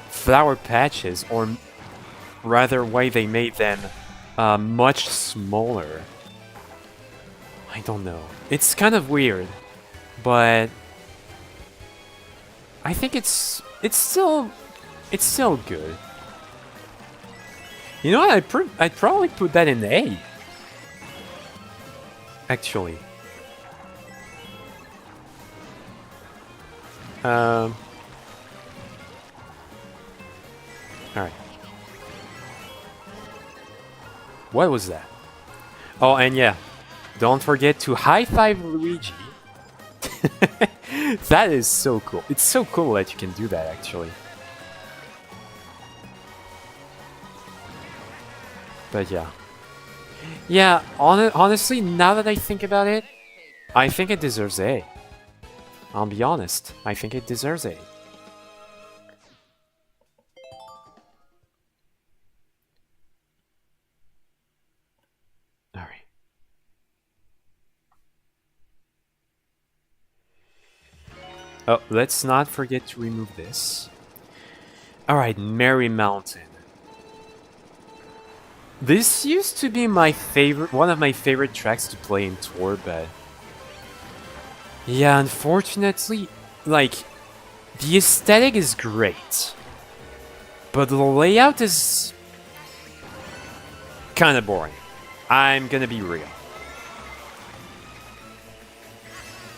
[SPEAKER 1] flower patches, or rather why they made them much smaller. I don't know. It's kind of weird, but I think it's still good. You know what? I'd probably put that in A. Actually. Alright. What was that? Oh, and yeah. Don't forget to high-five Luigi. That is so cool. It's so cool that you can do that, actually. But yeah. Yeah, honestly, now that I think about it, I think it deserves A. I'll be honest. I think it deserves A. Alright. Oh, let's not forget to remove this. Alright, Merry Mountain. This used to be my favorite, one of my favorite tracks to play in Tour, but yeah, unfortunately, like, the aesthetic is great, but the layout is kind of boring. I'm gonna be real.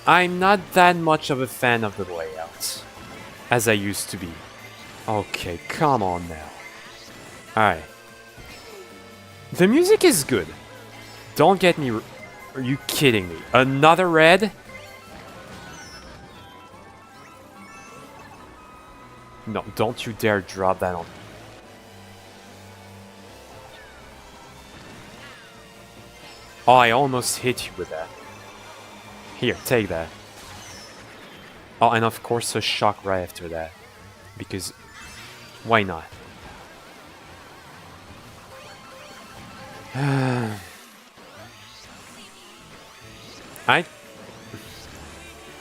[SPEAKER 1] I'm not that much of a fan of the layout as I used to be. Okay, come on now. Alright. The music is good. Don't get me... Are you kidding me? Another red? No, don't you dare drop that on me. Oh, I almost hit you with that. Here, take that. Oh, and of course a shock right after that. Because... why not?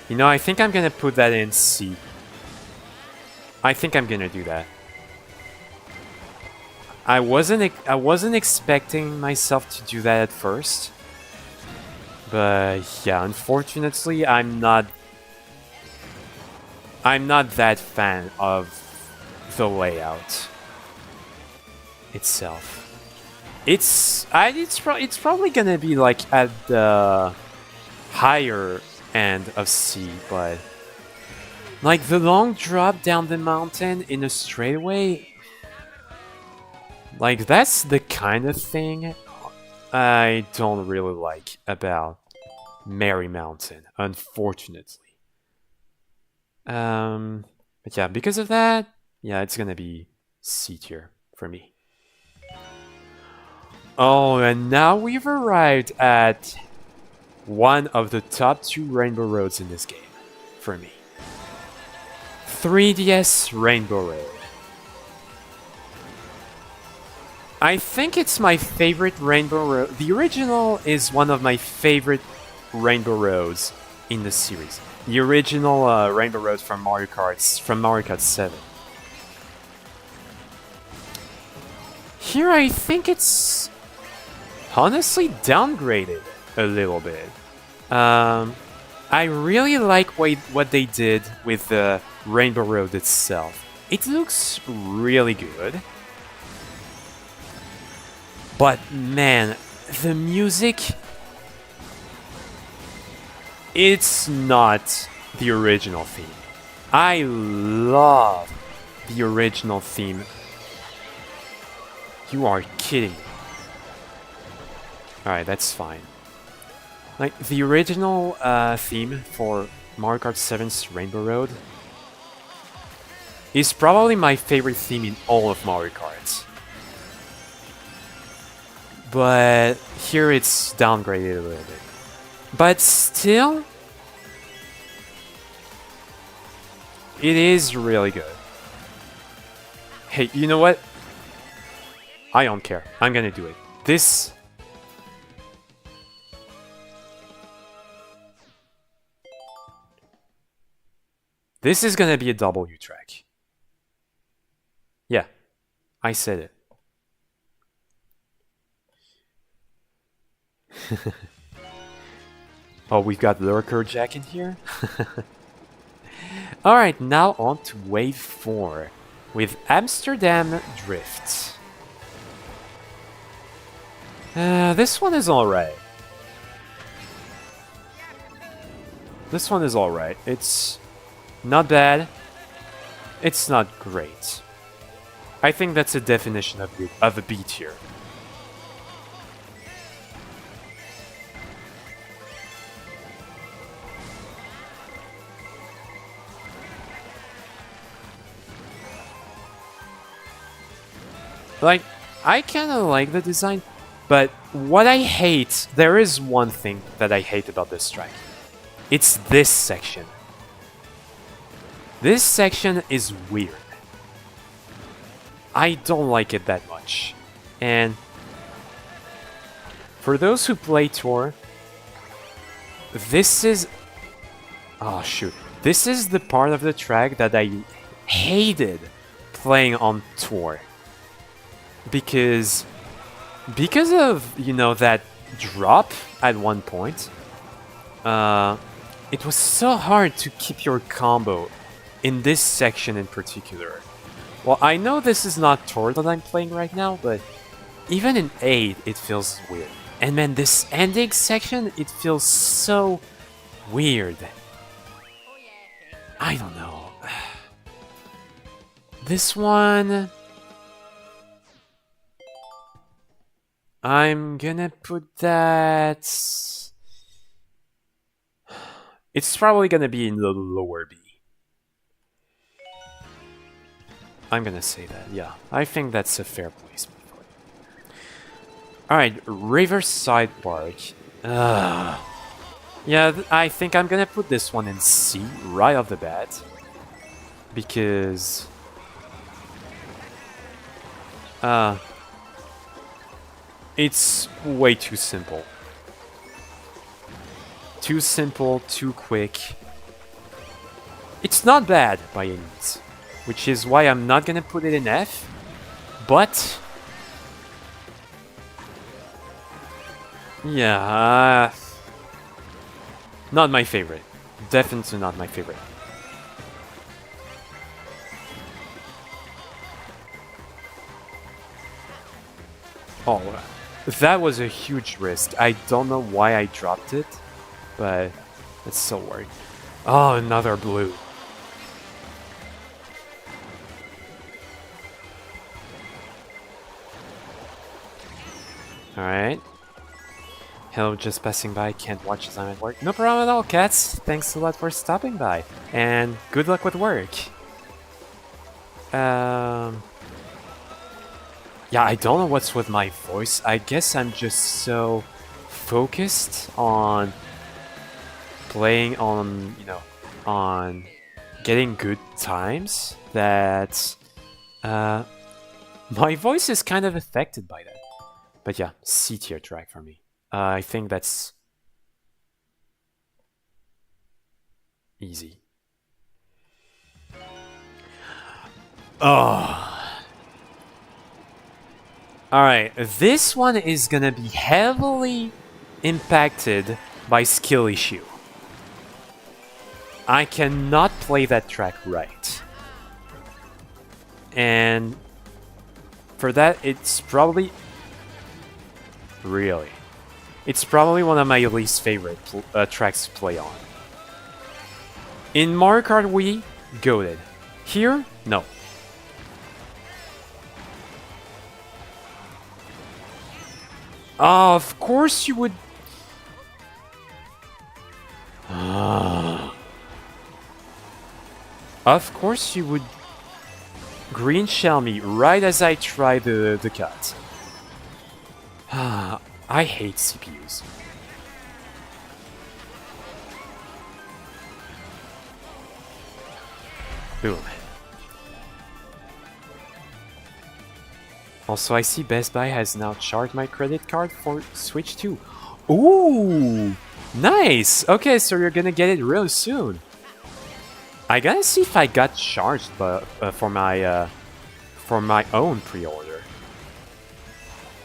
[SPEAKER 1] You know, I think I'm gonna put that in C. I think I'm gonna do that. I wasn't expecting myself to do that at first. But yeah, unfortunately, I'm not that fan of the layout itself. It's probably gonna be like at the higher end of C, but like the long drop down the mountain in a straightaway, like that's the kind of thing I don't really like about Mary Mountain, unfortunately. But yeah, because of that, yeah, it's gonna be C tier for me. Oh, and now we've arrived at one of the top 2 Rainbow Roads in this game, for me. 3DS Rainbow Road. I think it's my favorite Rainbow Road. The original is one of my favorite Rainbow Roads in the series. The original Rainbow Road from Mario Kart 7. Here I think it's honestly downgraded a little bit. I really like what they did with the Rainbow Road itself. It looks really good. But man, the music... it's not the original theme. I love the original theme. You are kidding me. Alright, that's fine. Like, the original theme for Mario Kart 7's Rainbow Road is probably my favorite theme in all of Mario Kart. But here it's downgraded a little bit. But still, it is really good. Hey, you know what? I don't care. I'm gonna do it. This... this is gonna be a W track. Yeah, I said it. Oh, we've got Lurker Jack in here? Alright, now on to Wave 4 with Amsterdam Drift. This one is alright. This one is alright. It's not bad. It's not great. I think that's a definition of a B tier. Like, I kind of like the design, but what I hate, there is one thing that I hate about this track. It's this section. This section is weird. I don't like it that much. And for those who play Tour, this is... oh shoot. This is the part of the track that I hated playing on Tour. Because of, you know, that drop at one point, it was so hard to keep your combo in this section in particular. Well, I know this is not Tour that I'm playing right now, but even in 8, it feels weird. And man, this ending section, it feels so weird. I don't know. This one... I'm gonna put that... It's probably gonna be in the lower B. I'm gonna say that, yeah. I think that's a fair placement for it. Alright, Riverside Park. Yeah, I think I'm gonna put this one in C right off the bat. Because... it's way too simple. Too simple, too quick. It's not bad by any means, which is why I'm not gonna put it in F, but... yeah, not my favorite. Definitely not my favorite. Oh, that was a huge risk. I don't know why I dropped it, but it's so worried. Oh, another blue. Alright. Hello, just passing by. Can't watch as I'm at work. No problem at all, cats. Thanks a lot for stopping by. And good luck with work. Yeah, I don't know what's with my voice. I guess I'm just so focused on playing on, on getting good times that my voice is kind of affected by that. But yeah, C tier track for me. I think that's easy. Oh. Alright, this one is gonna be heavily impacted by skill issue. I cannot play that track right. And for that, it's probably... really. It's probably one of my least favorite tracks to play on. In Mario Kart Wii, goated. Here, no. Of course you would... Of course you would green shell me right as I try the cut. I hate CPUs. Boom. Also, I see Best Buy has now charged my credit card for Switch 2. Ooh! Nice! Okay, so you're gonna get it real soon. I gotta see if I got charged for my own pre-order.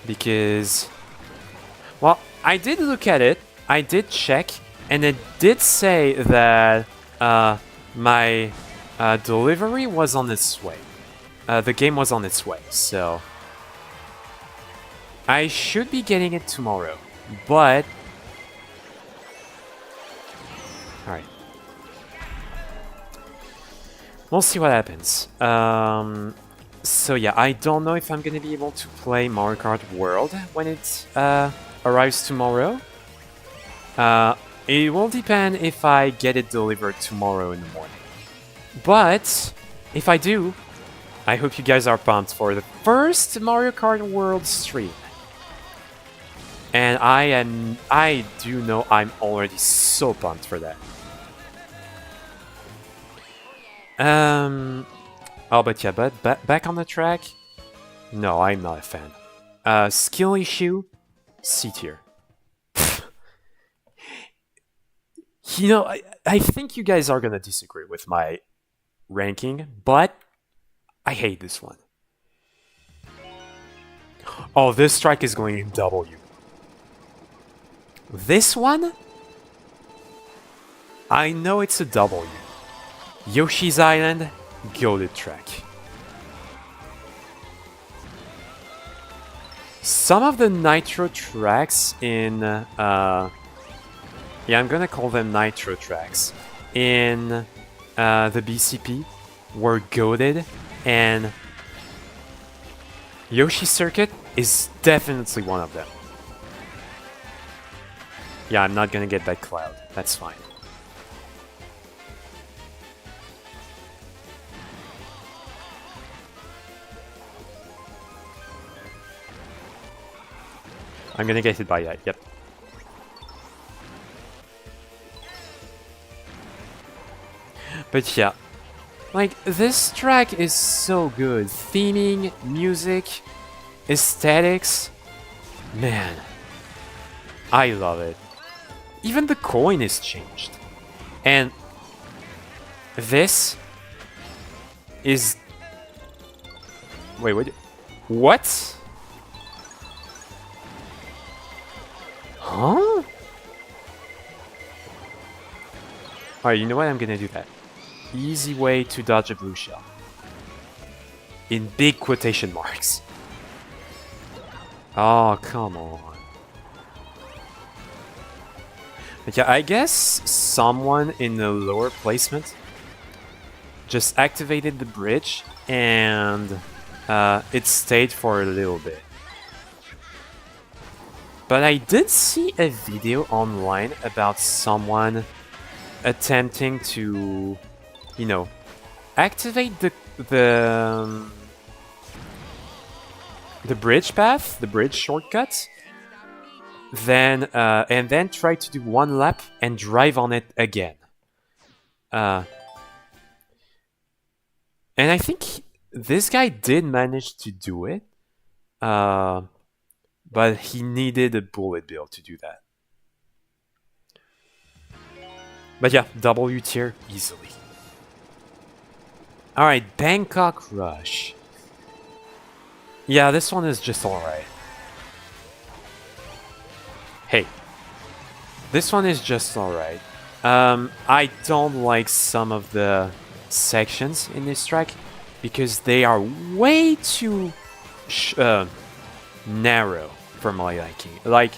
[SPEAKER 1] Because... well, I did look at it, I did check, and it did say that my delivery was on its way. The game was on its way, so... I should be getting it tomorrow, but... alright. We'll see what happens. So yeah, I don't know if I'm gonna be able to play Mario Kart World when it arrives tomorrow. It will depend if I get it delivered tomorrow in the morning. But, if I do, I hope you guys are pumped for the first Mario Kart World stream. And I do know I'm already so pumped for that. Oh, but yeah, but back on the track? No, I'm not a fan. Skill issue? C tier. You know, I think you guys are gonna disagree with my ranking, but I hate this one. Oh, this track is going in W. This one? I know it's a W. Yoshi's Island, goated track. Some of the Nitro tracks in... yeah, I'm gonna call them Nitro tracks. In the BCP were goated, and Yoshi Circuit is definitely one of them. Yeah, I'm not gonna get that cloud. That's fine. I'm gonna get hit by that, yep. But yeah, like, this track is so good. Theming, music, aesthetics. Man, I love it. Even the coin is changed. And this is... Wait, what? What? Huh? Alright, you know what? I'm gonna do that. Easy way to dodge a blue shell. In big quotation marks. Oh, come on. But yeah, I guess someone in the lower placement just activated the bridge and it stayed for a little bit. But I did see a video online about someone attempting to, you know, activate the bridge path, the bridge shortcut, then and then try to do one lap and drive on it again. And I think this guy did manage to do it, but he needed a bullet bill to do that. But yeah, W tier easily. Alright, Bangkok Rush. Yeah, this one is just alright. Hey, this one is just alright. I don't like some of the sections in this track because they are way too narrow for my liking. Like,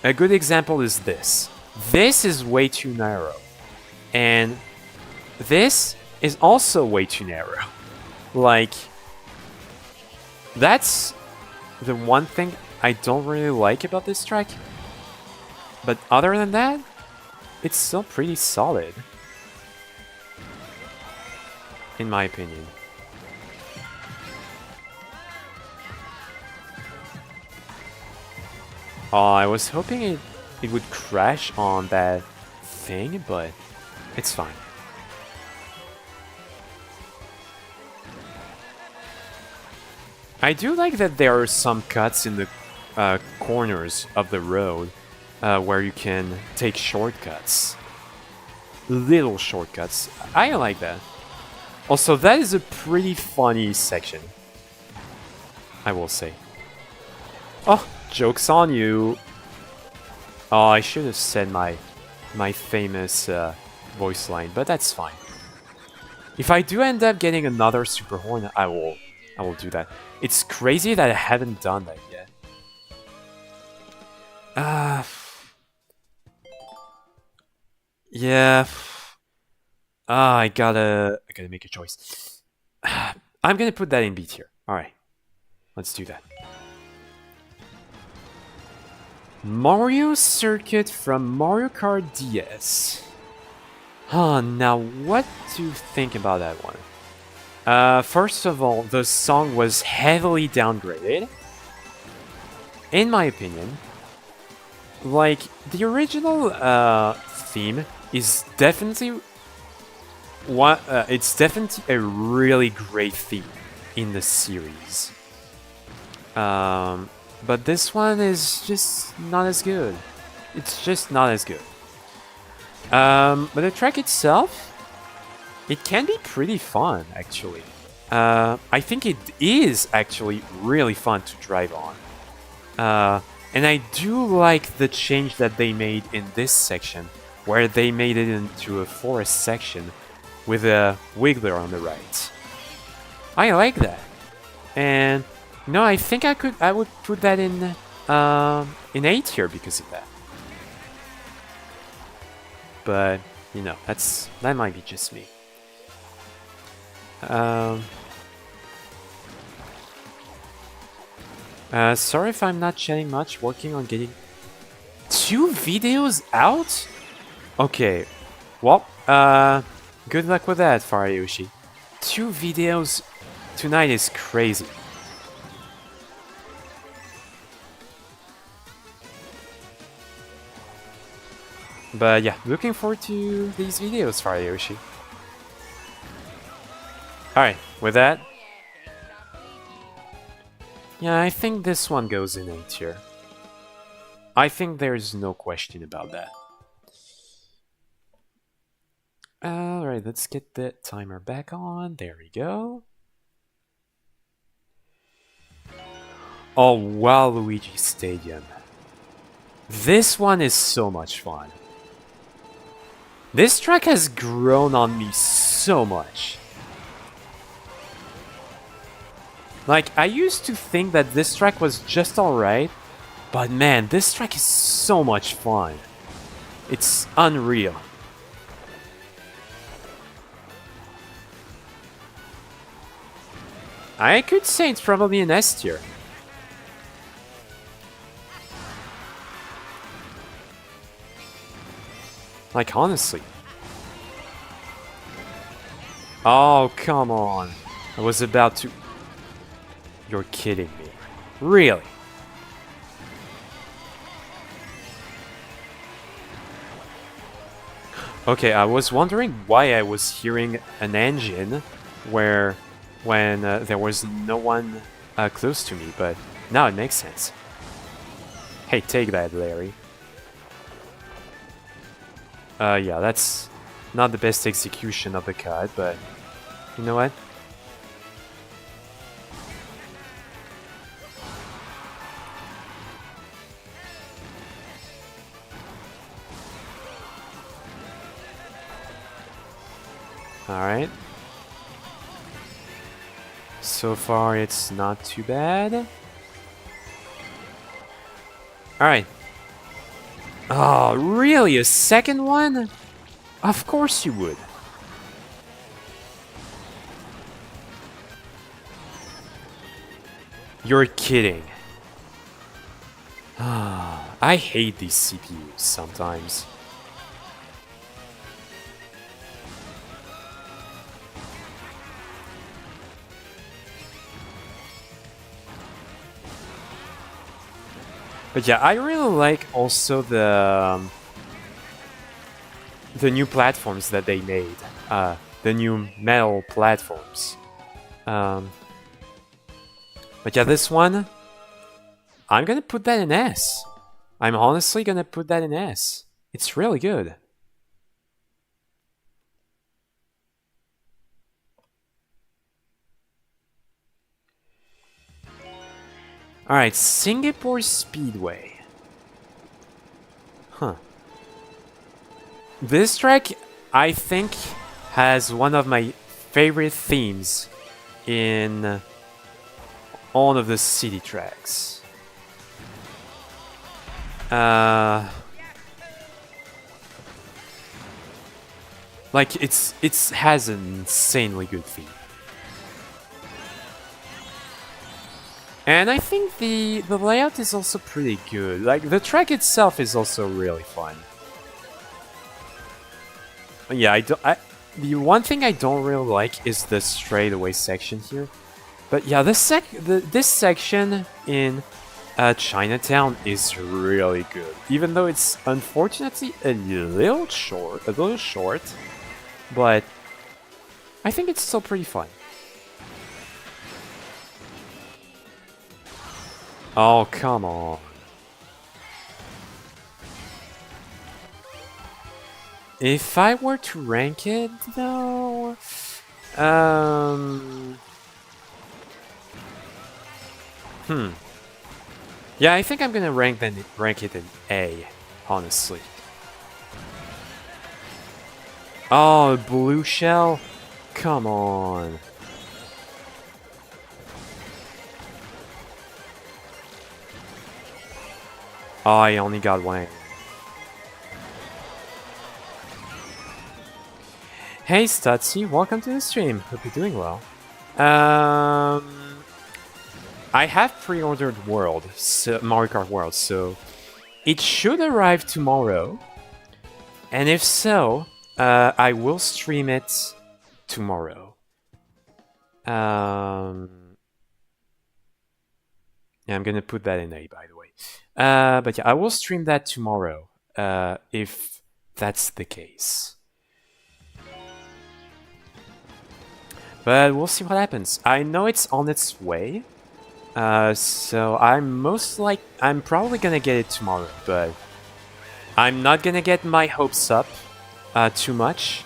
[SPEAKER 1] a good example is this. This is way too narrow. And this is also way too narrow. Like, that's the one thing I don't really like about this track. But other than that, it's still pretty solid. In my opinion. Oh, I was hoping it would crash on that thing, but it's fine. I do like that there are some cuts in the corners of the road where you can take shortcuts. Little shortcuts. I like that. Also, that is a pretty funny section, I will say. Oh, joke's on you. Oh, I should have said my famous voice line, but that's fine. If I do end up getting another Super Horn, I will do that. It's crazy that I haven't done that yet. Yeah. I gotta make a choice. I'm gonna put that in B tier. Alright. Let's do that. Mario Circuit from Mario Kart DS. Now what do you think about that one? First of all, the song was heavily downgraded. In my opinion. Like, the original theme is definitely it's definitely a really great theme in the series. But this one is just not as good. It's just not as good. But the track itself, it can be pretty fun, actually. I think it is actually really fun to drive on. And I do like the change that they made in this section, where they made it into a forest section with a wiggler on the right. I like that. And no, I think I would put that in A tier because of that. But you know, that might be just me. Sorry if I'm not chatting much, working on getting 2 videos out? Okay, well, good luck with that, Farayoshi. 2 videos tonight is crazy. But yeah, looking forward to these videos, Farayoshi. Alright, with that, yeah, I think this one goes in A tier. I think there's no question about that. Alright, let's get the timer back on. There we go. Oh, Waluigi Stadium. This one is so much fun. This track has grown on me so much. Like, I used to think that this track was just alright, but man, this track is so much fun. It's unreal. I could say it's probably an S tier. Like, honestly. Oh, come on. I was about to... You're kidding me. Really? Okay, I was wondering why I was hearing an engine when there was no one close to me, but now it makes sense. Hey, take that, Larry. Yeah, that's not the best execution of the cut, but you know what? Alright. So far, it's not too bad. Alright. Oh, really? A second one? Of course you would. You're kidding. I hate these CPUs sometimes. But yeah, I really like also the new platforms that they made. The new metal platforms. But yeah, this one, I'm gonna put that in S. I'm honestly gonna put that in S. It's really good. Alright, Singapore Speedway. Huh. This track, I think, has one of my favorite themes in all of the city tracks. Like, it has an insanely good theme. And I think the layout is also pretty good. Like, the track itself is also really fun. Yeah, the one thing I don't really like is the straightaway section here. But yeah, this section in Chinatown is really good. Even though it's unfortunately a little short, but I think it's still pretty fun. Oh, come on. If I were to rank it, though... Yeah, I think I'm gonna rank it in A, honestly. Oh, blue shell? Come on. Oh, I only got one. Hey Stutzy, welcome to the stream. Hope you're doing well. I have pre-ordered Mario Kart World, so it should arrive tomorrow. And if so, I will stream it tomorrow. Yeah, I'm gonna put that in A, by the way. But yeah, I will stream that tomorrow, if that's the case. But we'll see what happens. I know it's on its way, so I'm probably gonna get it tomorrow, but I'm not gonna get my hopes up too much,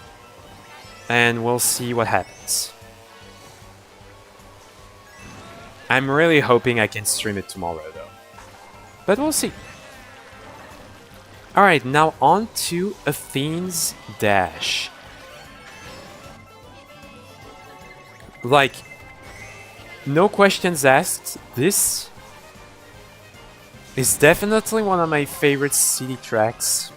[SPEAKER 1] and we'll see what happens. I'm really hoping I can stream it tomorrow, though. But we'll see. Alright, now on to Athene's Dash. Like, no questions asked, this is definitely one of my favorite city tracks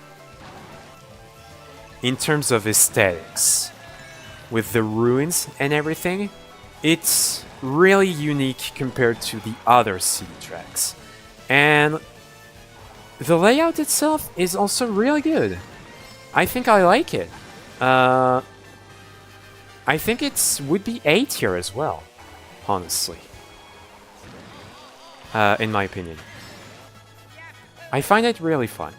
[SPEAKER 1] in terms of aesthetics. With the ruins and everything, it's really unique compared to the other city tracks. And the layout itself is also really good. I think I like it. I think it would be A tier as well, honestly. In my opinion. I find it really fun.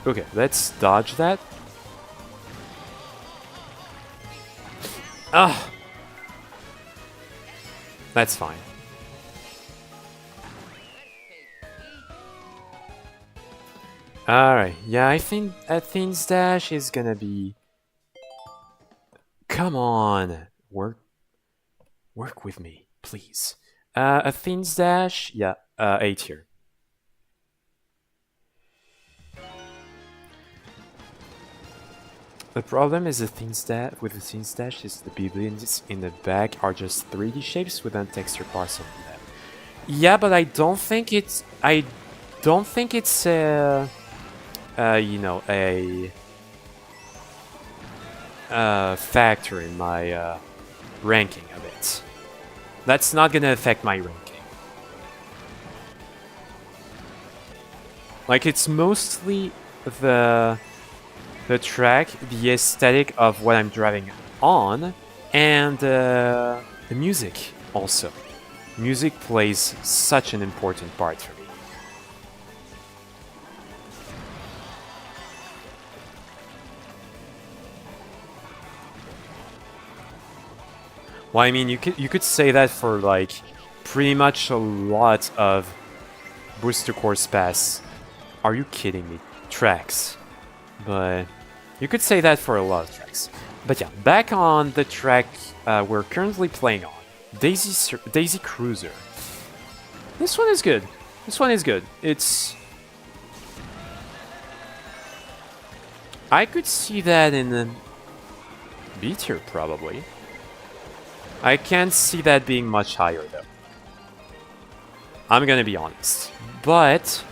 [SPEAKER 1] Okay, let's dodge that. Ah! That's fine. Alright, yeah, I think Athene's Dash is gonna be... Come on! Work with me, please. Athene's Dash, yeah, A tier. The problem is with Athene's Dash is the buildings in the back are just 3D shapes without texture parts on them. Yeah, but I don't think it's you know, a factor in my ranking of it. That's not gonna affect my ranking. Like, it's mostly the track, the aesthetic of what I'm driving on, and the music also. Music plays such an important part for me. Well, I mean, you could say that for like pretty much a lot of Booster Course Pass. Are you kidding me? Tracks. But you could say that for a lot of tracks. But yeah, back on the track we're currently playing on, Daisy Cruiser. This one is good. This one is good. It's... I could see that in the B tier, probably. I can't see that being much higher, though. I'm gonna be honest. But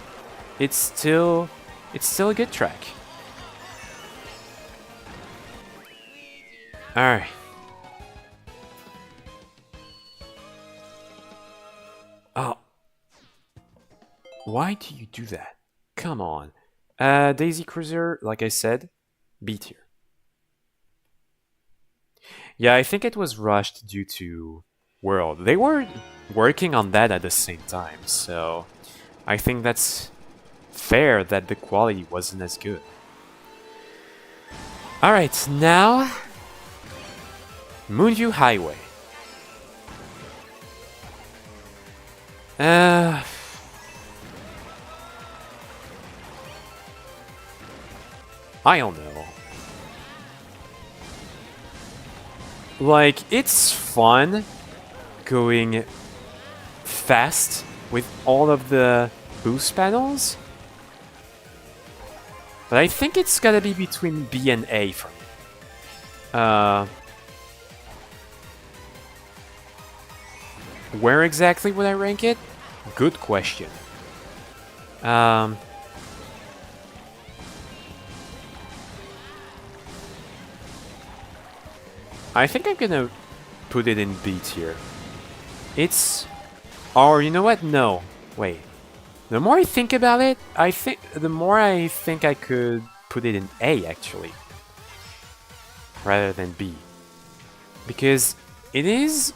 [SPEAKER 1] it's still a good track. Alright. Oh. Why do you do that? Come on. Daisy Cruiser, like I said, B tier. Yeah, I think it was rushed due to World. They were working on that at the same time, so I think that's fair that the quality wasn't as good. Alright, now... Moonview Highway. I don't know. Like, it's fun going fast with all of the boost panels, but I think it's gotta be between B and A for me. Where exactly would I rank it? Good question. Um, I think I'm gonna put it in B tier. It's... Or you know what? No. Wait. The more I think about it, the more I think I could put it in A actually, rather than B, because it is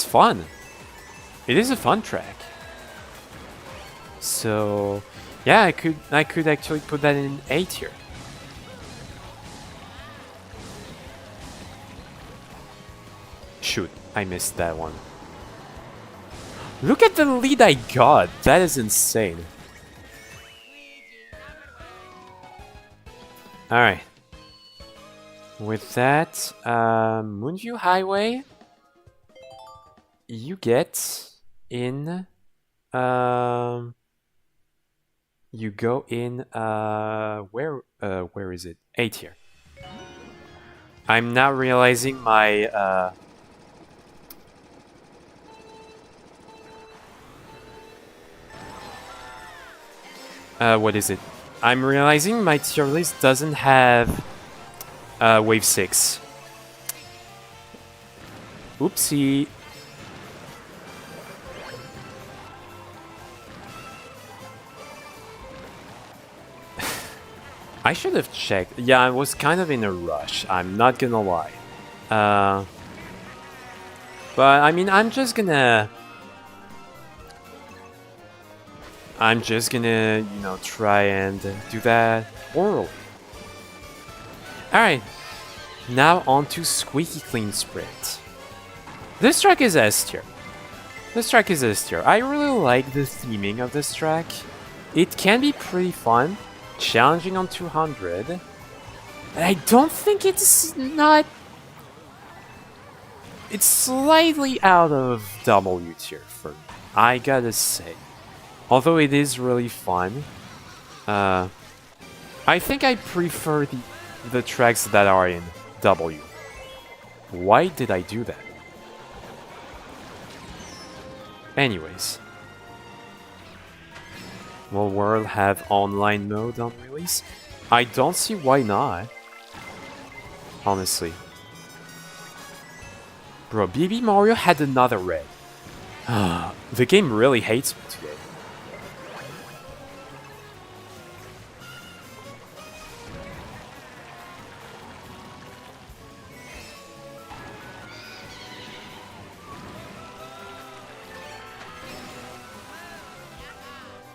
[SPEAKER 1] fun. It is a fun track. So yeah, I could actually put that in A tier. Shoot, I missed that one. Look at the lead I got. That is insane. Alright. With that, Moonview Highway, you get in... you go in... where is it? A tier. I'm now realizing my... what is it? I'm realizing my tier list doesn't have Wave 6. Oopsie. I should have checked. Yeah, I was kind of in a rush. I'm not gonna lie. But I mean, I'm just gonna, you know, try and do that orally. Alright, now on to Squeaky Clean Sprint. This track is S tier. I really like the theming of this track. It can be pretty fun, challenging on 200. And I don't think it's not... It's slightly out of W tier for me, I gotta say. Although it is really fun, I think I prefer the tracks that are in W. Why did I do that? Anyways. Will World have online mode on release? I don't see why not. Honestly. Bro, BB Mario had another red. The game really hates me today.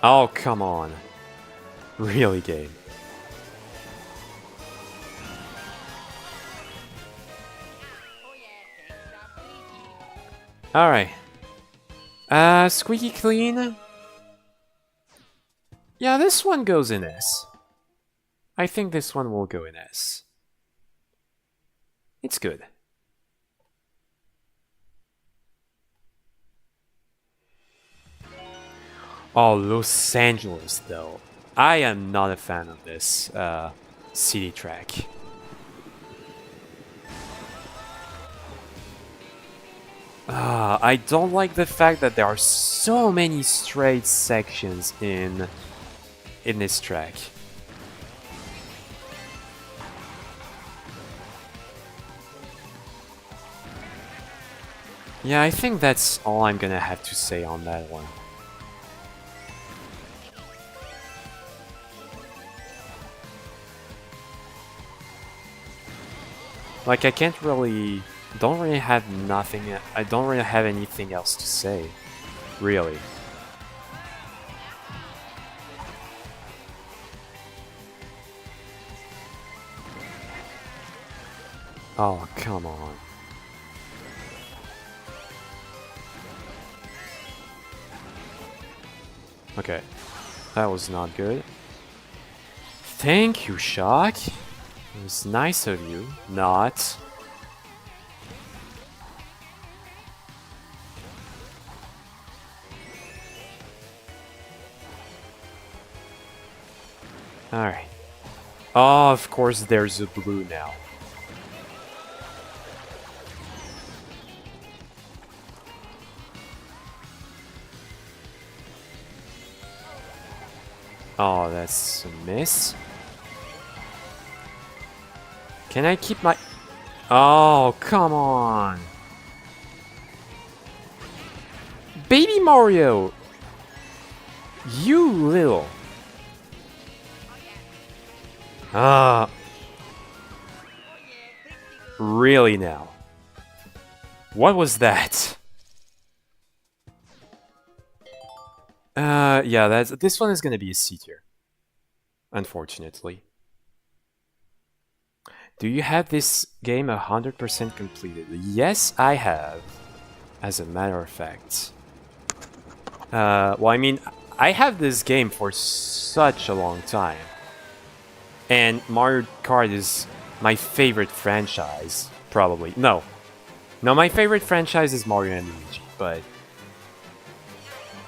[SPEAKER 1] Oh, come on. Really, game. Alright. Squeaky Clean. Yeah, this one goes in S. I think this one will go in S. It's good. Oh, Los Angeles, though. I am not a fan of this city track. I don't like the fact that there are so many straight sections in this track. Yeah, I think that's all I'm gonna have to say on that one. Like, I can't really... Don't really have nothing... I don't really have anything else to say. Really. Oh, come on. Okay. That was not good. Thank you, Shock. It was nice of you. Not. Alright. Oh, of course there's a blue now. Oh, that's a miss. Can I keep my... Oh, come on. Baby Mario! You little... Ah. Really now? What was that? Yeah, this one is gonna be a C tier. Unfortunately. Do you have this game 100% completed? Yes, I have. As a matter of fact. Well, I mean, I have this game for such a long time. And Mario Kart is my favorite franchise, probably. No. No, my favorite franchise is Mario and Luigi, but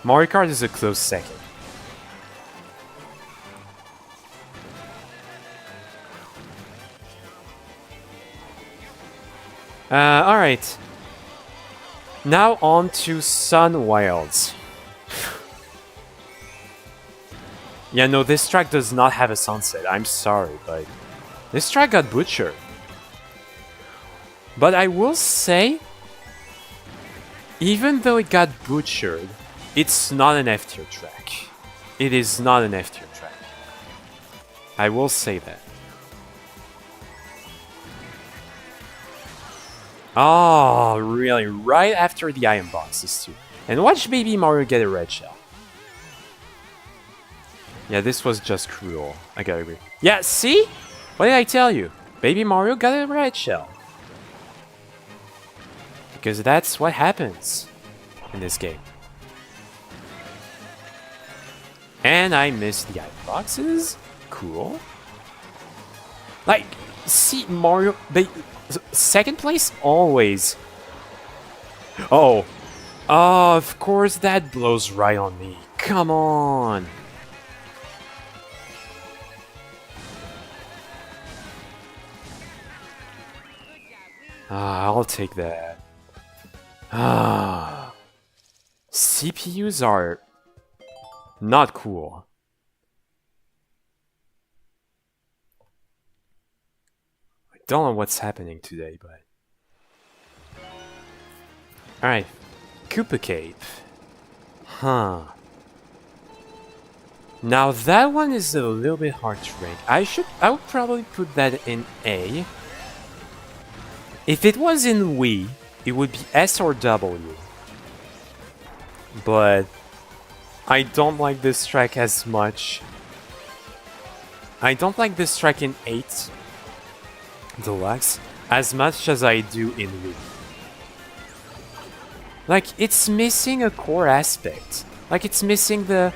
[SPEAKER 1] Mario Kart is a close second. Alright. Now on to Sun Wilds. Yeah, no, this track does not have a sunset. I'm sorry, but this track got butchered. But I will say, even though it got butchered, it's not an F tier track. It is not an F tier track. I will say that. Oh, really? Right after the iron boxes too. And watch Baby Mario get a red shell. Yeah, this was just cruel. I gotta agree. Yeah, see? What did I tell you? Baby Mario got a red shell. Because that's what happens in this game. And I missed the item boxes. Cool. Like, see, Mario... second place? Always. Oh. Oh, of course that blows right on me. Come on. I'll take that. CPUs are not cool. I don't know what's happening today, but... Alright. Koopa Cape. Huh. Now that one is a little bit hard to rank. I would probably put that in A. If it was in Wii, it would be S or W. But I don't like this track as much. I don't like this track in 8 Deluxe as much as I do in Wii. Like, it's missing a core aspect. Like, it's missing the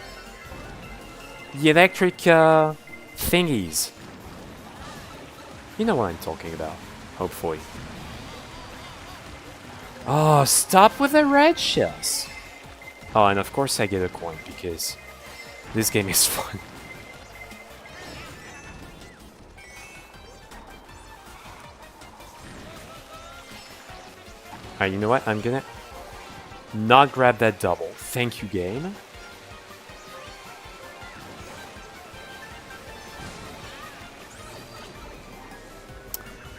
[SPEAKER 1] electric thingies. You know what I'm talking about, hopefully. Oh, stop with the red shells. Oh, and of course I get a coin because this game is fun. Alright, you know what? I'm gonna not grab that double. Thank you, game.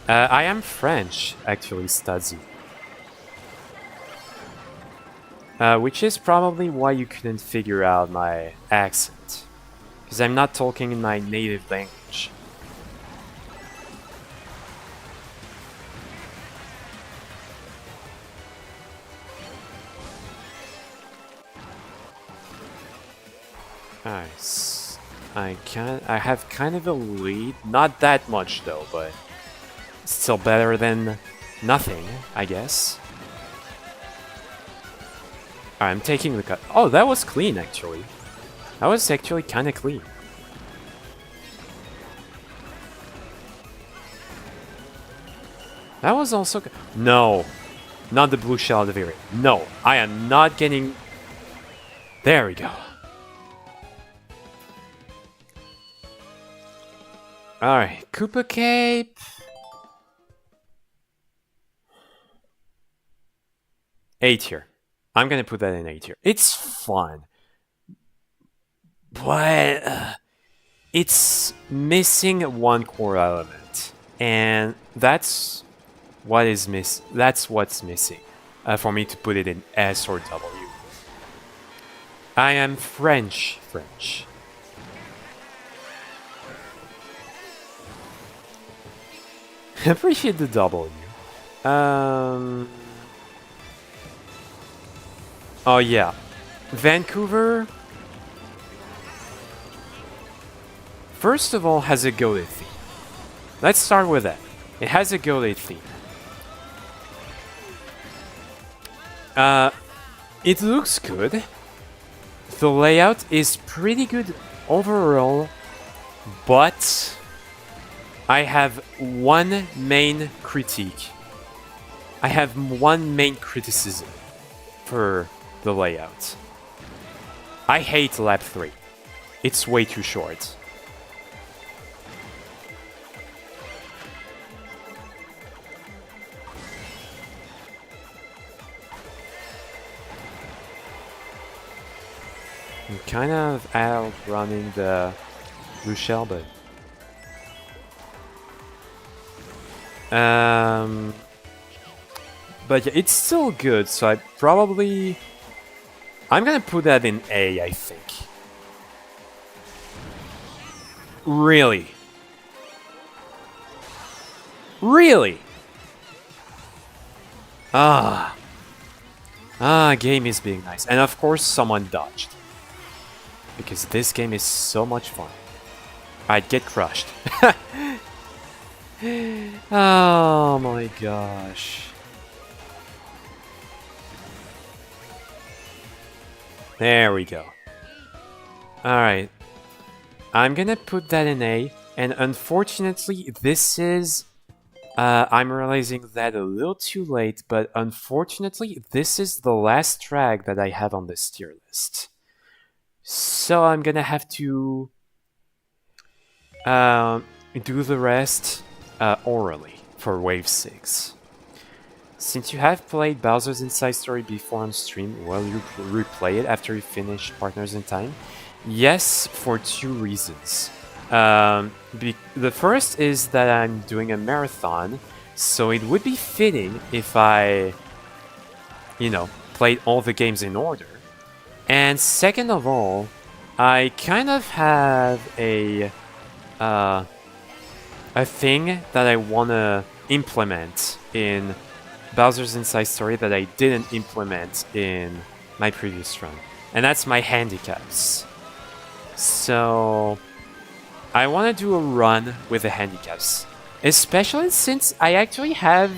[SPEAKER 1] I am French, actually, Stazzy. Which is probably why you couldn't figure out my accent. Because I'm not talking in my native language. Nice. I have kind of a lead. Not that much though, but still better than nothing, I guess. I'm taking the cut. Oh, that was clean, actually. That was actually kind of clean. That was also... No. Not the blue shell of the variant. No, I am not getting... There we go. Alright, Koopa Cape. A tier. I'm gonna put that in A tier. It's fun. But it's missing one core element, and that's what's missing for me to put it in S or W. I am French. Appreciate the W. Oh yeah, Vancouver. First of all, has a goated theme. Let's start with that. It has a goated theme. It looks good. The layout is pretty good overall, but I have one main critique. I have one main criticism for the layout. I hate lap 3. It's way too short. I'm kind of outrunning the Lushel, but yeah, it's still good, so I'm gonna put that in A, I think. Really? Really? Game is being nice. And of course someone dodged. Because this game is so much fun. I'd get crushed. Oh my gosh. There we go. Alright. I'm gonna put that in A, and unfortunately this is... I'm realizing that a little too late, but unfortunately this is the last track that I have on this tier list. So I'm gonna have to do the rest orally for Wave 6. Since you have played Bowser's Inside Story before on stream, will you replay it after you finish Partners in Time? Yes, for 2 reasons. The first is that I'm doing a marathon, so it would be fitting if I, played all the games in order. And second of all, I kind of have a thing that I want to implement in Bowser's Inside Story that I didn't implement in my previous run. And that's my handicaps. So I want to do a run with the handicaps. Especially since I actually have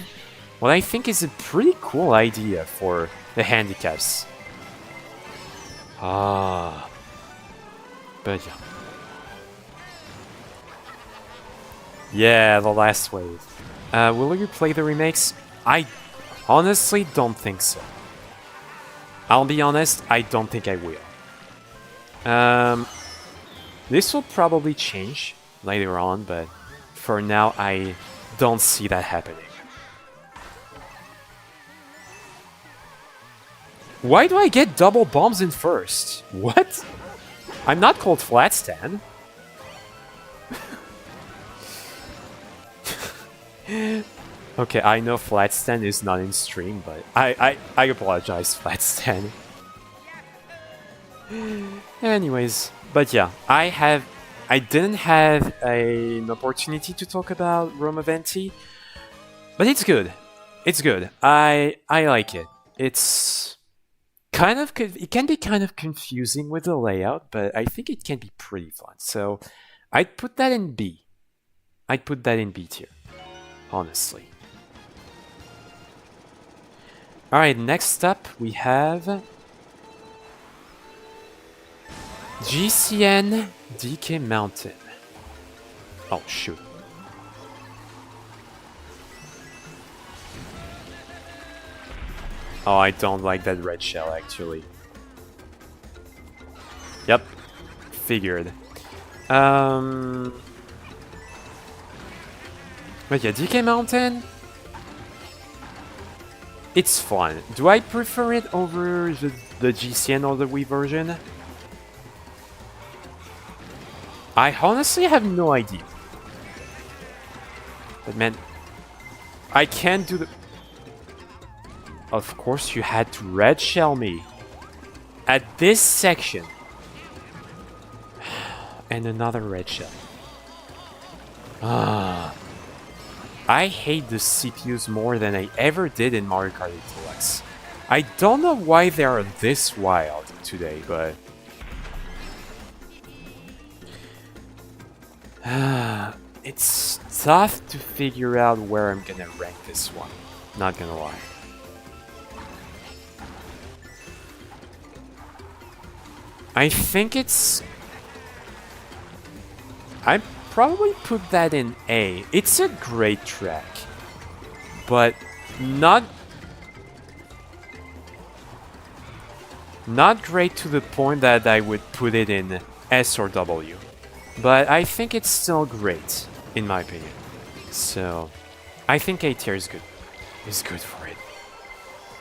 [SPEAKER 1] what I think is a pretty cool idea for the handicaps. But yeah. Yeah, the last wave. Will you play the remakes? I honestly don't think so. I'll be honest, I don't think I will. This will probably change later on, but for now I don't see that happening. Why do I get double bombs in first? What? I'm not called Flatstand. Okay, I know Flatstand is not in stream, but I apologize, Flatstand. Anyways, but yeah, I didn't have an opportunity to talk about Roma Venti, but it's good. It's good. I like it. It's it can be kind of confusing with the layout, but I think it can be pretty fun. So I'd put that in B. I'd put that in B tier, honestly. Alright, next up we have GCN DK Mountain. Oh, shoot. Oh, I don't like that red shell, actually. Yep. Figured. But yeah, DK Mountain... It's fun. Do I prefer it over the GCN or the Wii version? I honestly have no idea. But man, I can't do the... Of course you had to red shell me. At this section. And another red shell. Ah. I hate the CPUs more than I ever did in Mario Kart 8 Deluxe. I don't know why they are this wild today, but... it's tough to figure out where I'm gonna rank this one. Not gonna lie. I think it's... I probably put that in A. It's a great track, but not great to the point that I would put it in S or W. But I think it's still great, in my opinion. So, I think A tier is good. Is good for it.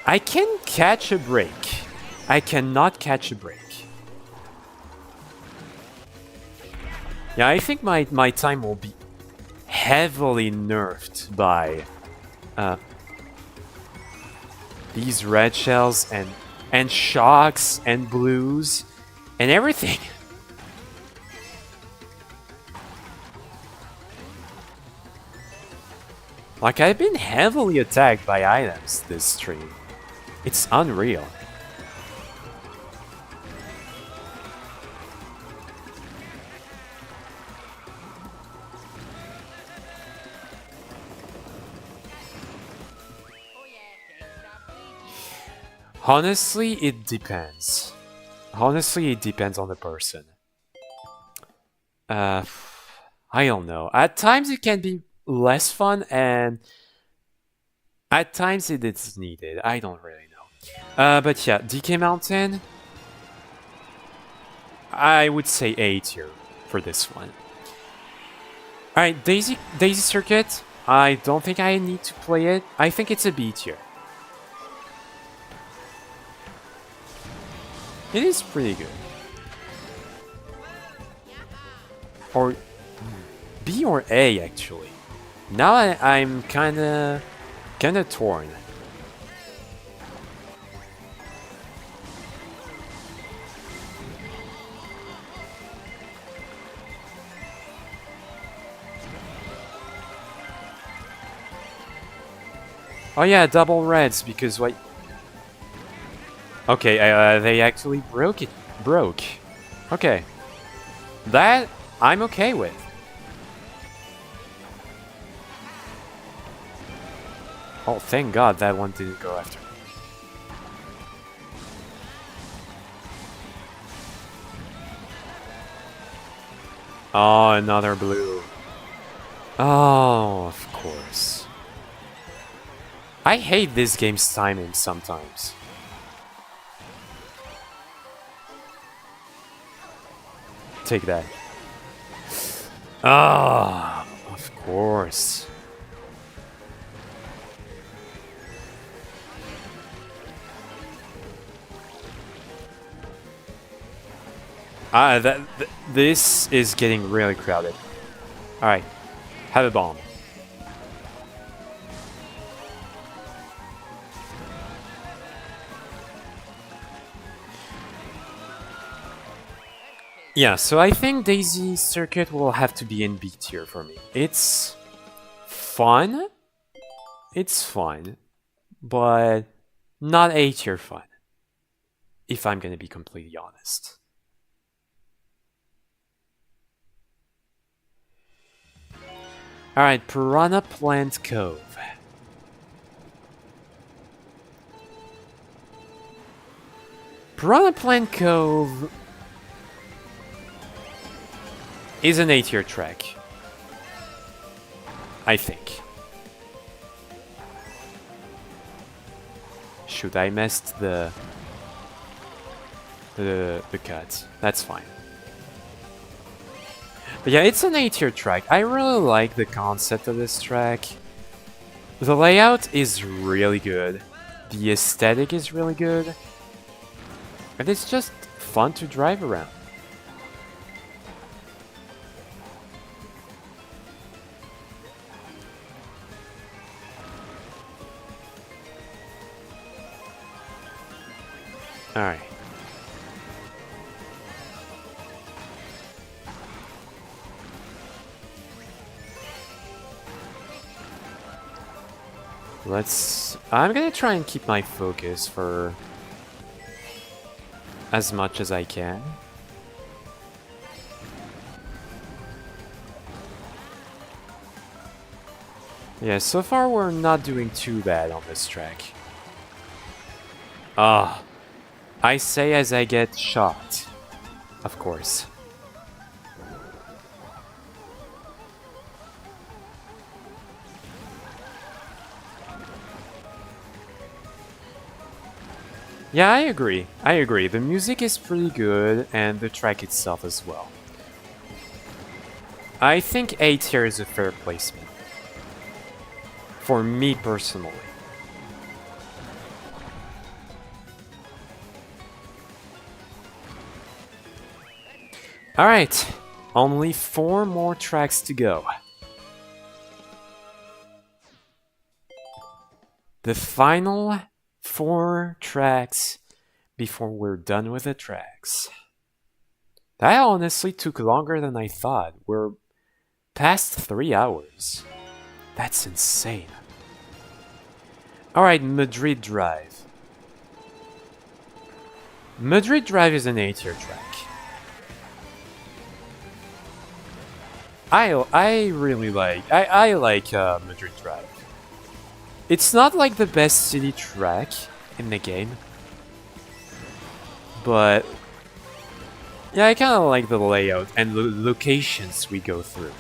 [SPEAKER 1] I can catch a break. I cannot catch a break. Yeah, I think my time will be heavily nerfed by these red shells and shocks and blues and everything. Like, I've been heavily attacked by items this stream. It's unreal. Honestly, it depends. Honestly, it depends on the person. I don't know. At times it can be less fun, and at times it is needed. I don't really know. But yeah, DK Mountain, I would say A tier for this one. Alright, Daisy Circuit, I don't think I need to play it. I think it's a B tier. It is pretty good. Or B or A, actually. Now I'm kinda torn. Oh yeah, double reds, because what? Okay, they actually broke it. Okay. That I'm okay with. Oh, thank God that one didn't go after me. Oh, another blue. Oh, of course. I hate this game's timing sometimes. Take that. Ah, of course. This is getting really crowded. Alright, have a bomb. Yeah, so I think Daisy Circuit will have to be in B tier for me. It's fun. It's fun, but not A tier fun, if I'm gonna be completely honest. Alright, Piranha Plant Cove. Piranha Plant Cove is an A-tier track, I think. Shoot, I missed the cut. That's fine. But yeah, it's an A-tier track. I really like the concept of this track. The layout is really good. The aesthetic is really good. And it's just fun to drive around. Alright. I'm gonna try and keep my focus for as much as I can. Yeah, so far we're not doing too bad on this track. Ah, I say as I get shot. Of course. Yeah, I agree. I agree. The music is pretty good, and the track itself as well. I think A tier is a fair placement. For me personally. Alright, only 4 more tracks to go. The final 4 tracks before we're done with the tracks. That honestly took longer than I thought. We're past 3 hours. That's insane. Alright, Madrid Drive. Madrid Drive is an A-tier track. I really like... I like Madrid Drive. It's not like the best city track in the game. But... yeah, I kind of like the layout and the locations we go through.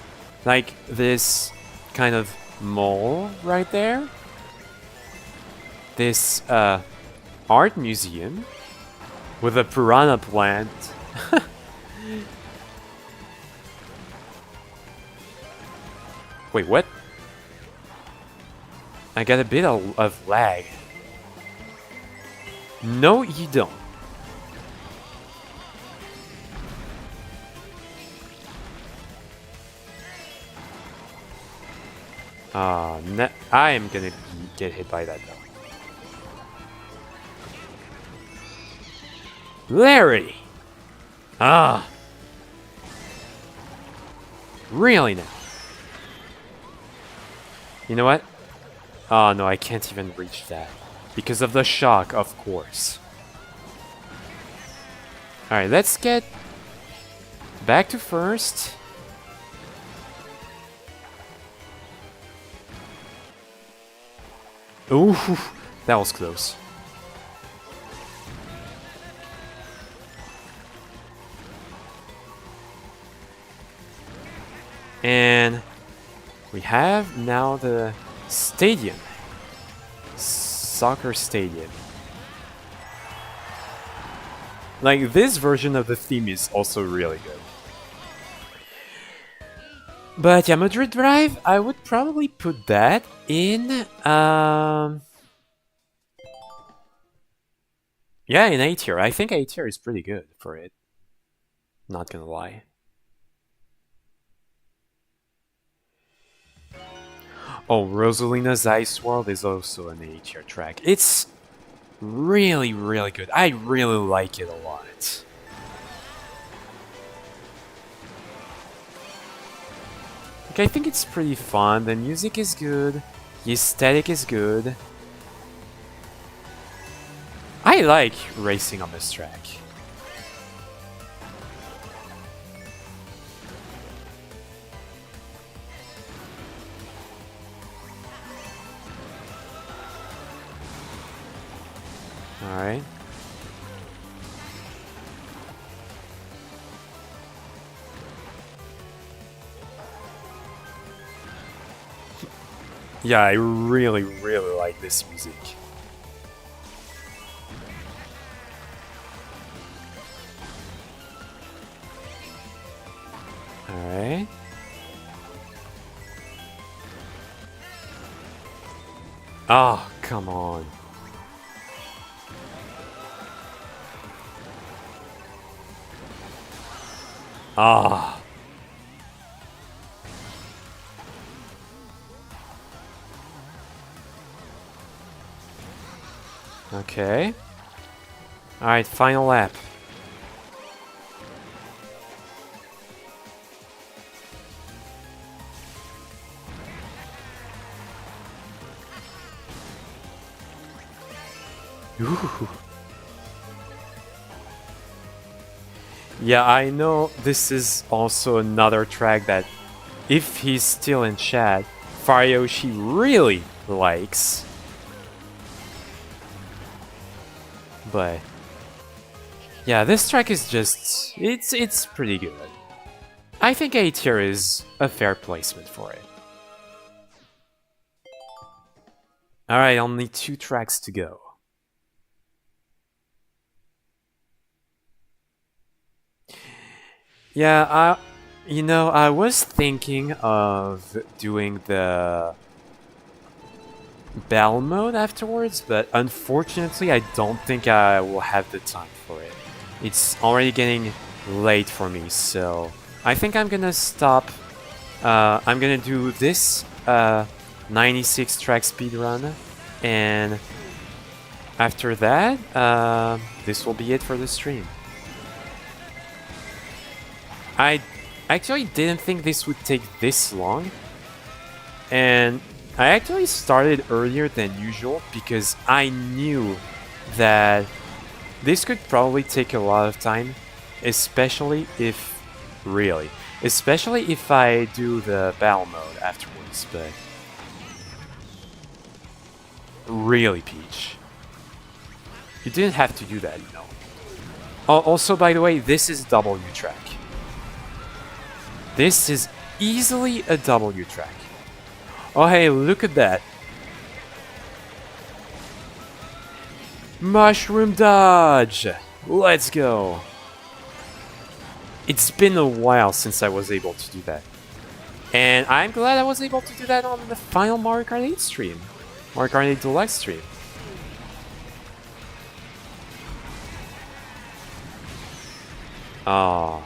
[SPEAKER 1] Like this kind of mall right there. This art museum with a piranha plant. Wait, what? I got a bit of lag. No, you don't. I am gonna get hit by that though. Larry! Ah! Really now? You know what? Oh no, I can't even reach that. Because of the shock, of course. Alright, let's get back to first. Ooh, that was close. And we have now the stadium. Soccer stadium. Like, this version of the theme is also really good. But yeah, Madrid Drive, I would probably put that in, yeah, in A tier. I think A tier is pretty good for it. Not gonna lie. Oh, Rosalina's Ice World is also an A tier track. It's really, really good. I really like it a lot. Like, I think it's pretty fun. The music is good. The aesthetic is good. I like racing on this track. Alright. Yeah, I really, really like this music. Alright. Oh, come on. Ah. Okay. Alright, final lap. Ooh. Yeah, I know this is also another track that, if he's still in chat, Faryoshi really likes. But yeah, this track is just it's pretty good. I think A tier is a fair placement for it. Alright, only 2 tracks to go. Yeah, I was thinking of doing the battle mode afterwards, but unfortunately I don't think I will have the time for it. It's already getting late for me, so I think I'm gonna stop. I'm gonna do this 96 track speedrun, and after that, this will be it for the stream. I actually didn't think this would take this long, and I actually started earlier than usual because I knew that this could probably take a lot of time, especially if I do the battle mode afterwards, but really, Peach, you didn't have to do that, you know. Also, by the way, this is W track. This is easily a W track. Oh hey, look at that. Mushroom dodge! Let's go! It's been a while since I was able to do that. And I'm glad I was able to do that on the final Mario Kart 8 stream. Mario Kart 8 Deluxe stream. Oh.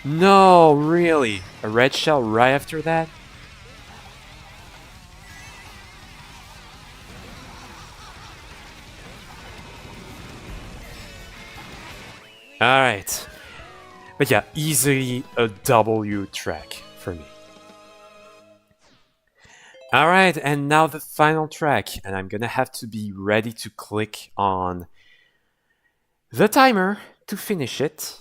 [SPEAKER 1] No, really? A red shell right after that? Alright. But yeah, easily a W track for me. Alright, and now the final track, and I'm gonna have to be ready to click on the timer to finish it.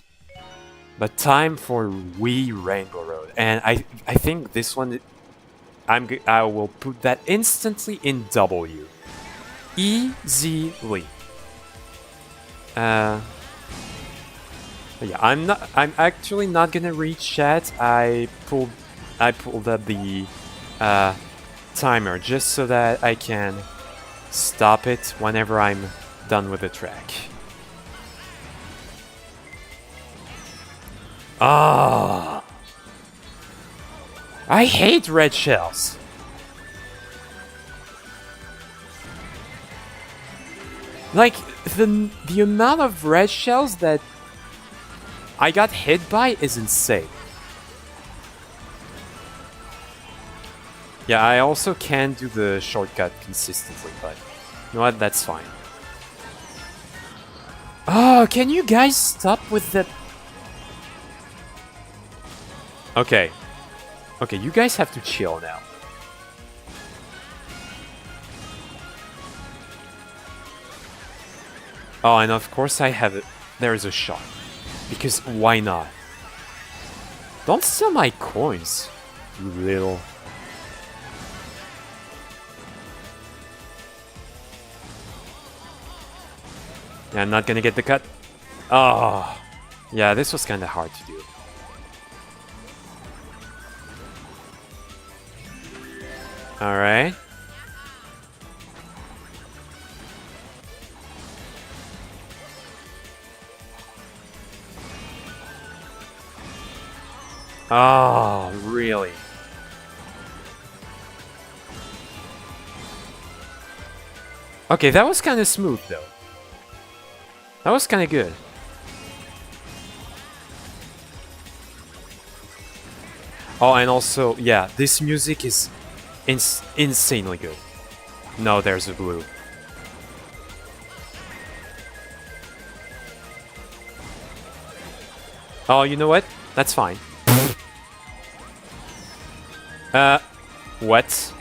[SPEAKER 1] But time for Wii Rainbow Road, and I think this one, I will put that instantly in W, easily. Yeah, I'm actually not gonna read chat. I pulled up the timer just so that I can stop it whenever I'm done with the track. Ah, I hate red shells. Like the amount of red shells that I got hit by is insane. Yeah, I also can do the shortcut consistently, but you know what? That's fine. Oh, can you guys stop with the... Okay. Okay, you guys have to chill now. Oh, and of course I have it. There is a shot. Because why not? Don't steal my coins, you little... Yeah, I'm not gonna get the cut. Oh, yeah, this was kind of hard to do. Alright. Oh, really? Okay, that was kind of smooth, though. That was kind of good. Oh, and also, yeah, this music is insanely good. No, there's a blue. Oh, you know what? That's fine. What?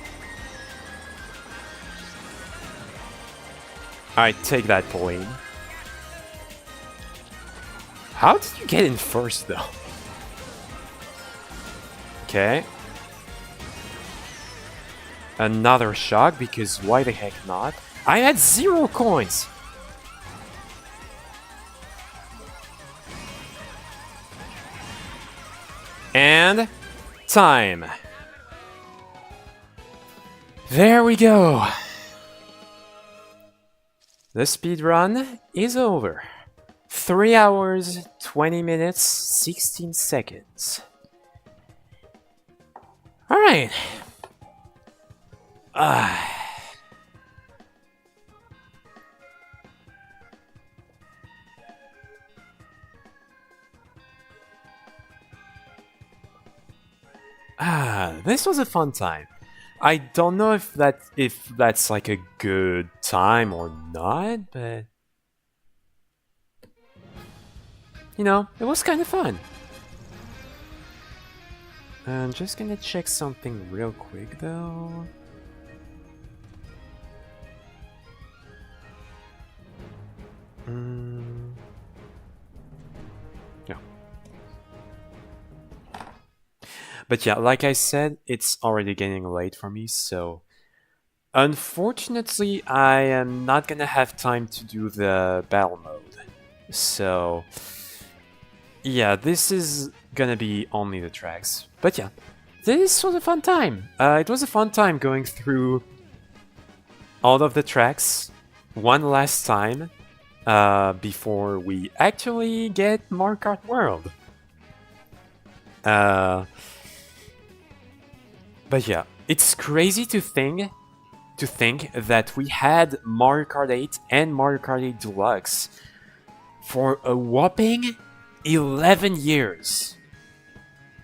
[SPEAKER 1] Alright, take that point. How did you get in first, though? Okay. Another shock, because why the heck not? I had 0 coins! And time. There we go. The speedrun is over. 3 hours, 20 minutes, 16 seconds. Alright. This was a fun time. I don't know if that's like a good time or not, but you know, it was kind of fun. I'm just gonna check something real quick though. Yeah. But yeah, like I said, it's already getting late for me, so unfortunately, I am not gonna have time to do the battle mode. So yeah, this is gonna be only the tracks. But yeah, this was a fun time. It was a fun time going through all of the tracks one last time before we actually get Mario Kart World. But yeah, it's crazy to think that we had Mario Kart 8 and Mario Kart 8 Deluxe for a whopping 11 years.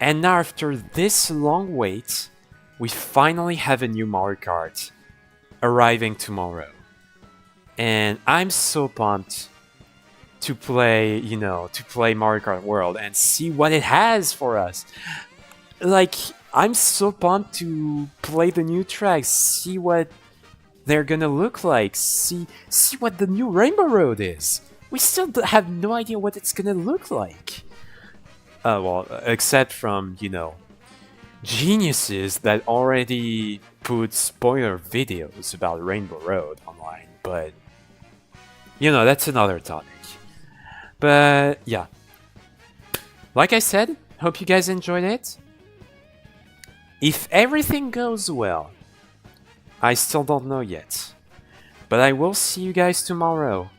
[SPEAKER 1] And now after this long wait, we finally have a new Mario Kart arriving tomorrow. And I'm so pumped to play, Mario Kart World and see what it has for us. Like, I'm so pumped to play the new tracks, see what they're gonna look like, see what the new Rainbow Road is. We still have no idea what it's gonna look like. Well, except from, geniuses that already put spoiler videos about Rainbow Road online, but, that's another topic. But, yeah. Like I said, hope you guys enjoyed it. If everything goes well, I still don't know yet, but I will see you guys tomorrow,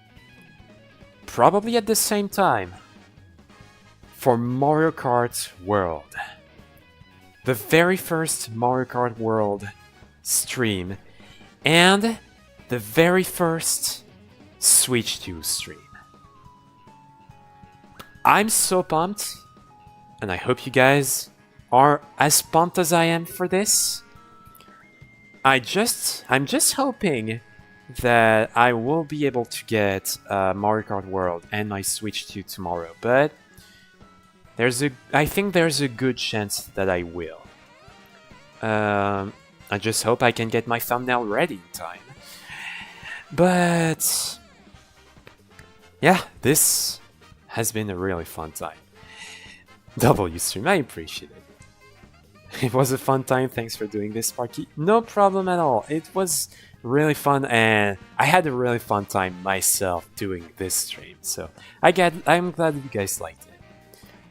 [SPEAKER 1] probably at the same time, for Mario Kart World. The very first Mario Kart World stream, and the very first Switch 2 stream. I'm so pumped, and I hope you guys are as pumped as I am for this. I'm just hoping that I will be able to get Mario Kart World and my Switch 2 tomorrow, but I think there's a good chance that I will. I just hope I can get my thumbnail ready in time. But yeah, this has been a really fun time. Stream, I appreciate it. It was a fun time, thanks for doing this, Sparky. No problem at all, it was really fun and I had a really fun time myself doing this stream, so I'm glad you guys liked it.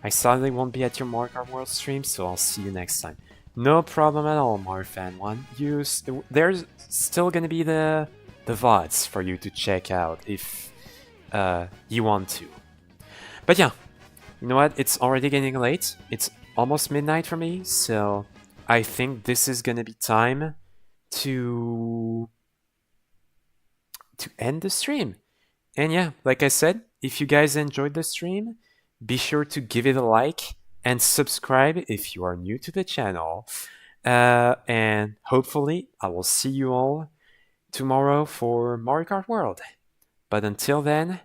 [SPEAKER 1] I sadly won't be at your Mario Kart World stream, so I'll see you next time. No problem at all, Mario Fan 1. There's still gonna be the VODs for you to check out if you want to. But yeah, you know what? It's already getting late. It's almost midnight for me, so I think this is gonna be time to end the stream. And yeah, like I said, if you guys enjoyed the stream, be sure to give it a like and subscribe if you are new to the channel. And hopefully I will see you all tomorrow for Mario Kart World. But until then,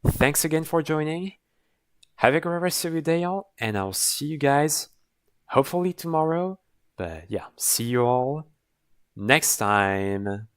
[SPEAKER 1] thanks again for joining. Have a great rest of your day, all, and I'll see you guys hopefully tomorrow. But yeah, see you all next time.